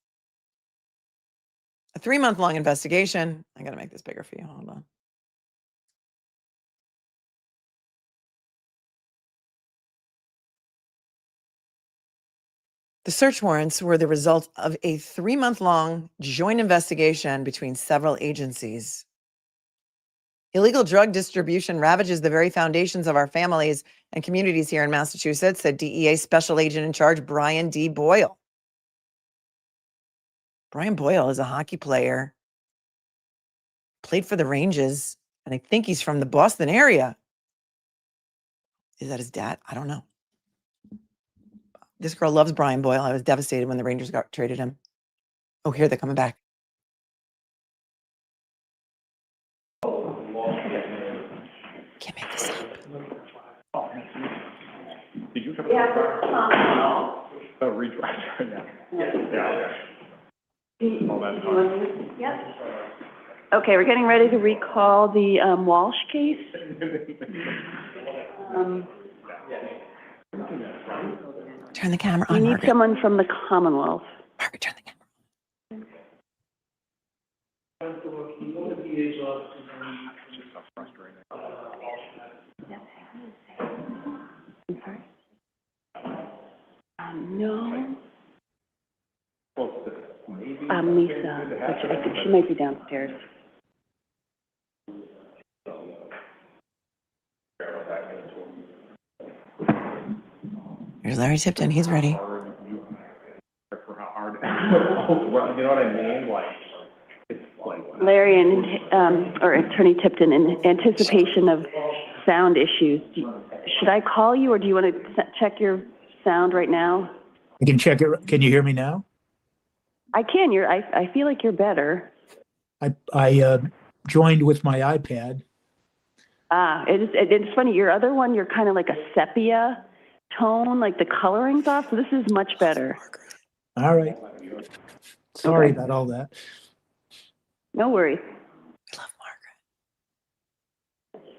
a 3-month-long investigation. I got to make this bigger for you. Hold on. The search warrants were the result of a 3-month-long joint investigation between several agencies. Illegal drug distribution ravages the very foundations of our families and communities here in Massachusetts, said DEA Special Agent in Charge Brian D. Boyle. Brian Boyle is a hockey player, played for the Rangers, and I think he's from the Boston area. Is that his dad? I don't know. This girl loves Brian Boyle. I was devastated when the Rangers traded him. Oh, here they're coming back. Can't make this up. Did you come? Yep. Okay, we're getting ready to recall the Walshe case. Turn the camera We on, need Margaret. someone from the Commonwealth. Margaret, turn the camera. I'm sorry? No. Melisa, but I think she might be downstairs. Here's Larry Tipton. He's ready. You know what I mean? Like, it's like. Larry and, or Attorney Tipton, in anticipation of sound issues, should I call you or do you want to check your sound right now? I can check it. Can you hear me now? I can. I feel like you're better. I joined with my iPad. It's funny. Your other one, you're kind of like a sepia tone, like the coloring's off. So this is much better. All right. Sorry about all that. No worries. We love Margaret.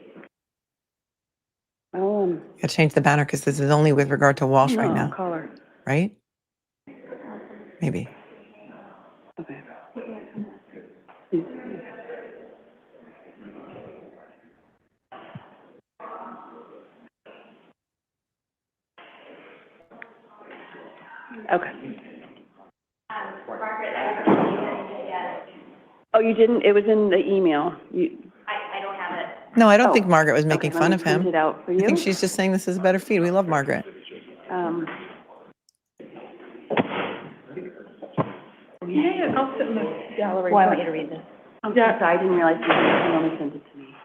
Oh, Gotta change the banner because this is only with regard to Walshe right now. Color. Right? Maybe. Okay. Okay. Oh, you didn't? It was in the email. I don't have it. No, I don't think Margaret was making fun of him. Print it out for I you. think she's just saying this is a better feed. We love Margaret. Yeah, I'll sit in the gallery. Well, I want you to read this. I'm sorry, I didn't realize you only sent it to me.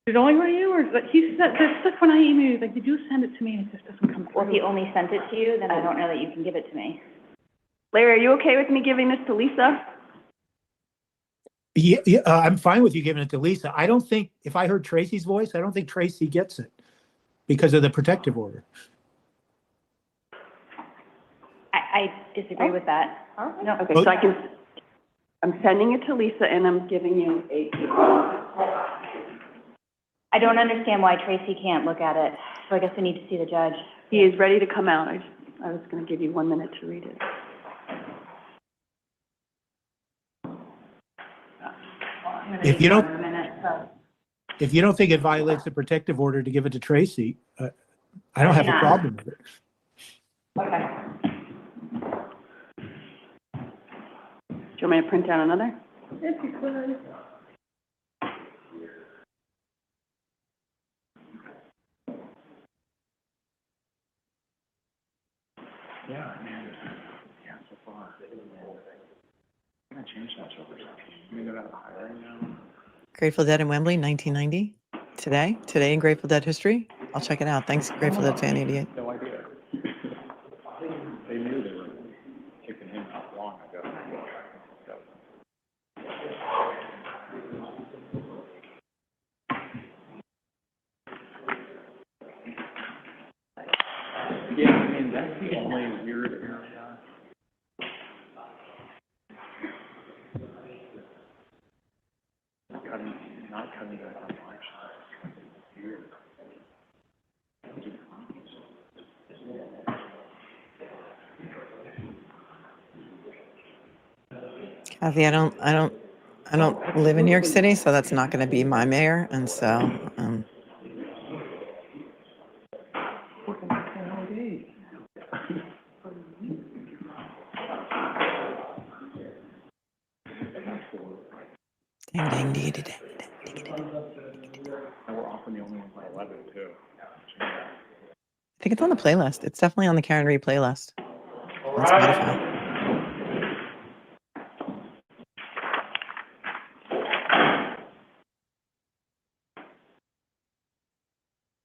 Did it only go to you, or like he said, there's stuff when I email you, like, did you send it to me and it just doesn't come through? Well, if he only sent it to you, then I don't know that you can give it to me. Larry, are you okay with me giving this to Lisa? Yeah, I'm fine with you giving it to Lisa. I don't think, if I heard Tracy's voice, I don't think Tracy gets it because of the protective order. I disagree with that. No. Okay, so I'm sending it to Lisa and I'm giving you a. I don't understand why Tracy can't look at it, so I guess I need to see the judge. He is ready to come out. I was going to give you 1 minute to read it. If you don't think it violates the protective order to give it to Tracy, I don't have a problem with it. Okay. you want me to print out another? If you could. Yeah, I mean, yeah, so far. I'm gonna change that over. I mean, they're not hiring now. Grateful Dead in Wembley, 1990. Today in Grateful Dead history. I'll check it out. Thanks, Grateful Dead fan 88. No idea. They knew they were kicking him out long ago. Yeah, I mean, that's the only weird area. Not cutting back on March. Weird. Kathy, I don't live in New York City, so that's not going to be my mayor, and so ding ding ding ding ding. And we're often the only one by 11 too. I think it's on the playlist. It's definitely on the Karen Reed playlist on Spotify.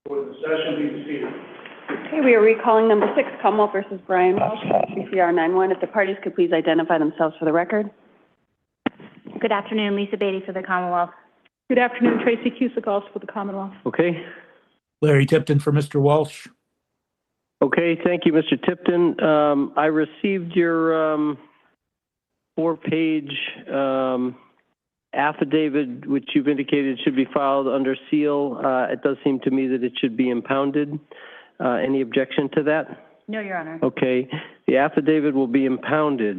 Would the session be seated? Okay, we are recalling number 6, Commonwealth versus Brian Walsh, PCR 91. If the parties could please identify themselves for the record. Good afternoon, Lisa Beatty for the Commonwealth. Good afternoon, Tracy Cusick, also for the Commonwealth. Okay. Larry Tipton for Mr. Walsh. Okay, thank you, Mr. Tipton. I received your 4-page affidavit, which you've indicated should be filed under seal. It does seem to me that it should be impounded. Any objection to that? No, Your Honor. Okay, the affidavit will be impounded.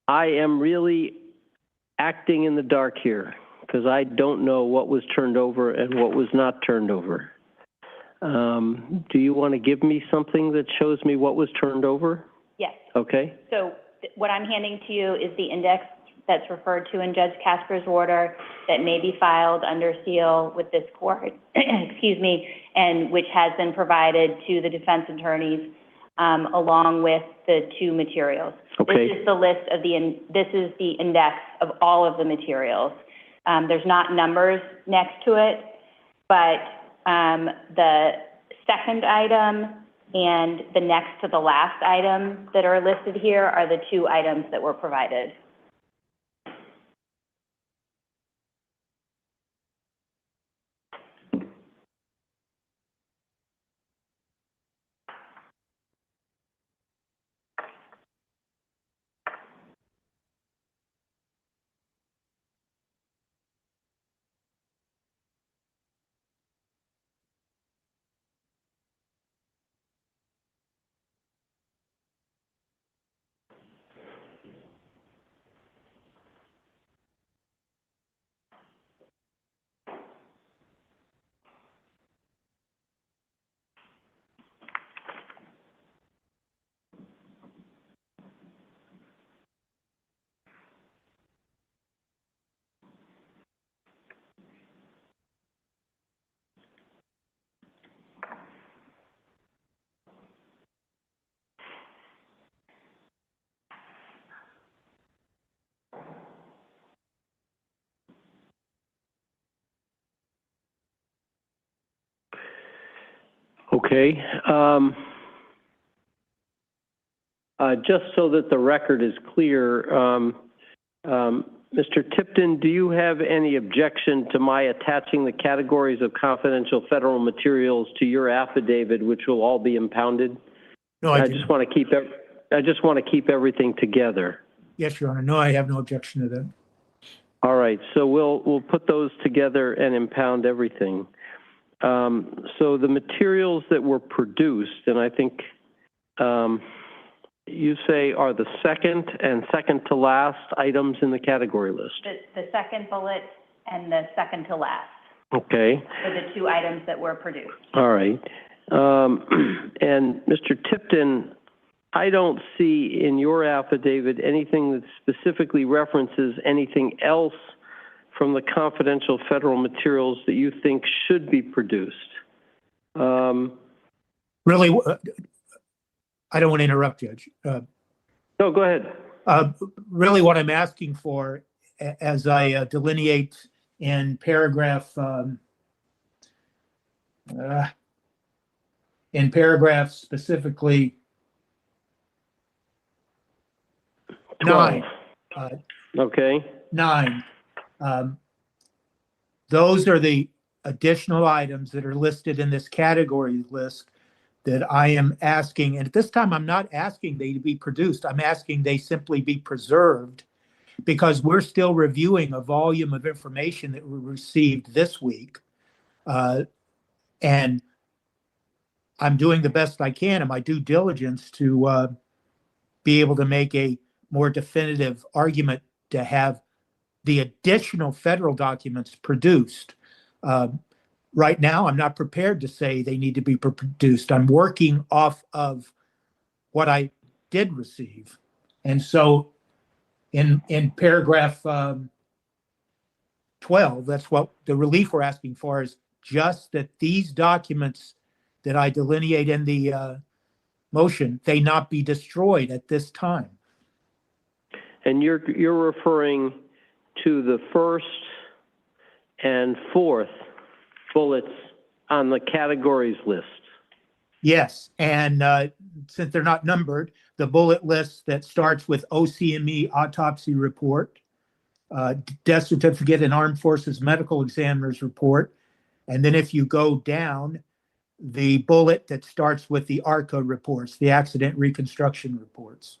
I am really acting in the dark here because I don't know what was turned over and what was not turned over. Do you want to give me something that shows me what was turned over? Yes. Okay. So what I'm handing to you is the index that's referred to in Judge Casper's order that may be filed under seal with this court, excuse me, and which has been provided to the defense attorneys along with the 2 materials. Okay. This is the list of this is the index of all of the materials. There's not numbers next to it, but the second item and the next to the last item that are listed here are the 2 items that were provided. Okay. Just so that the record is clear, Mr. Tipton, do you have any objection to my attaching the categories of confidential federal materials to your affidavit, which will all be impounded? No, I just want to keep everything together. Yes, Your Honor. No, I have no objection to that. All right, so we'll put those together and impound everything. So the materials that were produced, and I think you say are the second and second to last items in the category list. The second bullet and the second to last Okay. are the 2 items that were produced. All right. And Mr. Tipton, I don't see in your affidavit anything that specifically references anything else from the confidential federal materials that you think should be produced. Really, I don't want to interrupt, Judge. No, go ahead. Really what I'm asking for, as I delineate in paragraph specifically 12. 9. Okay. 9. Those are the additional items that are listed in this category list that I am asking. And at this time, I'm not asking they to be produced. I'm asking they simply be preserved, because we're still reviewing a volume of information that we received this week. And I'm doing the best I can in my due diligence to be able to make a more definitive argument to have the additional federal documents produced. Right now, I'm not prepared to say they need to be produced. I'm working off of what I did receive. And so in paragraph 12, that's what the relief we're asking for, is just that these documents that I delineate in the motion, they not be destroyed at this time. And you're referring to the first and fourth bullets on the categories list. Yes, and since they're not numbered, the bullet list that starts with OCME autopsy report, death certificate and armed forces medical examiner's report, and then if you go down, the bullet that starts with the ARCA reports, the accident reconstruction reports.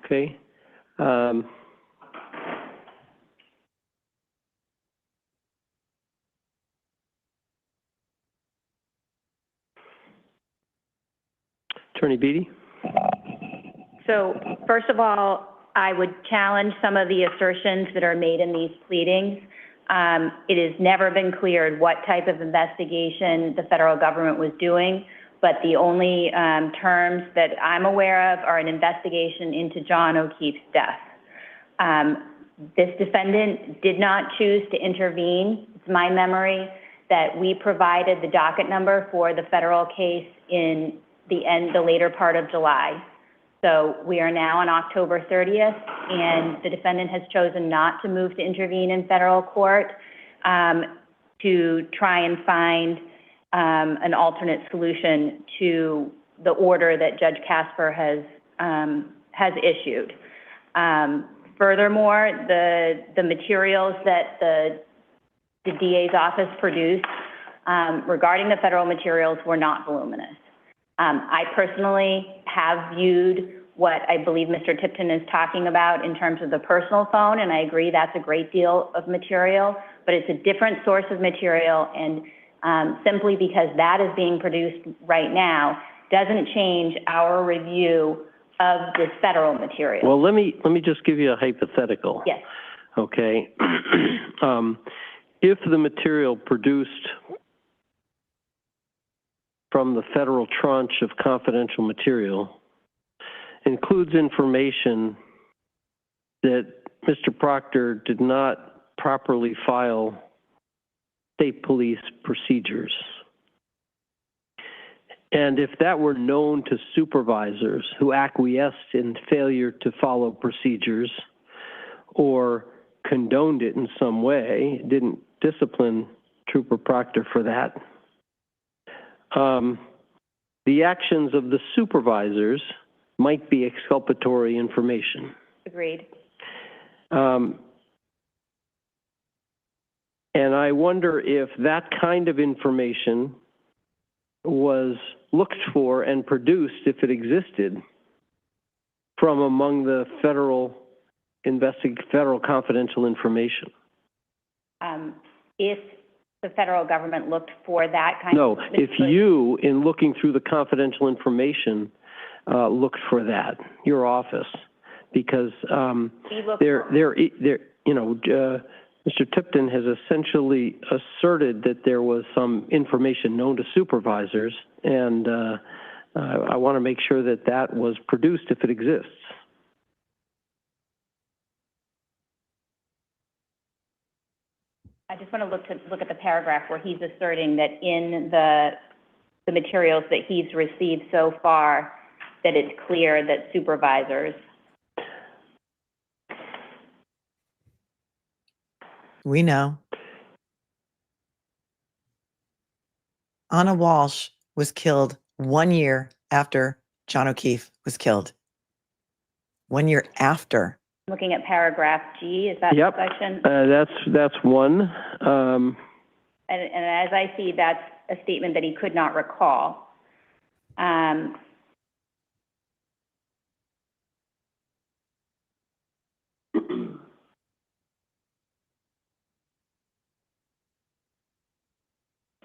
Okay. Attorney Beatty? So first of all, I would challenge some of the assertions that are made in these pleadings. It has never been cleared what type of investigation the federal government was doing, but the only terms that I'm aware of are an investigation into John O'Keefe's death. This defendant did not choose to intervene. It's my memory that we provided the docket number for the federal case in the later part of July. So we are now on October 30th, and the defendant has chosen not to move to intervene in federal court to try and find an alternate solution to the order that Judge Casper has issued. Furthermore, the materials that the DA's office produced regarding the federal materials were not voluminous. I personally have viewed what I believe Mr. Tipton is talking about in terms of the personal phone, and I agree that's a great deal of material, but it's a different source of material, and simply because that is being produced right now doesn't change our review of this federal material. Well, let me just give you a hypothetical. Yes. Okay. If the material produced from the federal tranche of confidential material includes information that Mr. Proctor did not properly file state police procedures, and if that were known to supervisors who acquiesced in failure to follow procedures or condoned it in some way, didn't discipline Trooper Proctor for that, the actions of the supervisors might be exculpatory information. Agreed. And I wonder if that kind of information was looked for and produced, if it existed, from among the federal confidential information. If the federal government looked for that kind No, of... if you, in looking through the confidential information, looked for that, your office, because We look Mr. Tipton has essentially asserted that there was some information known to supervisors, and I want to make sure that that was produced if it exists. I just want to look at the paragraph where he's asserting that in the materials that he's received so far, that it's clear that supervisors. We know. Anna Walshe was killed 1 year after John O'Keefe was killed. 1 year after. Looking at paragraph G, is that Yep. the section? That's one. And as I see, that's a statement that he could not recall.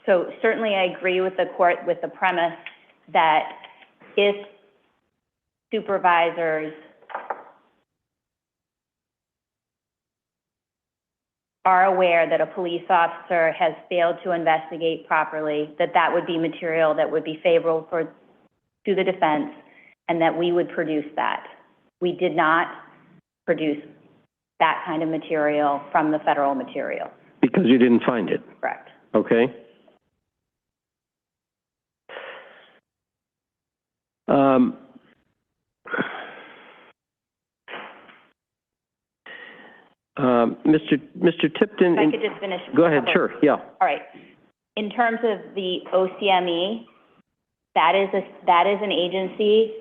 So certainly I agree with the court with the premise that if supervisors are aware that a police officer has failed to investigate properly, that would be material that would be favorable to the defense, and that we would produce that. We did not produce that kind of material from the federal material. Because you didn't find it. Correct. Okay. Mr. Tipton. If I could just finish. Go ahead, sure, yeah. All right. In terms of the OCME, that is an agency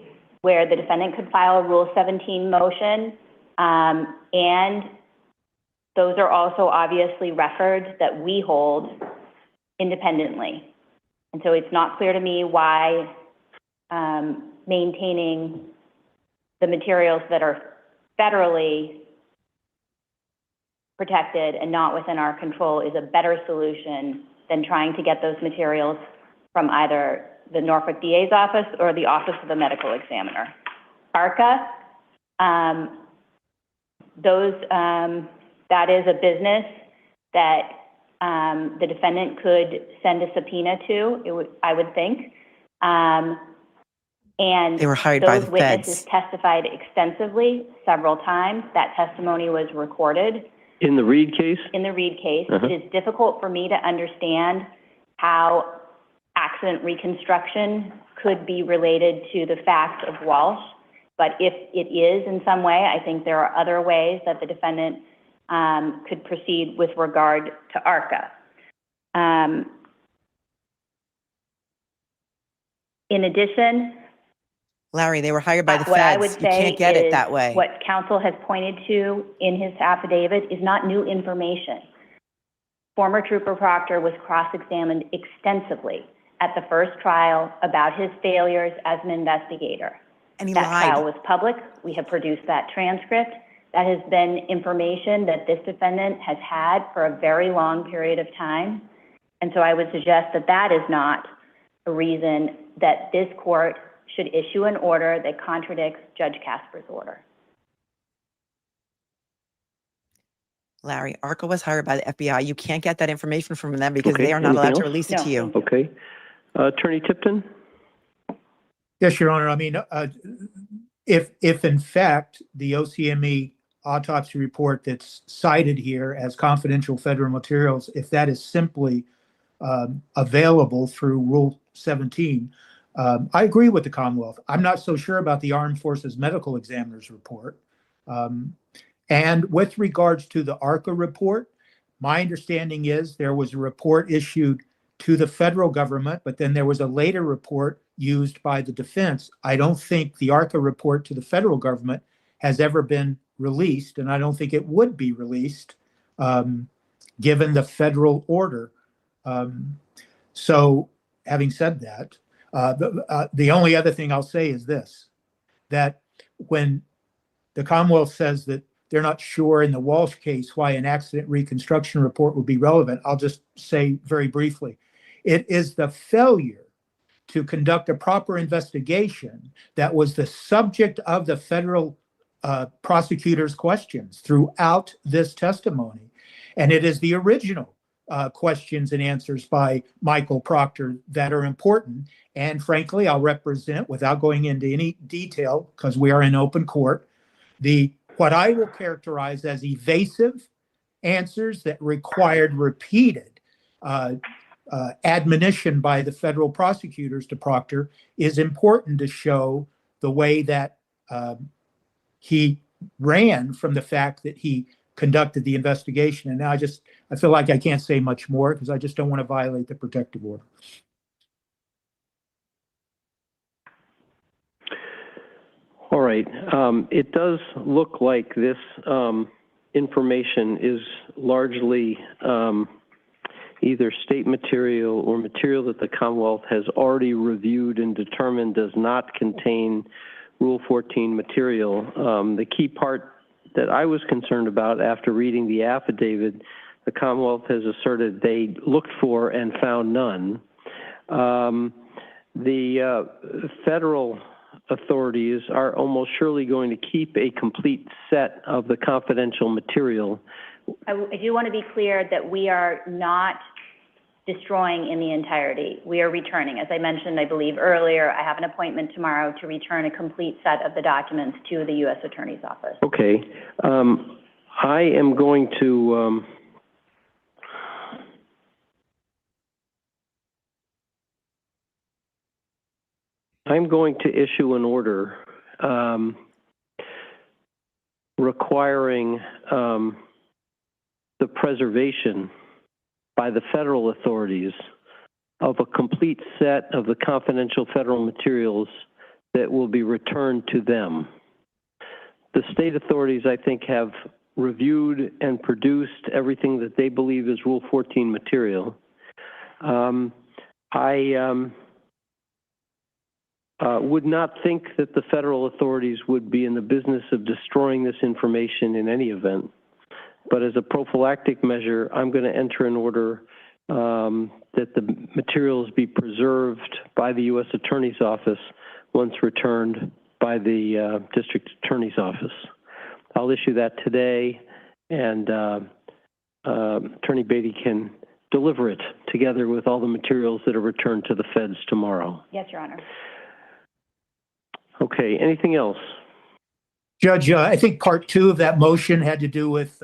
where the defendant could file a Rule 17 motion, and those are also obviously records that we hold independently. And so it's not clear to me why maintaining the materials that are federally protected and not within our control is a better solution than trying to get those materials from either the Norfolk DA's office or the Office of the Medical Examiner. ARCA, that is a business that the defendant could send a subpoena to, I would think. And they were hired by the those witnesses feds. testified extensively several times. That testimony was recorded. In the Reed case? In the Reed case. Uh-huh. It is difficult for me to understand how accident reconstruction could be related to the facts of Walshe. But if it is in some way, I think there are other ways that the defendant could proceed with regard to ARCA. In addition, Larry, they were hired by the what I would feds. You say can't get it is that way. what counsel has pointed to in his affidavit is not new information. Former Trooper Proctor was cross-examined extensively at the first trial about his failures as an investigator. And he that lied. trial was public. We have produced that transcript. That has been information that this defendant has had for a very long period of time. And so I would suggest that that is not a reason that this court should issue an order that contradicts Judge Casper's order. Larry, ARCA was hired by the FBI. You can't get that information from them because Okay, they are not allowed anything to else? release it to you. Okay. Attorney Tipton? Yes, Your Honor. I mean, if in fact the OCME autopsy report that's cited here as confidential federal materials, if that is simply available through Rule 17, I agree with the Commonwealth. I'm not so sure about the Armed Forces Medical Examiner's report. And with regards to the ARCA report, my understanding is there was a report issued to the federal government, but then there was a later report used by the defense. I don't think the ARCA report to the federal government has ever been released, and I don't think it would be released given the federal order. So having said that, the only other thing I'll say is this, that when the Commonwealth says that they're not sure in the Walshe case why an accident reconstruction report would be relevant, I'll just say very briefly, it is the failure to conduct a proper investigation that was the subject of the federal prosecutor's questions throughout this testimony. And it is the original questions and answers by Michael Proctor that are important. And frankly, I'll represent, without going into any detail, because we are in open court, what I will characterize as evasive answers that required repeated admonition by the federal prosecutors to Proctor is important to show the way that he ran from the fact that he conducted the investigation. And now I feel like I can't say much more because I just don't want to violate the protective order. All right. It does look like this information is largely either state material or material that the Commonwealth has already reviewed and determined does not contain Rule 14 material. The key part that I was concerned about after reading the affidavit, the Commonwealth has asserted they looked for and found none. The federal authorities are almost surely going to keep a complete set of the confidential material. I do want to be clear that we are not destroying in the entirety. We are returning. As I mentioned, I believe earlier, I have an appointment tomorrow to return a complete set of the documents to the U.S. Attorney's Office. Okay. I am going to issue an order requiring the preservation by the federal authorities of a complete set of the confidential federal materials that will be returned to them. The state authorities, I think, have reviewed and produced everything that they believe is Rule 14 material. I would not think that the federal authorities would be in the business of destroying this information in any event. But as a prophylactic measure, I'm going to enter an order that the materials be preserved by the U.S. Attorney's Office once returned by the District Attorney's Office. I'll issue that today, and Attorney Beatty can deliver it together with all the materials that are returned to the feds tomorrow. Yes, Your Honor. Okay, anything else? Judge, I think part two of that motion had to do with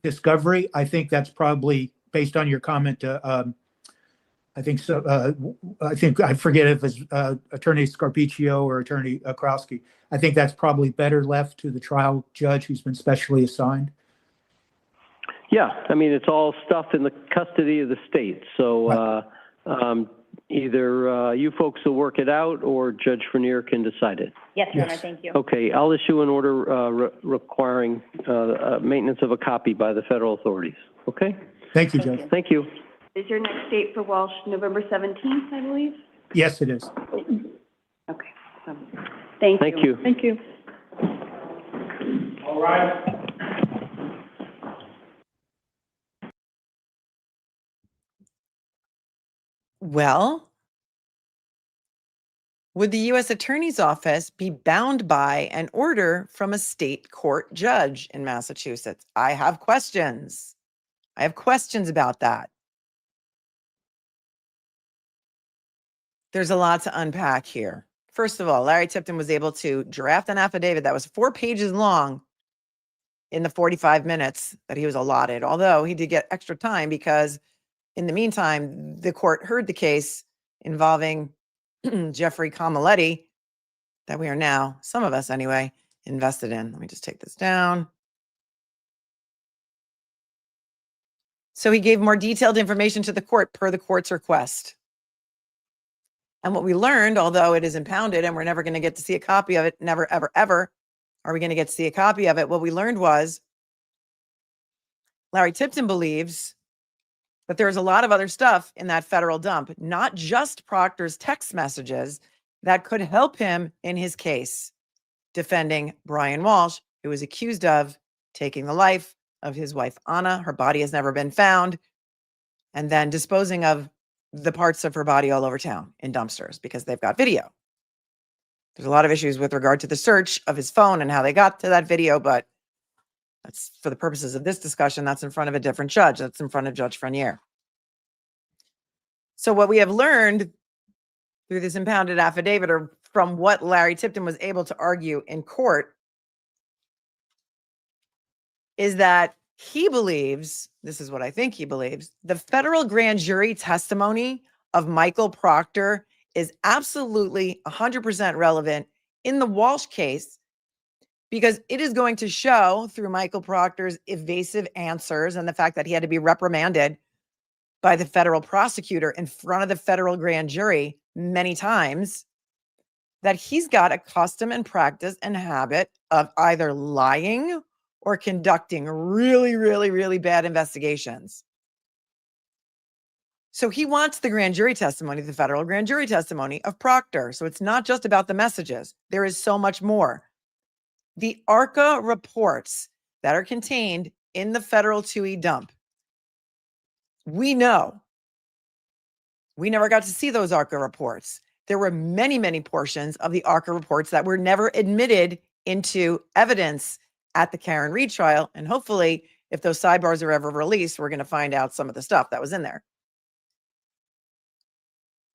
discovery. I think that's probably based on your comment. I think so. I forget if it's Attorney Scarpiccio or Attorney Krowski. I think that's probably better left to the trial judge who's been specially assigned. Yeah, I mean, it's all stuff in the custody of the state. So either you folks will work it out or Judge Frenier can decide it. Yes, Your Honor, thank you. Okay, I'll issue an order requiring maintenance of a copy by the federal authorities. Okay? Thank you, Judge. Thank you. Is your next date for Walshe November 17th, I believe? Yes, it is. Okay. Thank you. Thank you. All right. Well, would the U.S. Attorney's Office be bound by an order from a state court judge in Massachusetts? I have questions. I have questions about that. There's a lot to unpack here. First of all, Larry Tipton was able to draft an affidavit that was 4 pages long in the 45 minutes that he was allotted, although he did get extra time because in the meantime, the court heard the case involving Jeffrey Camaletti that we are now, some of us anyway, invested in. Let me just take this down. So he gave more detailed information to the court per the court's request. And what we learned, although it is impounded and we're never going to get to see a copy of it, never, ever, ever are we going to get to see a copy of it. What we learned was Larry Tipton believes that there's a lot of other stuff in that federal dump, not just Proctor's text messages that could help him in his case defending Brian Walshe, who was accused of taking the life of his wife, Anna. Her body has never been found. And then disposing of the parts of her body all over town in dumpsters because they've got video. There's a lot of issues with regard to the search of his phone and how they got to that video, but that's for the purposes of this discussion. That's in front of a different judge. That's in front of Judge Frenier. So what we have learned through this impounded affidavit, or from what Larry Tipton was able to argue in court, is that he believes, this is what I think he believes, the federal grand jury testimony of Michael Proctor is absolutely 100% relevant in the Walshe case, because it is going to show through Michael Proctor's evasive answers and the fact that he had to be reprimanded by the federal prosecutor in front of the federal grand jury many times, that he's got a custom and practice and habit of either lying or conducting really, really, really bad investigations. So he wants the grand jury testimony, the federal grand jury testimony of Proctor. So it's not just about the messages. There is so much more. The ARCA reports that are contained in the federal 2E dump, we know we never got to see those ARCA reports. There were many, many portions of the ARCA reports that were never admitted into evidence at the Karen Reed trial. And hopefully, if those sidebars are ever released, we're going to find out some of the stuff that was in there.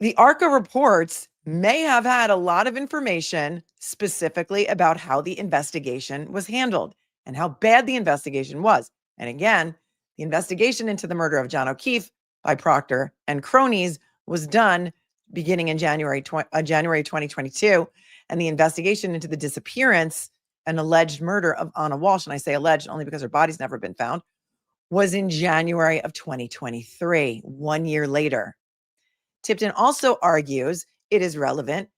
The ARCA reports may have had a lot of information specifically about how the investigation was handled and how bad the investigation was. And again, the investigation into the murder of John O'Keefe by Proctor and cronies was done beginning in January 2022. And the investigation into the disappearance and alleged murder of Anna Walshe, and I say alleged only because her body's never been found, was in January of 2023, 1 year later. Tipton also argues it is relevant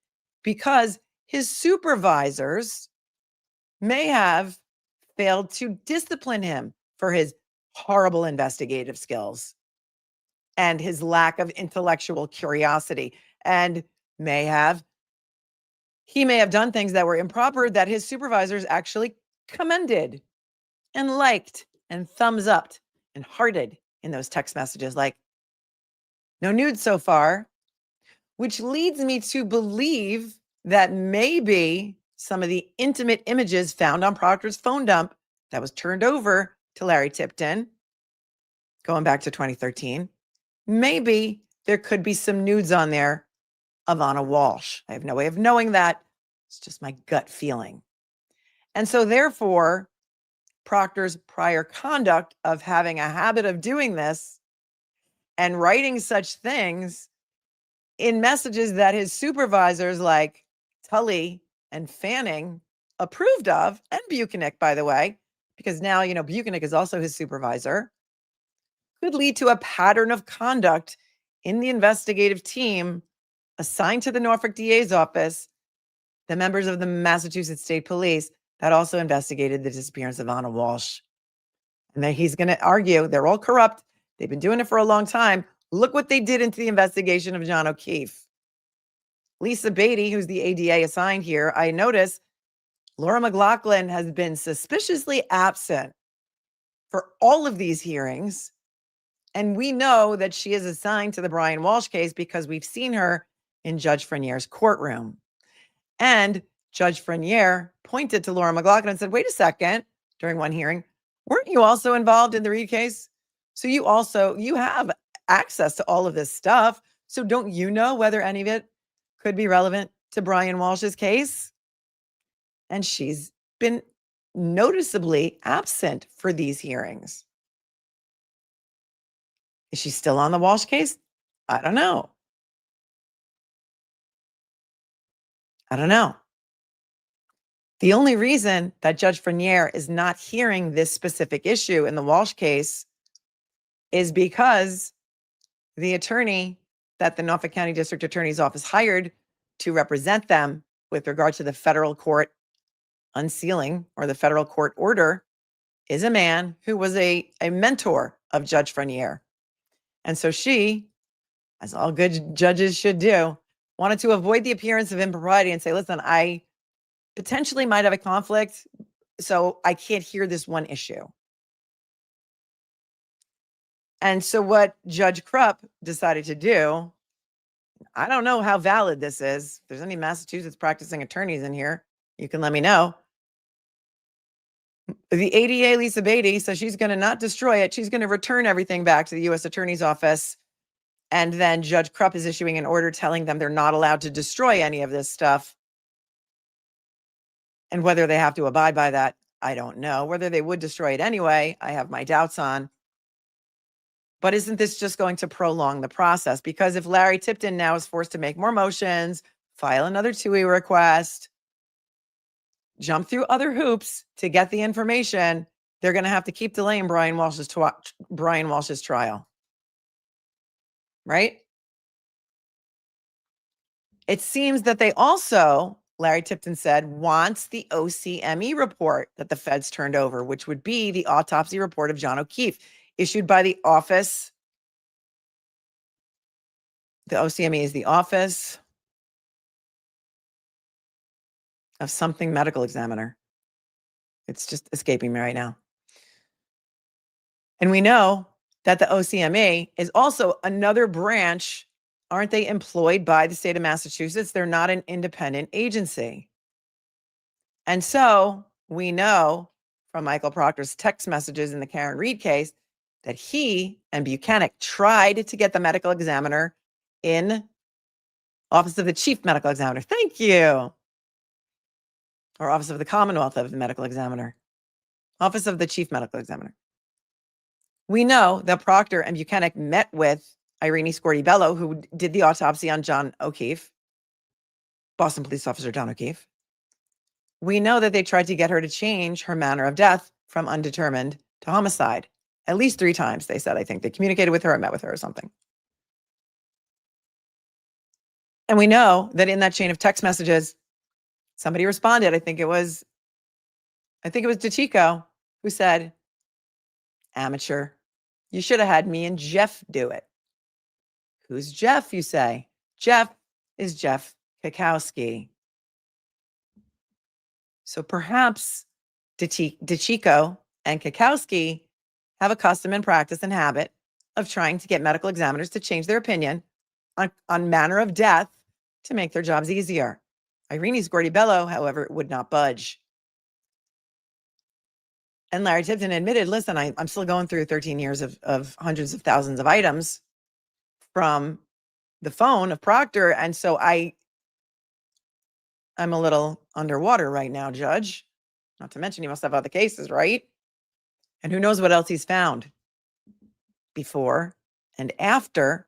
because his supervisors may have failed to discipline him for his horrible investigative skills and his lack of intellectual curiosity, and he may have done things that were improper that his supervisors actually commended and liked and thumbs up and hearted in those text messages, like, no nudes so far, which leads me to believe that maybe some of the intimate images found on Proctor's phone dump that was turned over to Larry Tipton, going back to 2013, maybe there could be some nudes on there of Anna Walshe. I have no way of knowing that. It's just my gut feeling. And so therefore, Proctor's prior conduct of having a habit of doing this and writing such things in messages that his supervisors like Tully and Fanning approved of, and Buchanan, by the way, because now, Buchanan is also his supervisor, could lead to a pattern of conduct in the investigative team assigned to the Norfolk DA's office, the members of the Massachusetts State Police that also investigated the disappearance of Anna Walshe. And then he's going to argue they're all corrupt. They've been doing it for a long time. Look what they did into the investigation of John O'Keefe. Lisa Beatty, who's the ADA assigned here, I notice Laura McLaughlin has been suspiciously absent for all of these hearings. And we know that she is assigned to the Brian Walshe case because we've seen her in Judge Frenier's courtroom. And Judge Frenier pointed to Laura McLaughlin and said, wait a second, during one hearing, weren't you also involved in the Reed case? So you have access to all of this stuff. So don't you know whether any of it could be relevant to Brian Walsh's case? And she's been noticeably absent for these hearings. Is she still on the Walshe case? I don't know. The only reason that Judge Frenier is not hearing this specific issue in the Walshe case is because the attorney that the Norfolk County District Attorney's Office hired to represent them with regard to the federal court unsealing or the federal court order is a man who was a mentor of Judge Frenier. And so she, as all good judges should do, wanted to avoid the appearance of impropriety and say, listen, I potentially might have a conflict, so I can't hear this one issue. And so what Judge Krupp decided to do, I don't know how valid this is. If there's any Massachusetts practicing attorneys in here, you can let me know. The ADA, Lisa Beatty, says she's going to not destroy it. She's going to return everything back to the U.S. Attorney's Office. And then Judge Krupp is issuing an order telling them they're not allowed to destroy any of this stuff. And whether they have to abide by that, I don't know. Whether they would destroy it anyway, I have my doubts on. But isn't this just going to prolong the process? Because if Larry Tipton now is forced to make more motions, file another 2E request, jump through other hoops to get the information, they're going to have to keep delaying Brian Walshe's trial. Right? It seems that they also, Larry Tipton said, wants the OCME report that the feds turned over, which would be the autopsy report of John O'Keefe, issued by the office. The OCME is the Office of something medical examiner. It's just escaping me right now. And we know that the OCME is also another branch. Aren't they employed by the state of Massachusetts? They're not an independent agency. And so we know from Michael Proctor's text messages in the Karen Reed case that he and Buchanan tried to get the medical examiner in Office of the Chief Medical Examiner. Thank you. Or Office of the Commonwealth of the Medical Examiner. Office of the Chief Medical Examiner. We know that Proctor and Buchanan met with Irene Scorti-Bello, who did the autopsy on John O'Keefe, Boston police officer John O'Keefe. We know that they tried to get her to change her manner of death from undetermined to homicide. At least 3 times, they said, I think. They communicated with her or met with her or something. And we know that in that chain of text messages, somebody responded. I think it was DeChico who said, amateur, you should have had me and Jeff do it. Who's Jeff, you say? Jeff is Jeff Kikowski. So perhaps DeChico and Kikowski have a custom and practice and habit of trying to get medical examiners to change their opinion on manner of death to make their jobs easier. Irene Scorti-Bello, however, would not budge. And Larry Tipton admitted, listen, I'm still going through 13 years of hundreds of thousands of items from the phone of Proctor. And so I'm a little underwater right now, Judge. Not to mention he must have other cases, right? And who knows what else he's found before and after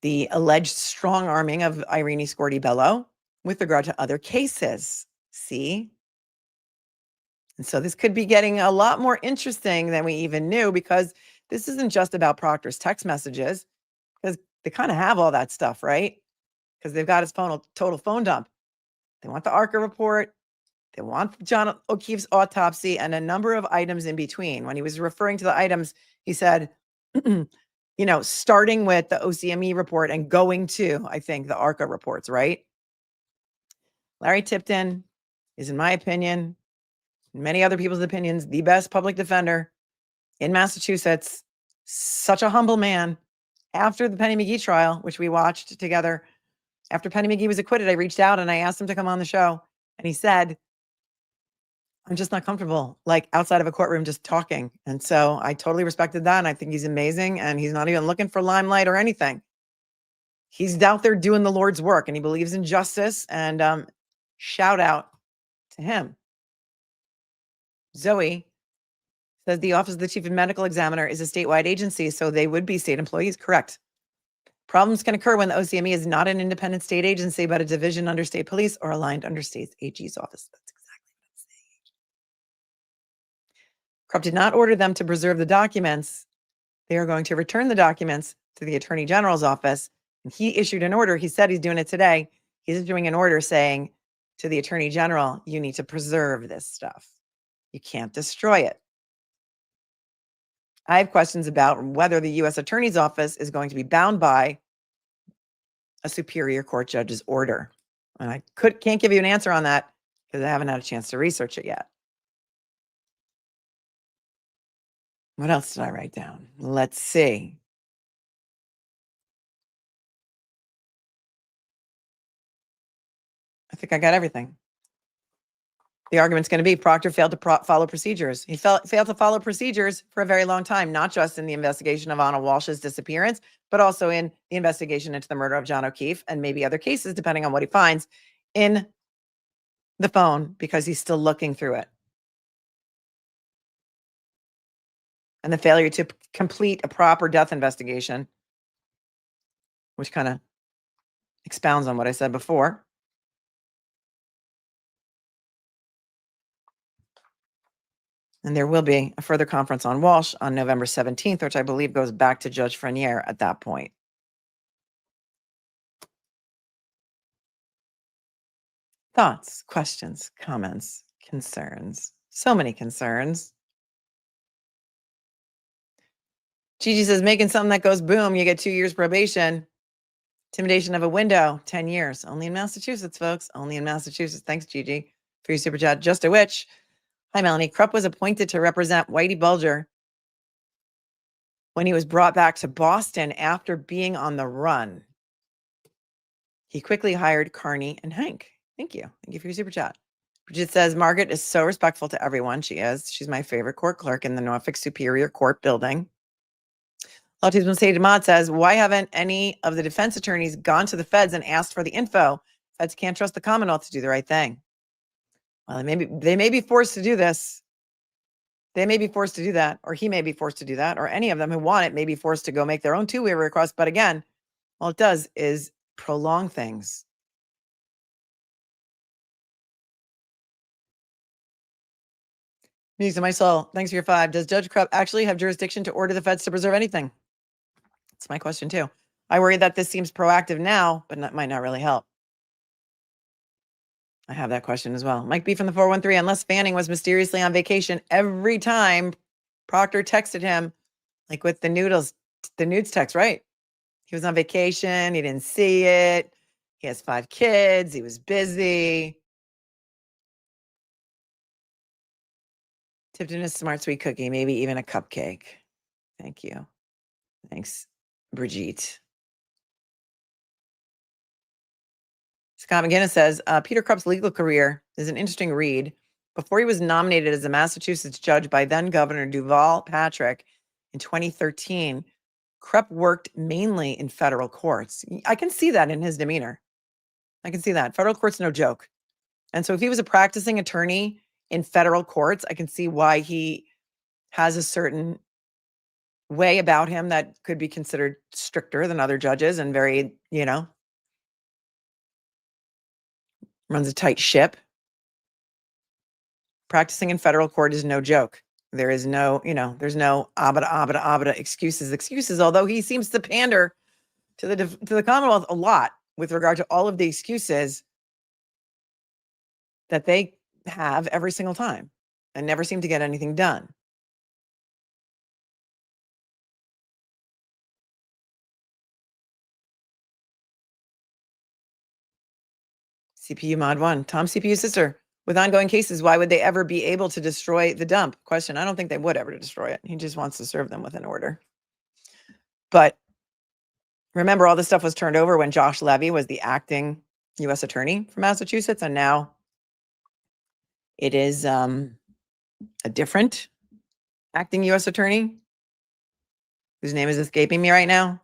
the alleged strong arming of Irene Scorti-Bello with regard to other cases. See? And so this could be getting a lot more interesting than we even knew, because this isn't just about Proctor's text messages, because they kind of have all that stuff, right? Because they've got his total phone dump. They want the ARCA report. They want John O'Keefe's autopsy and a number of items in between. When he was referring to the items, he said, starting with the OCME report and going to, I think, the ARCA reports, right? Larry Tipton is, in my opinion, in many other people's opinions, the best public defender in Massachusetts. Such a humble man. After the Penny McGee trial, which we watched together, after Penny McGee was acquitted, I reached out and I asked him to come on the show. And he said, I'm just not comfortable, like outside of a courtroom, just talking. And so I totally respected that. And I think he's amazing. And he's not even looking for limelight or anything. He's out there doing the Lord's work and he believes in justice. And shout out to him. Zoe says the Office of the Chief Medical Examiner is a statewide agency, so they would be state employees. Correct. Problems can occur when the OCME is not an independent state agency, but a division under state police or aligned under state's AG's office. That's exactly what I'm saying. Krupp did not order them to preserve the documents. They are going to return the documents to the Attorney General's office. And he issued an order. He said he's doing it today. He's issuing an order saying to the Attorney General, you need to preserve this stuff. You can't destroy it. I have questions about whether the U.S. Attorney's Office is going to be bound by a Superior Court judge's order. And I can't give you an answer on that because I haven't had a chance to research it yet. What else did I write down? Let's see. I think I got everything. The argument's going to be Proctor failed to follow procedures. He failed to follow procedures for a very long time, not just in the investigation of Anna Walsh's disappearance, but also in the investigation into the murder of John O'Keefe and maybe other cases, depending on what he finds in the phone, because he's still looking through it. And the failure to complete a proper death investigation, which kind of expounds on what I said before. And there will be a further conference on Walshe on November 17th, which I believe goes back to Judge Frenier at that point. Thoughts, questions, comments, concerns. So many concerns. Gigi says, making something that goes boom, you get 2 years probation. Intimidation of a window, 10 years. Only in Massachusetts, folks. Only in Massachusetts. Thanks, Gigi, for your super chat. Just a witch. Hi, Melanie. Krupp was appointed to represent Whitey Bulger when he was brought back to Boston after being on the run. He quickly hired Carney and Hank. Thank you. Thank you for your super chat. Bridget says, Margaret is so respectful to everyone. She is. She's my favorite court clerk in the Norfolk Superior Court building. Autism Say Demod says, why haven't any of the defense attorneys gone to the feds and asked for the info? Feds can't trust the Commonwealth to do the right thing. Well, they may be forced to do this. They may be forced to do that, or he may be forced to do that, or any of them who want it may be forced to go make their own two-way request. But again, all it does is prolong things. Music to my soul. Thanks for your 5. Does Judge Krupp actually have jurisdiction to order the feds to preserve anything? That's my question too. I worry that this seems proactive now, but might not really help. I have that question as well. Mike B from the 413, unless Fanning was mysteriously on vacation every time Proctor texted him, like with the nudes text, right? He was on vacation. He didn't see it. He has 5 kids. He was busy. Tipped in a smart sweet cookie, maybe even a cupcake. Thank you. Thanks, Brigitte. Scott McGinnis says, Peter Krupp's legal career is an interesting read. Before he was nominated as a Massachusetts judge by then Governor Duval Patrick in 2013, Krupp worked mainly in federal courts. I can see that in his demeanor. I can see that. Federal court's no joke. And so if he was a practicing attorney in federal courts, I can see why he has a certain way about him that could be considered stricter than other judges and very, runs a tight ship. Practicing in federal court is no joke. There is no, there's no abada, excuses, although he seems to pander to the Commonwealth a lot with regard to all of the excuses that they have every single time and never seem to get anything done. CPU mod 1, Tom CPU sister. With ongoing cases, why would they ever be able to destroy the dump? Question, I don't think they would ever destroy it. He just wants to serve them with an order. But remember, all this stuff was turned over when Josh Levy was the acting U.S. attorney for Massachusetts, and now it is a different acting U.S. attorney whose name is escaping me right now.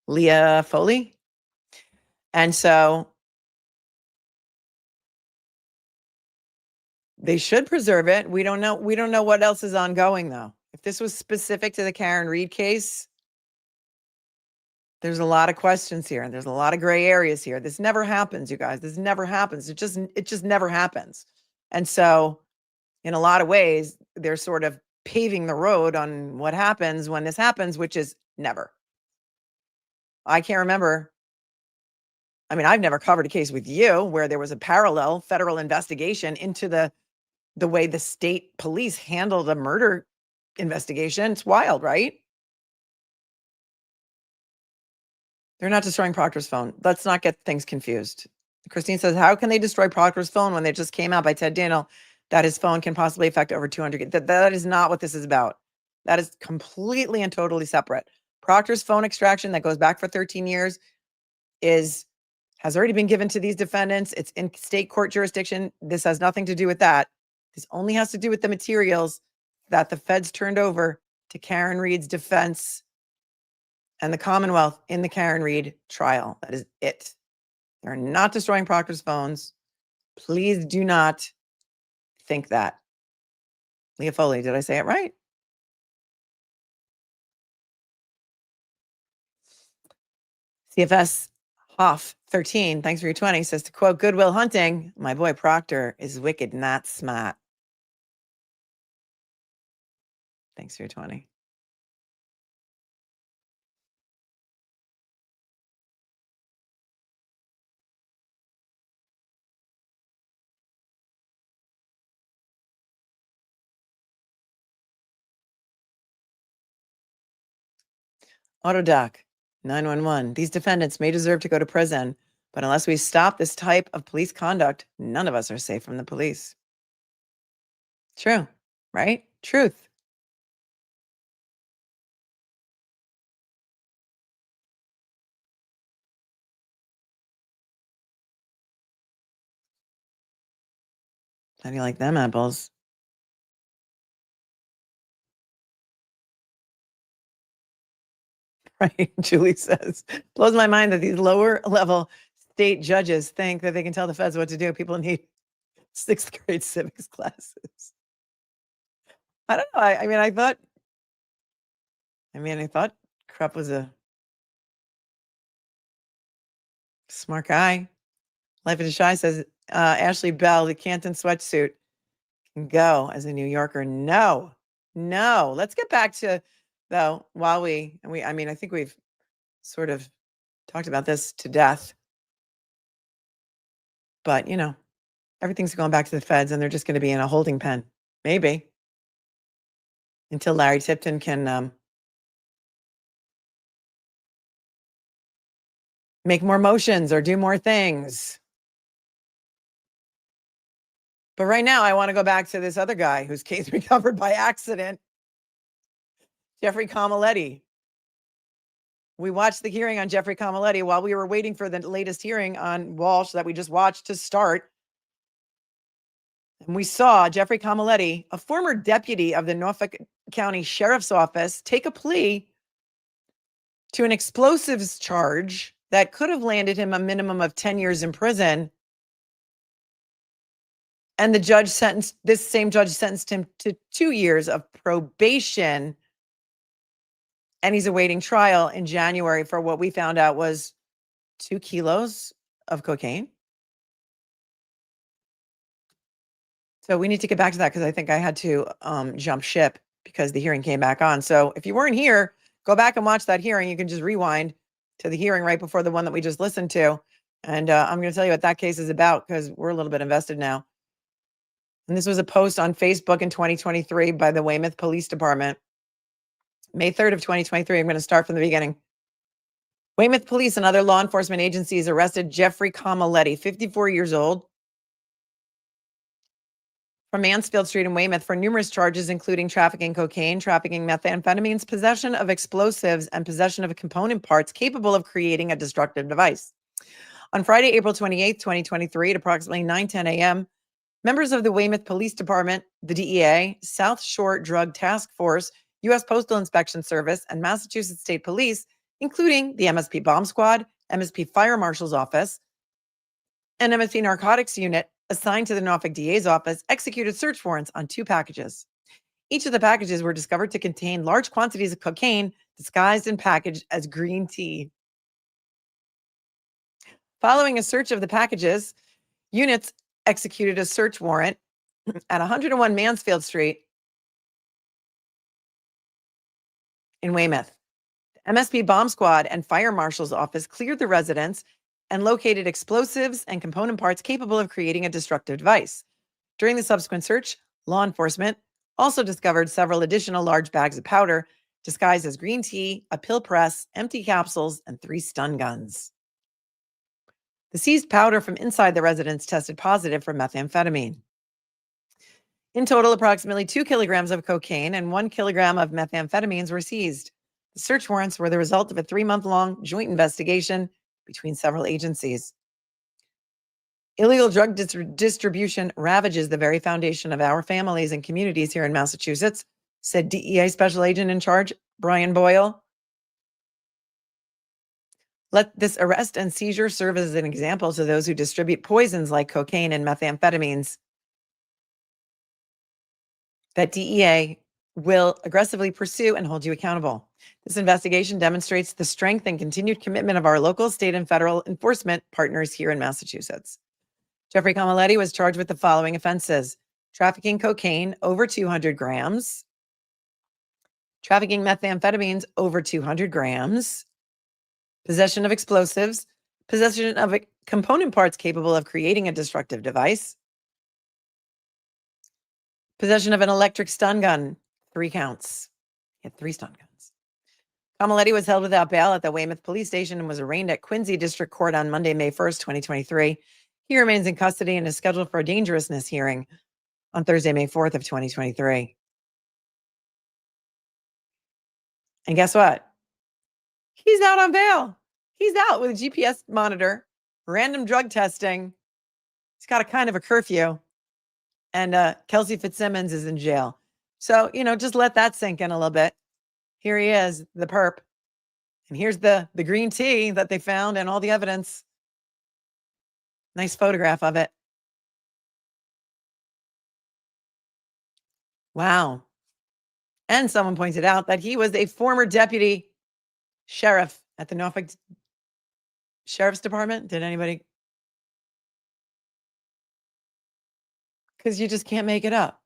Leah Foley. And so they should preserve it. We don't know. We don't know what else is ongoing, though. If this was specific to the Karen Reed case, there's a lot of questions here, and there's a lot of gray areas here. This never happens, you guys. This never happens. It just never happens. And so, in a lot of ways, they're sort of paving the road on what happens when this happens, which is never. I can't remember. I mean, I've never covered a case with you where there was a parallel federal investigation into the way the state police handled a murder investigation. It's wild, right? They're not destroying Proctor's phone. Let's not get things confused. Christine says, how can they destroy Proctor's phone when they just came out by Ted Daniel that his phone can possibly affect over 200. That is not what this is about. That is completely and totally separate. Proctor's phone extraction that goes back for 13 years has already been given to these defendants. It's in state court jurisdiction. This has nothing to do with that. This only has to do with the materials that the feds turned over to Karen Read's defense and the Commonwealth in the Karen Read trial. That is it. They're not destroying Proctor's phones. Please do not think that. Leah Foley, did I say it right? CFS Hoff 13, thanks for your 20, says to quote Goodwill Hunting, my boy Proctor is wicked, not smart. Thanks for your 20. Autodoc 911. These defendants may deserve to go to prison, but unless we stop this type of police conduct, none of us are safe from the police. True, right? Truth. How do you like them apples? Right, Julie says. Blows my mind that these lower level state judges think that they can tell the feds what to do. People need 6th grade civics classes. I don't know. I thought Krupp was a smart guy. Life of the Shy says, Ashley Bell, the Canton sweatsuit can go as a New Yorker. No. Let's get back to, though, I think we've sort of talked about this to death. But, everything's going back to the feds and they're just going to be in a holding pen. Maybe. Until Larry Tipton can make more motions or do more things. But right now, I want to go back to this other guy whose case recovered by accident, Jeffrey Camaletti. We watched the hearing on Jeffrey Camaletti while we were waiting for the latest hearing on Walshe that we just watched to start. And we saw Jeffrey Camaletti, a former deputy of the Norfolk County Sheriff's Office, take a plea to an explosives charge that could have landed him a minimum of 10 years in prison. And this same judge sentenced him to 2 years of probation. And he's awaiting trial in January for what we found out was 2 kilos of cocaine. So we need to get back to that because I think I had to jump ship because the hearing came back on. So if you weren't here, go back and watch that hearing. You can just rewind to the hearing right before the one that we just listened to. And I'm going to tell you what that case is about because we're a little bit invested now. And this was a post on Facebook in 2023 by the Weymouth Police Department. May 3rd of 2023. I'm going to start from the beginning. Weymouth Police and other law enforcement agencies arrested Jeffrey Camaletti, 54 years old, from Mansfield Street in Weymouth for numerous charges, including trafficking cocaine, trafficking methamphetamines, possession of explosives, and possession of component parts capable of creating a destructive device. On Friday, April 28th, 2023, at approximately 9:10 a.m., members of the Weymouth Police Department, the DEA, South Shore Drug Task Force, U.S. Postal Inspection Service, and Massachusetts State Police, including the MSP Bomb Squad, MSP Fire Marshal's Office, and MSP Narcotics Unit assigned to the Norfolk DA's office, executed search warrants on 2 packages. Each of the packages were discovered to contain large quantities of cocaine disguised and packaged as green tea. Following a search of the packages, units executed a search warrant at 101 Mansfield Street in Weymouth. MSP Bomb Squad and Fire Marshal's Office cleared the residence and located explosives and component parts capable of creating a destructive device. During the subsequent search, law enforcement also discovered several additional large bags of powder disguised as green tea, a pill press, empty capsules, and 3 stun guns. The seized powder from inside the residence tested positive for methamphetamine. In total, approximately 2 kilograms of cocaine and 1 kilogram of methamphetamines were seized. The search warrants were the result of a 3-month-long joint investigation between several agencies. Illegal drug distribution ravages the very foundation of our families and communities here in Massachusetts, said DEA Special Agent in Charge, Brian Boyle. Let this arrest and seizure serve as an example to those who distribute poisons like cocaine and methamphetamines that DEA will aggressively pursue and hold you accountable. This investigation demonstrates the strength and continued commitment of our local, state, and federal enforcement partners here in Massachusetts. Jeffrey Camaletti was charged with the following offenses: trafficking cocaine over 200 grams, trafficking methamphetamines over 200 grams, possession of explosives, possession of component parts capable of creating a destructive device, possession of an electric stun gun, 3 counts. He had 3 stun guns. Camaletti was held without bail at the Weymouth Police Station and was arraigned at Quincy District Court on Monday, May 1st, 2023. He remains in custody and is scheduled for a dangerousness hearing on Thursday, May 4th of 2023. And guess what? He's out on bail. He's out with a GPS monitor, random drug testing. He's got a kind of a curfew. And Kelsey Fitzsimmons is in jail. So, just let that sink in a little bit. Here he is, the perp. And here's the green tea that they found and all the evidence. Nice photograph of it. Wow. And someone pointed out that he was a former deputy sheriff at the Norfolk Sheriff's Department. Did anybody? Because you just can't make it up.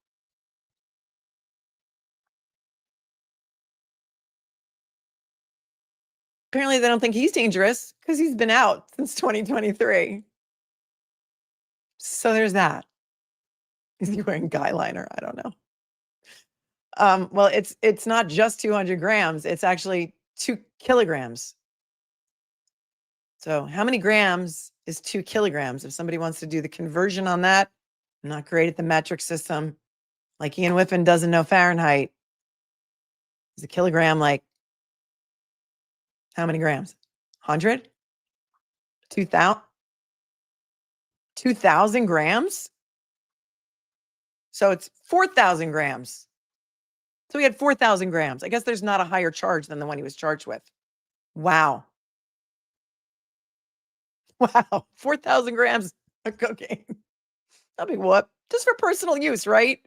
Apparently, they don't think he's dangerous because he's been out since 2023. So there's that. Is he wearing guy liner? I don't know. Well, it's not just 200 grams. It's actually 2 kilograms. So how many grams is 2 kilograms? If somebody wants to do the conversion on that, I'm not great at the metric system. Like Ian Whiffen doesn't know Fahrenheit. Is a kilogram like how many grams? 100? 2,000? 2,000 grams? So it's 4,000 grams. So he had 4,000 grams. I guess there's not a higher charge than the one he was charged with. Wow. Wow. 4,000 grams of cocaine. A big whoop. Just for personal use, right?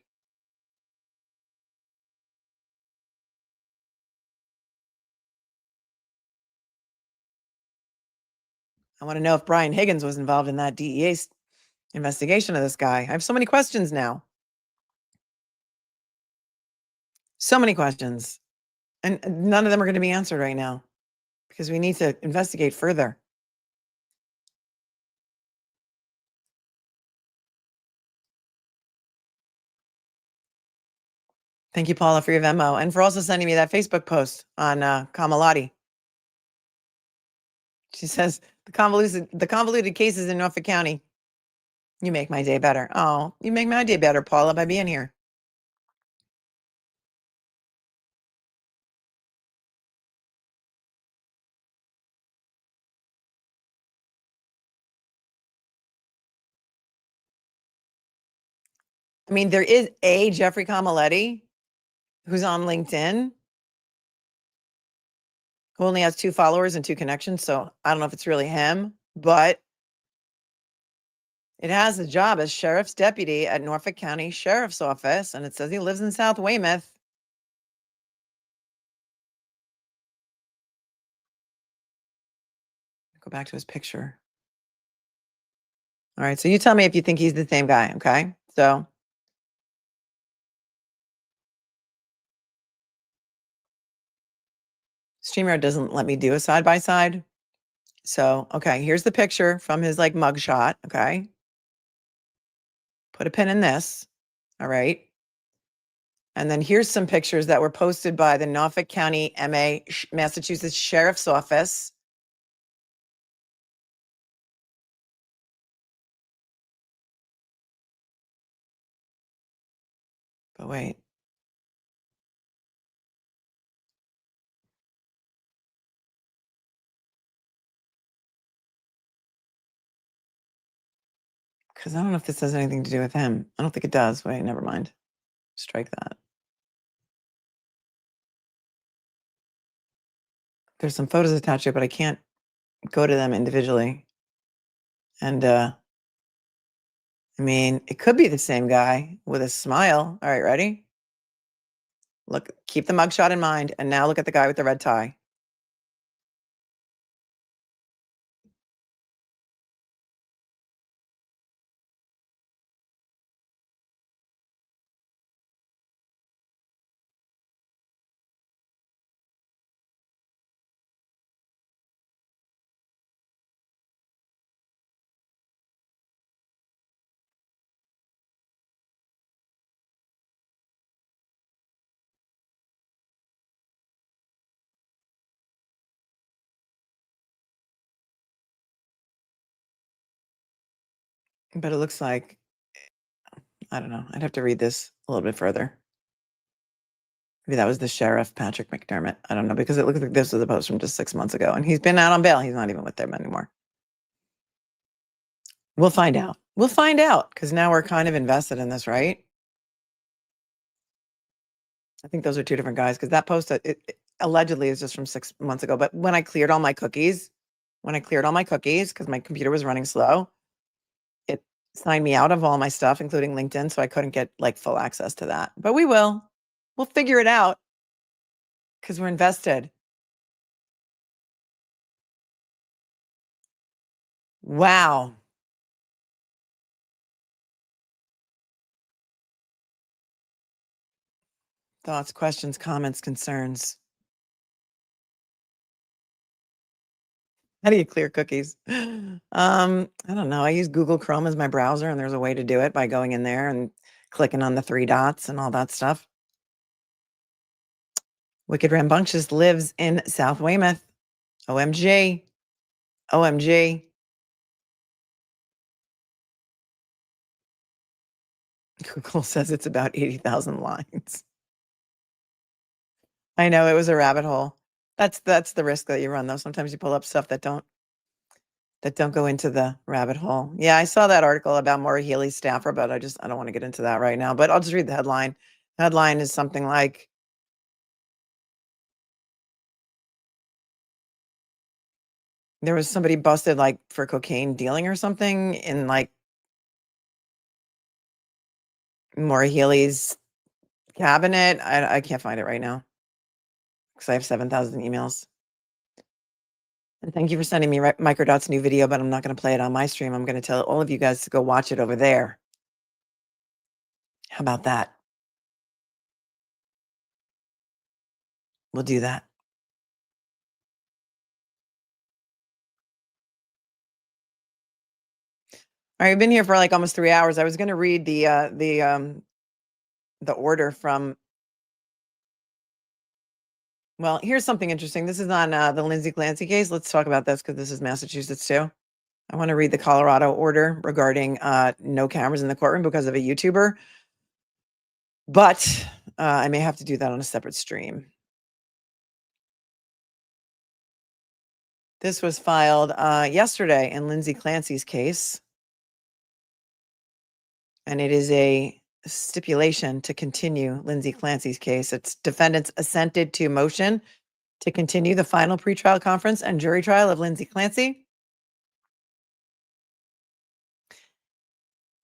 I want to know if Brian Higgins was involved in that DEA investigation of this guy. I have so many questions now. So many questions. And none of them are going to be answered right now because we need to investigate further. Thank you, Paula, for your Venmo and for also sending me that Facebook post on Camaletti. She says, the convoluted cases in Norfolk County. You make my day better. Oh, you make my day better, Paula, by being here. I mean, there is a Jeffrey Camaletti who's on LinkedIn who only has 2 followers and 2 connections. So I don't know if it's really him, but it has a job as sheriff's deputy at Norfolk County Sheriff's Office. And it says he lives in South Weymouth. Go back to his picture. All right. So you tell me if you think he's the same guy. Okay. So StreamYard doesn't let me do a side by side. So, okay, here's the picture from his like mugshot. Okay. Put a pin in this. All right. And then here's some pictures that were posted by the Norfolk County Massachusetts Sheriff's Office. But wait. Because I don't know if this has anything to do with him. I don't think it does. Wait, never mind. Strike that. There's some photos attached here, but I can't go to them individually. And I mean, it could be the same guy with a smile. All right, ready? Look, keep the mugshot in mind. And now look at the guy with the red tie. But it looks like, I don't know. I'd have to read this a little bit further. Maybe that was the sheriff, Patrick McDermott. I don't know, because it looks like this was a post from just 6 months ago. And he's been out on bail. He's not even with them anymore. We'll find out. We'll find out, because now we're kind of invested in this, right? I think those are two different guys, because that post it allegedly is just from 6 months ago. But when I cleared all my cookies, because my computer was running slow, it signed me out of all my stuff, including LinkedIn, so I couldn't get like full access to that. But we will. We'll figure it out, because we're invested. Wow. Thoughts, questions, comments, concerns. How do you clear cookies? I don't know. I use Google Chrome as my browser, and there's a way to do it by going in there and clicking on the 3 dots and all that stuff. Wicked Rambunctious lives in South Weymouth. OMG. OMG. Google says it's about 80,000 lines. I know, it was a rabbit hole. That's the risk that you run, though. Sometimes you pull up stuff that don't go into the rabbit hole. Yeah, I saw that article about Maura Healey's staffer, but I don't want to get into that right now. But I'll just read the headline. The headline is something like, there was somebody busted like for cocaine dealing or something in like Maura Healey's cabinet. I can't find it right now because I have 7,000 emails. And thank you for sending me Microdot's new video, but I'm not going to play it on my stream. I'm going to tell all of you guys to go watch it over there. How about that? We'll do that. All right, I've been here for like almost 3 hours. I was going to read the order from. Well, here's something interesting. This is on the Lindsay Clancy case. Let's talk about this because this is Massachusetts too. I want to read the Colorado order regarding no cameras in the courtroom because of a YouTuber. But I may have to do that on a separate stream. This was filed yesterday in Lindsay Clancy's case. And it is a stipulation to continue Lindsay Clancy's case. It's defendants assented to motion to continue the final pretrial conference and jury trial of Lindsay Clancy.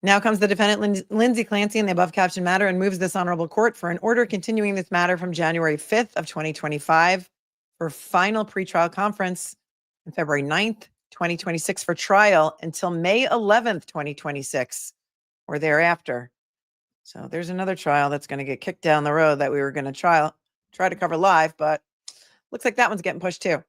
Now comes the defendant, Lindsay Clancy, in the above captioned matter and moves this honorable court for an order continuing this matter from January 5th of 2025 for final pretrial conference on February 9th, 2026 for trial until May 11th, 2026 or thereafter. So there's another trial that's going to get kicked down the road that we were going to try to cover live, but looks like that one's getting pushed too.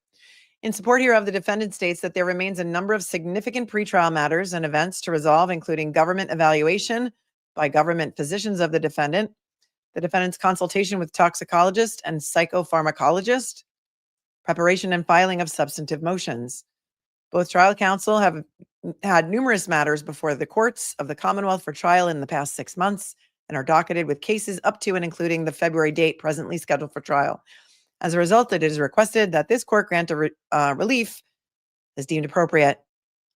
In support hereof, the defendant states that there remains a number of significant pretrial matters and events to resolve, including government evaluation by government physicians of the defendant's consultation with toxicologist and psychopharmacologist, preparation and filing of substantive motions. Both trial counsel have had numerous matters before the courts of the Commonwealth for trial in the past 6 months, and are docketed with cases up to and including the February date presently scheduled for trial. As a result, it is requested that this court grant a relief as deemed appropriate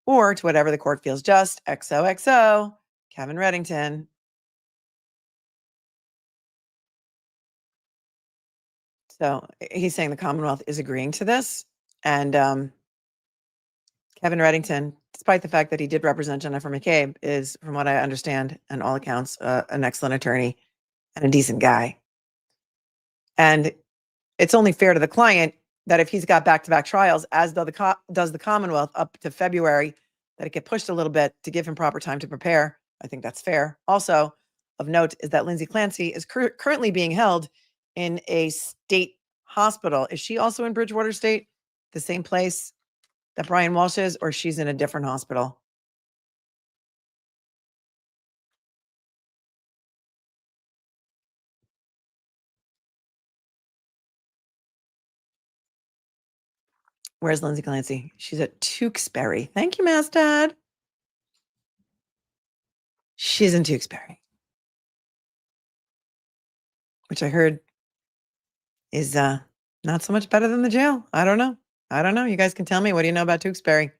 or to whatever the court feels just. XOXO, Kevin Reddington. So he's saying the Commonwealth is agreeing to this. And Kevin Reddington, despite the fact that he did represent Jennifer McCabe, is, from what I understand, and all accounts, an excellent attorney and a decent guy. And it's only fair to the client that if he's got back-to-back trials, as does the Commonwealth up to February, that it get pushed a little bit to give him proper time to prepare. I think that's fair. Also, of note is that Lindsay Clancy is currently being held in a state hospital. Is she also in Bridgewater State, the same place that Brian Walshe is, or she's in a different hospital? Where's Lindsay Clancy? She's at Tewksbury. Thank you, Mastad. She's in Tewksbury, which I heard is not so much better than the jail. I don't know. You guys can tell me. What do you know about Tewksbury?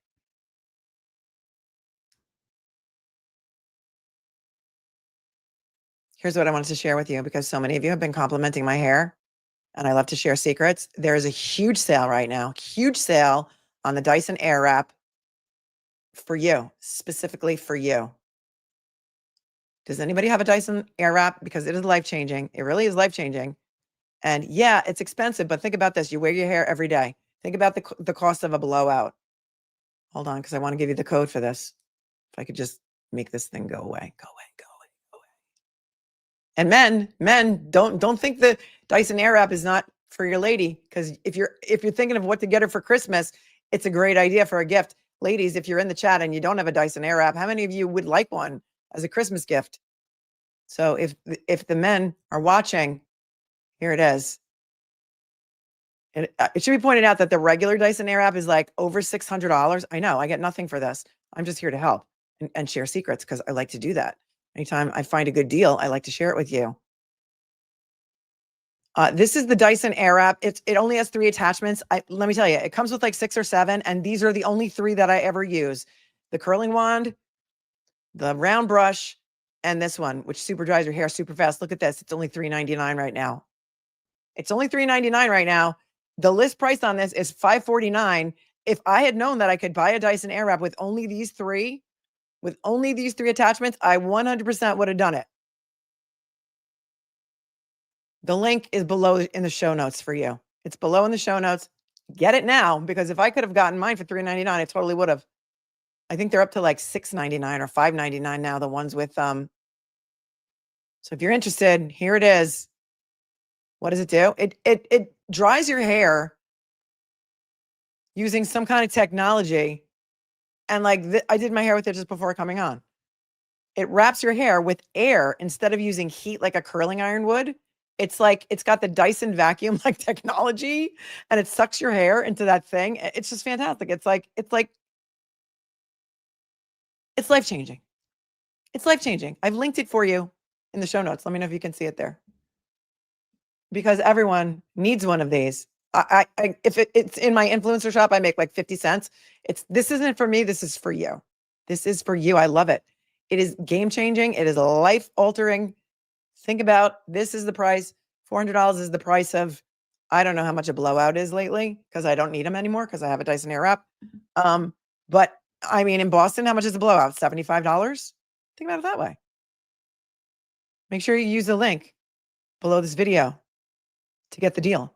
Here's what I wanted to share with you, because so many of you have been complimenting my hair and I love to share secrets. There is a huge sale right now, huge sale on the Dyson Airwrap for you, specifically for you. Does anybody have a Dyson Airwrap? Because it is life-changing. It really is life-changing. And yeah, it's expensive, but think about this. You wear your hair every day. Think about the cost of a blowout. Hold on, because I want to give you the code for this. If I could just make this thing go away, go away, go away, go away. And men, don't think the Dyson Airwrap is not for your lady, because if you're thinking of what to get her for Christmas, it's a great idea for a gift. Ladies, if you're in the chat and you don't have a Dyson Airwrap, how many of you would like one as a Christmas gift? So if the men are watching, here it is. And it should be pointed out that the regular Dyson Airwrap is like over $600. I know, I get nothing for this. I'm just here to help and share secrets, because I like to do that. Anytime I find a good deal, I like to share it with you. This is the Dyson Airwrap. It only has 3 attachments. Let me tell you, it comes with like 6 or 7, and these are the only 3 that I ever use. The curling wand, the round brush, and this one, which super dries your hair super fast. Look at this. It's only $3.99 right now. It's only $3.99 right now. The list price on this is $5.49. If I had known that I could buy a Dyson Airwrap with only these 3 attachments, I 100% would have done it. The link is below in the show notes for you. It's below in the show notes. Get it now, because if I could have gotten mine for $3.99, I totally would have. I think they're up to like $6.99 or $5.99 now, the ones with So if you're interested, here it is. What does it do? It dries your hair using some kind of technology. And like I did my hair with it just before coming on. It wraps your hair with air instead of using heat like a curling iron would. It's like it's got the Dyson vacuum like technology, and it sucks your hair into that thing. It's just fantastic. It's life-changing. It's life-changing. I've linked it for you in the show notes. Let me know if you can see it there. Because everyone needs one of these. If it's in my influencer shop, I make like 50 cents. This isn't for me. This is for you. This is for you. I love it. It is game-changing. It is life-altering. Think about, this is the price. $400 is the price of, I don't know how much a blowout is lately, because I don't need them anymore because I have a Dyson Airwrap. But I mean, in Boston, how much is a blowout? $75? Think about it that way. Make sure you use the link below this video to get the deal.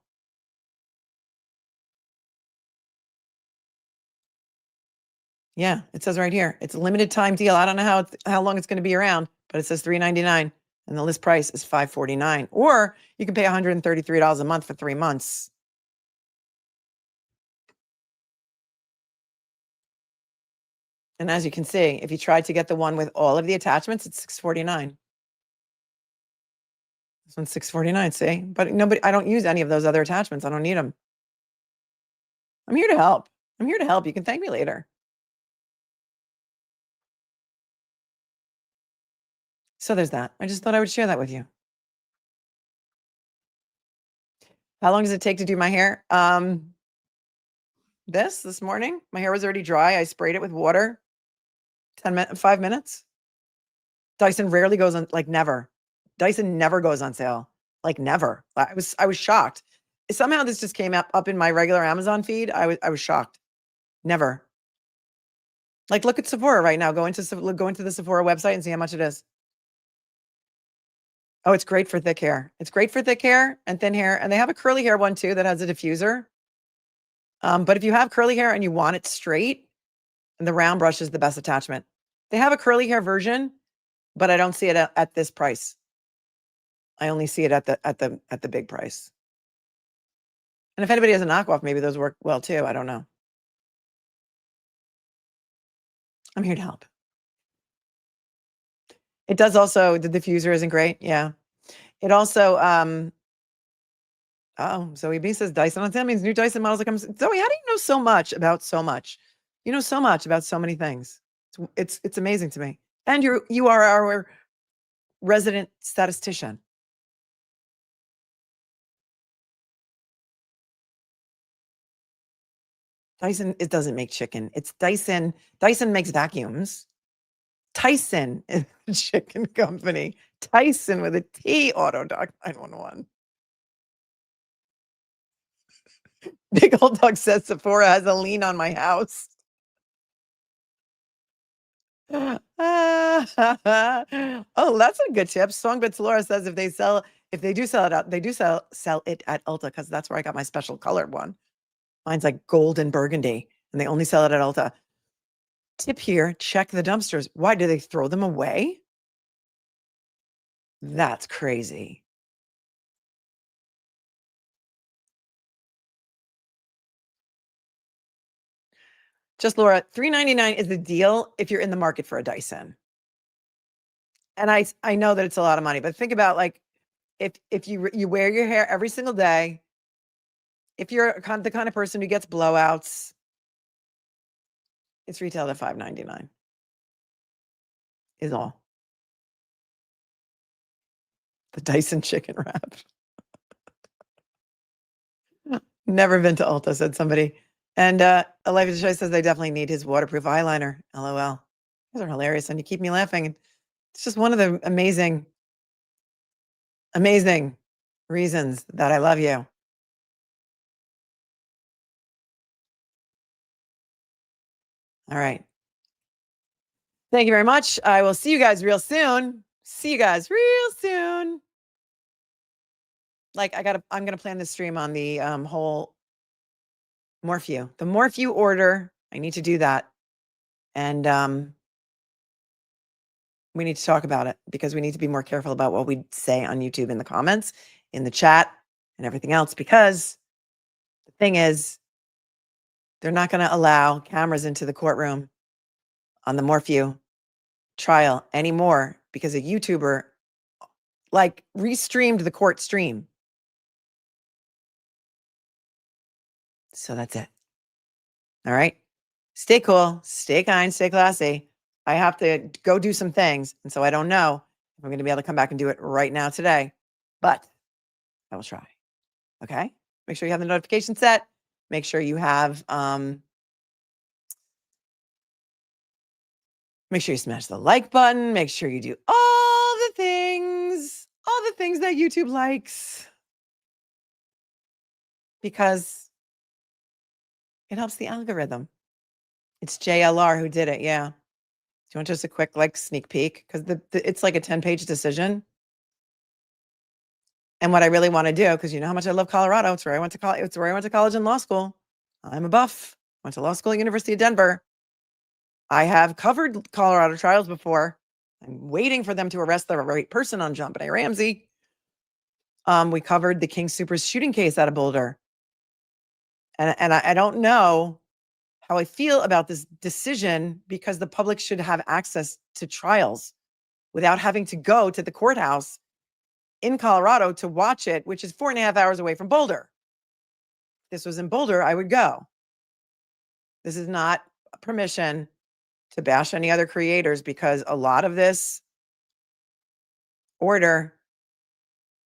Yeah, it says right here. It's a limited time deal. I don't know how long it's going to be around, but it says $3.99 and the list price is $5.49. Or you can pay $133 a month for 3 months. And as you can see, if you tried to get the one with all of the attachments, it's $6.49. This one's $6.49, see? But I don't use any of those other attachments. I don't need them. I'm here to help. I'm here to help. You can thank me later. So there's that. I just thought I would share that with you. How long does it take to do my hair? This morning, my hair was already dry. I sprayed it with water. 5 minutes. Dyson rarely goes on, like never. Dyson never goes on sale. Like never. I was shocked. Somehow this just came up in my regular Amazon feed. I was shocked. Never. Like look at Sephora right now. Go into the Sephora website and see how much it is. Oh, it's great for thick hair. It's great for thick hair and thin hair. And they have a curly hair one too that has a diffuser. But if you have curly hair and you want it straight, and the round brush is the best attachment. They have a curly hair version, but I don't see it at this price. I only see it at the big price. And if anybody has a knockoff, maybe those work well too. I don't know. I'm here to help. It does also, the diffuser isn't great. Yeah. It also, Zoe B says Dyson. That means new Dyson models that comes. Zoe, how do you know so much about so much? You know so much about so many things. It's amazing to me. And you are our resident statistician. Dyson, it doesn't make chicken. It's Dyson. Dyson makes vacuums. Tyson is a chicken company. Tyson with a T, Autodoc 911. Big Old Dog says Sephora has a lien on my house. Oh, that's a good tip. Songbits Laura says if they do sell it out, they do sell it at Ulta because that's where I got my special colored one. Mine's like gold and burgundy, and they only sell it at Ulta. Tip here, check the dumpsters. Why do they throw them away? That's crazy. Just Laura, $399 is the deal if you're in the market for a Dyson. And I know that it's a lot of money, but think about like if you wear your hair every single day, if you're the kind of person who gets blowouts, it's retailed at $599 is all. The Dyson chicken wrap. Never been to Ulta, said somebody. And Alive Choice says they definitely need his waterproof eyeliner. LOL. Those are hilarious, and you keep me laughing. It's just one of the amazing reasons that I love you. All right. Thank you very much. I will see you guys real soon. See you guys real soon. Like I'm gonna plan this stream on the whole Morphew. The Morphew order. I need to do that. And we need to talk about it because we need to be more careful about what we say on YouTube in the comments, in the chat, and everything else. Because the thing is, they're not going to allow cameras into the courtroom on the Morphew trial anymore because a YouTuber like restreamed the court stream. So that's it. All right. Stay cool, stay kind, stay classy. I have to go do some things. And so I don't know if I'm going to be able to come back and do it right now today, but I will try. Okay. Make sure you have the notification set. Make sure you have, make sure you smash the like button. Make sure you do all the things that YouTube likes, because it helps the algorithm. It's JLR who did it. Yeah. Do you want just a quick like sneak peek? Because it's like a 10-page decision. And what I really want to do, because you know how much I love Colorado. It's where I went to college. It's where I went to college and law school. I'm a buff. Went to law school at University of Denver. I have covered Colorado trials before. I'm waiting for them to arrest the right person on John Benet Ramsey. We covered the King Soopers shooting case out of Boulder. And I don't know how I feel about this decision, because the public should have access to trials without having to go to the courthouse in Colorado to watch it, which is 4.5 hours away from Boulder. If this was in Boulder, I would go. This is not permission to bash any other creators, because a lot of this order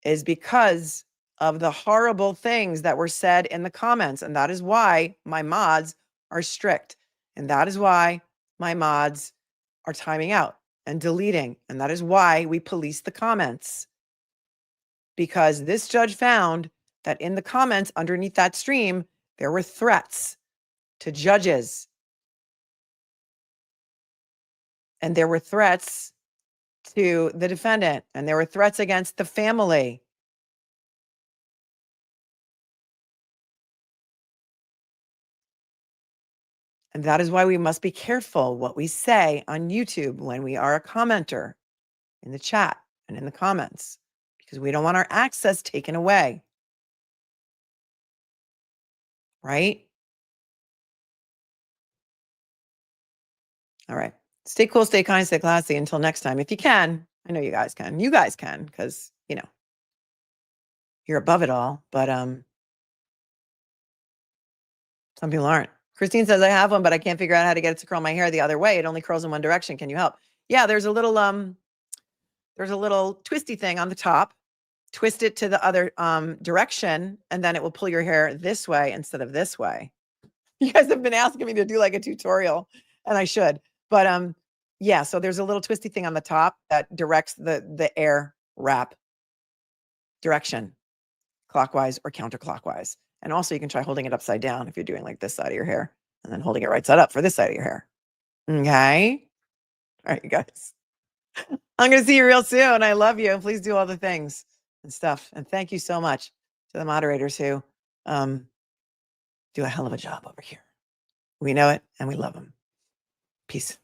is because of the horrible things that were said in the comments. And that is why my mods are strict. And that is why my mods are timing out and deleting. And that is why we police the comments. Because this judge found that in the comments underneath that stream, there were threats to judges. And there were threats to the defendant. And there were threats against the family. And that is why we must be careful what we say on YouTube when we are a commenter in the chat and in the comments, because we don't want our access taken away. Right? All right. Stay cool, stay kind, stay classy. Until next time, if you can. I know you guys can. You guys can, because, you know, you're above it all. But some people aren't. Christine says, I have one, but I can't figure out how to get it to curl my hair the other way. It only curls in one direction. Can you help? Yeah, there's a little twisty thing on the top. Twist it to the other direction, and then it will pull your hair this way instead of this way. You guys have been asking me to do like a tutorial, and I should. But yeah, so there's a little twisty thing on the top that directs the air wrap direction, clockwise or counterclockwise. And also you can try holding it upside down if you're doing like this side of your hair, and then holding it right side up for this side of your hair. Okay? All right, you guys. I'm going to see you real soon. I love you. Please do all the things and stuff. And thank you so much to the moderators who do a hell of a job over here. We know it and we love them. Peace.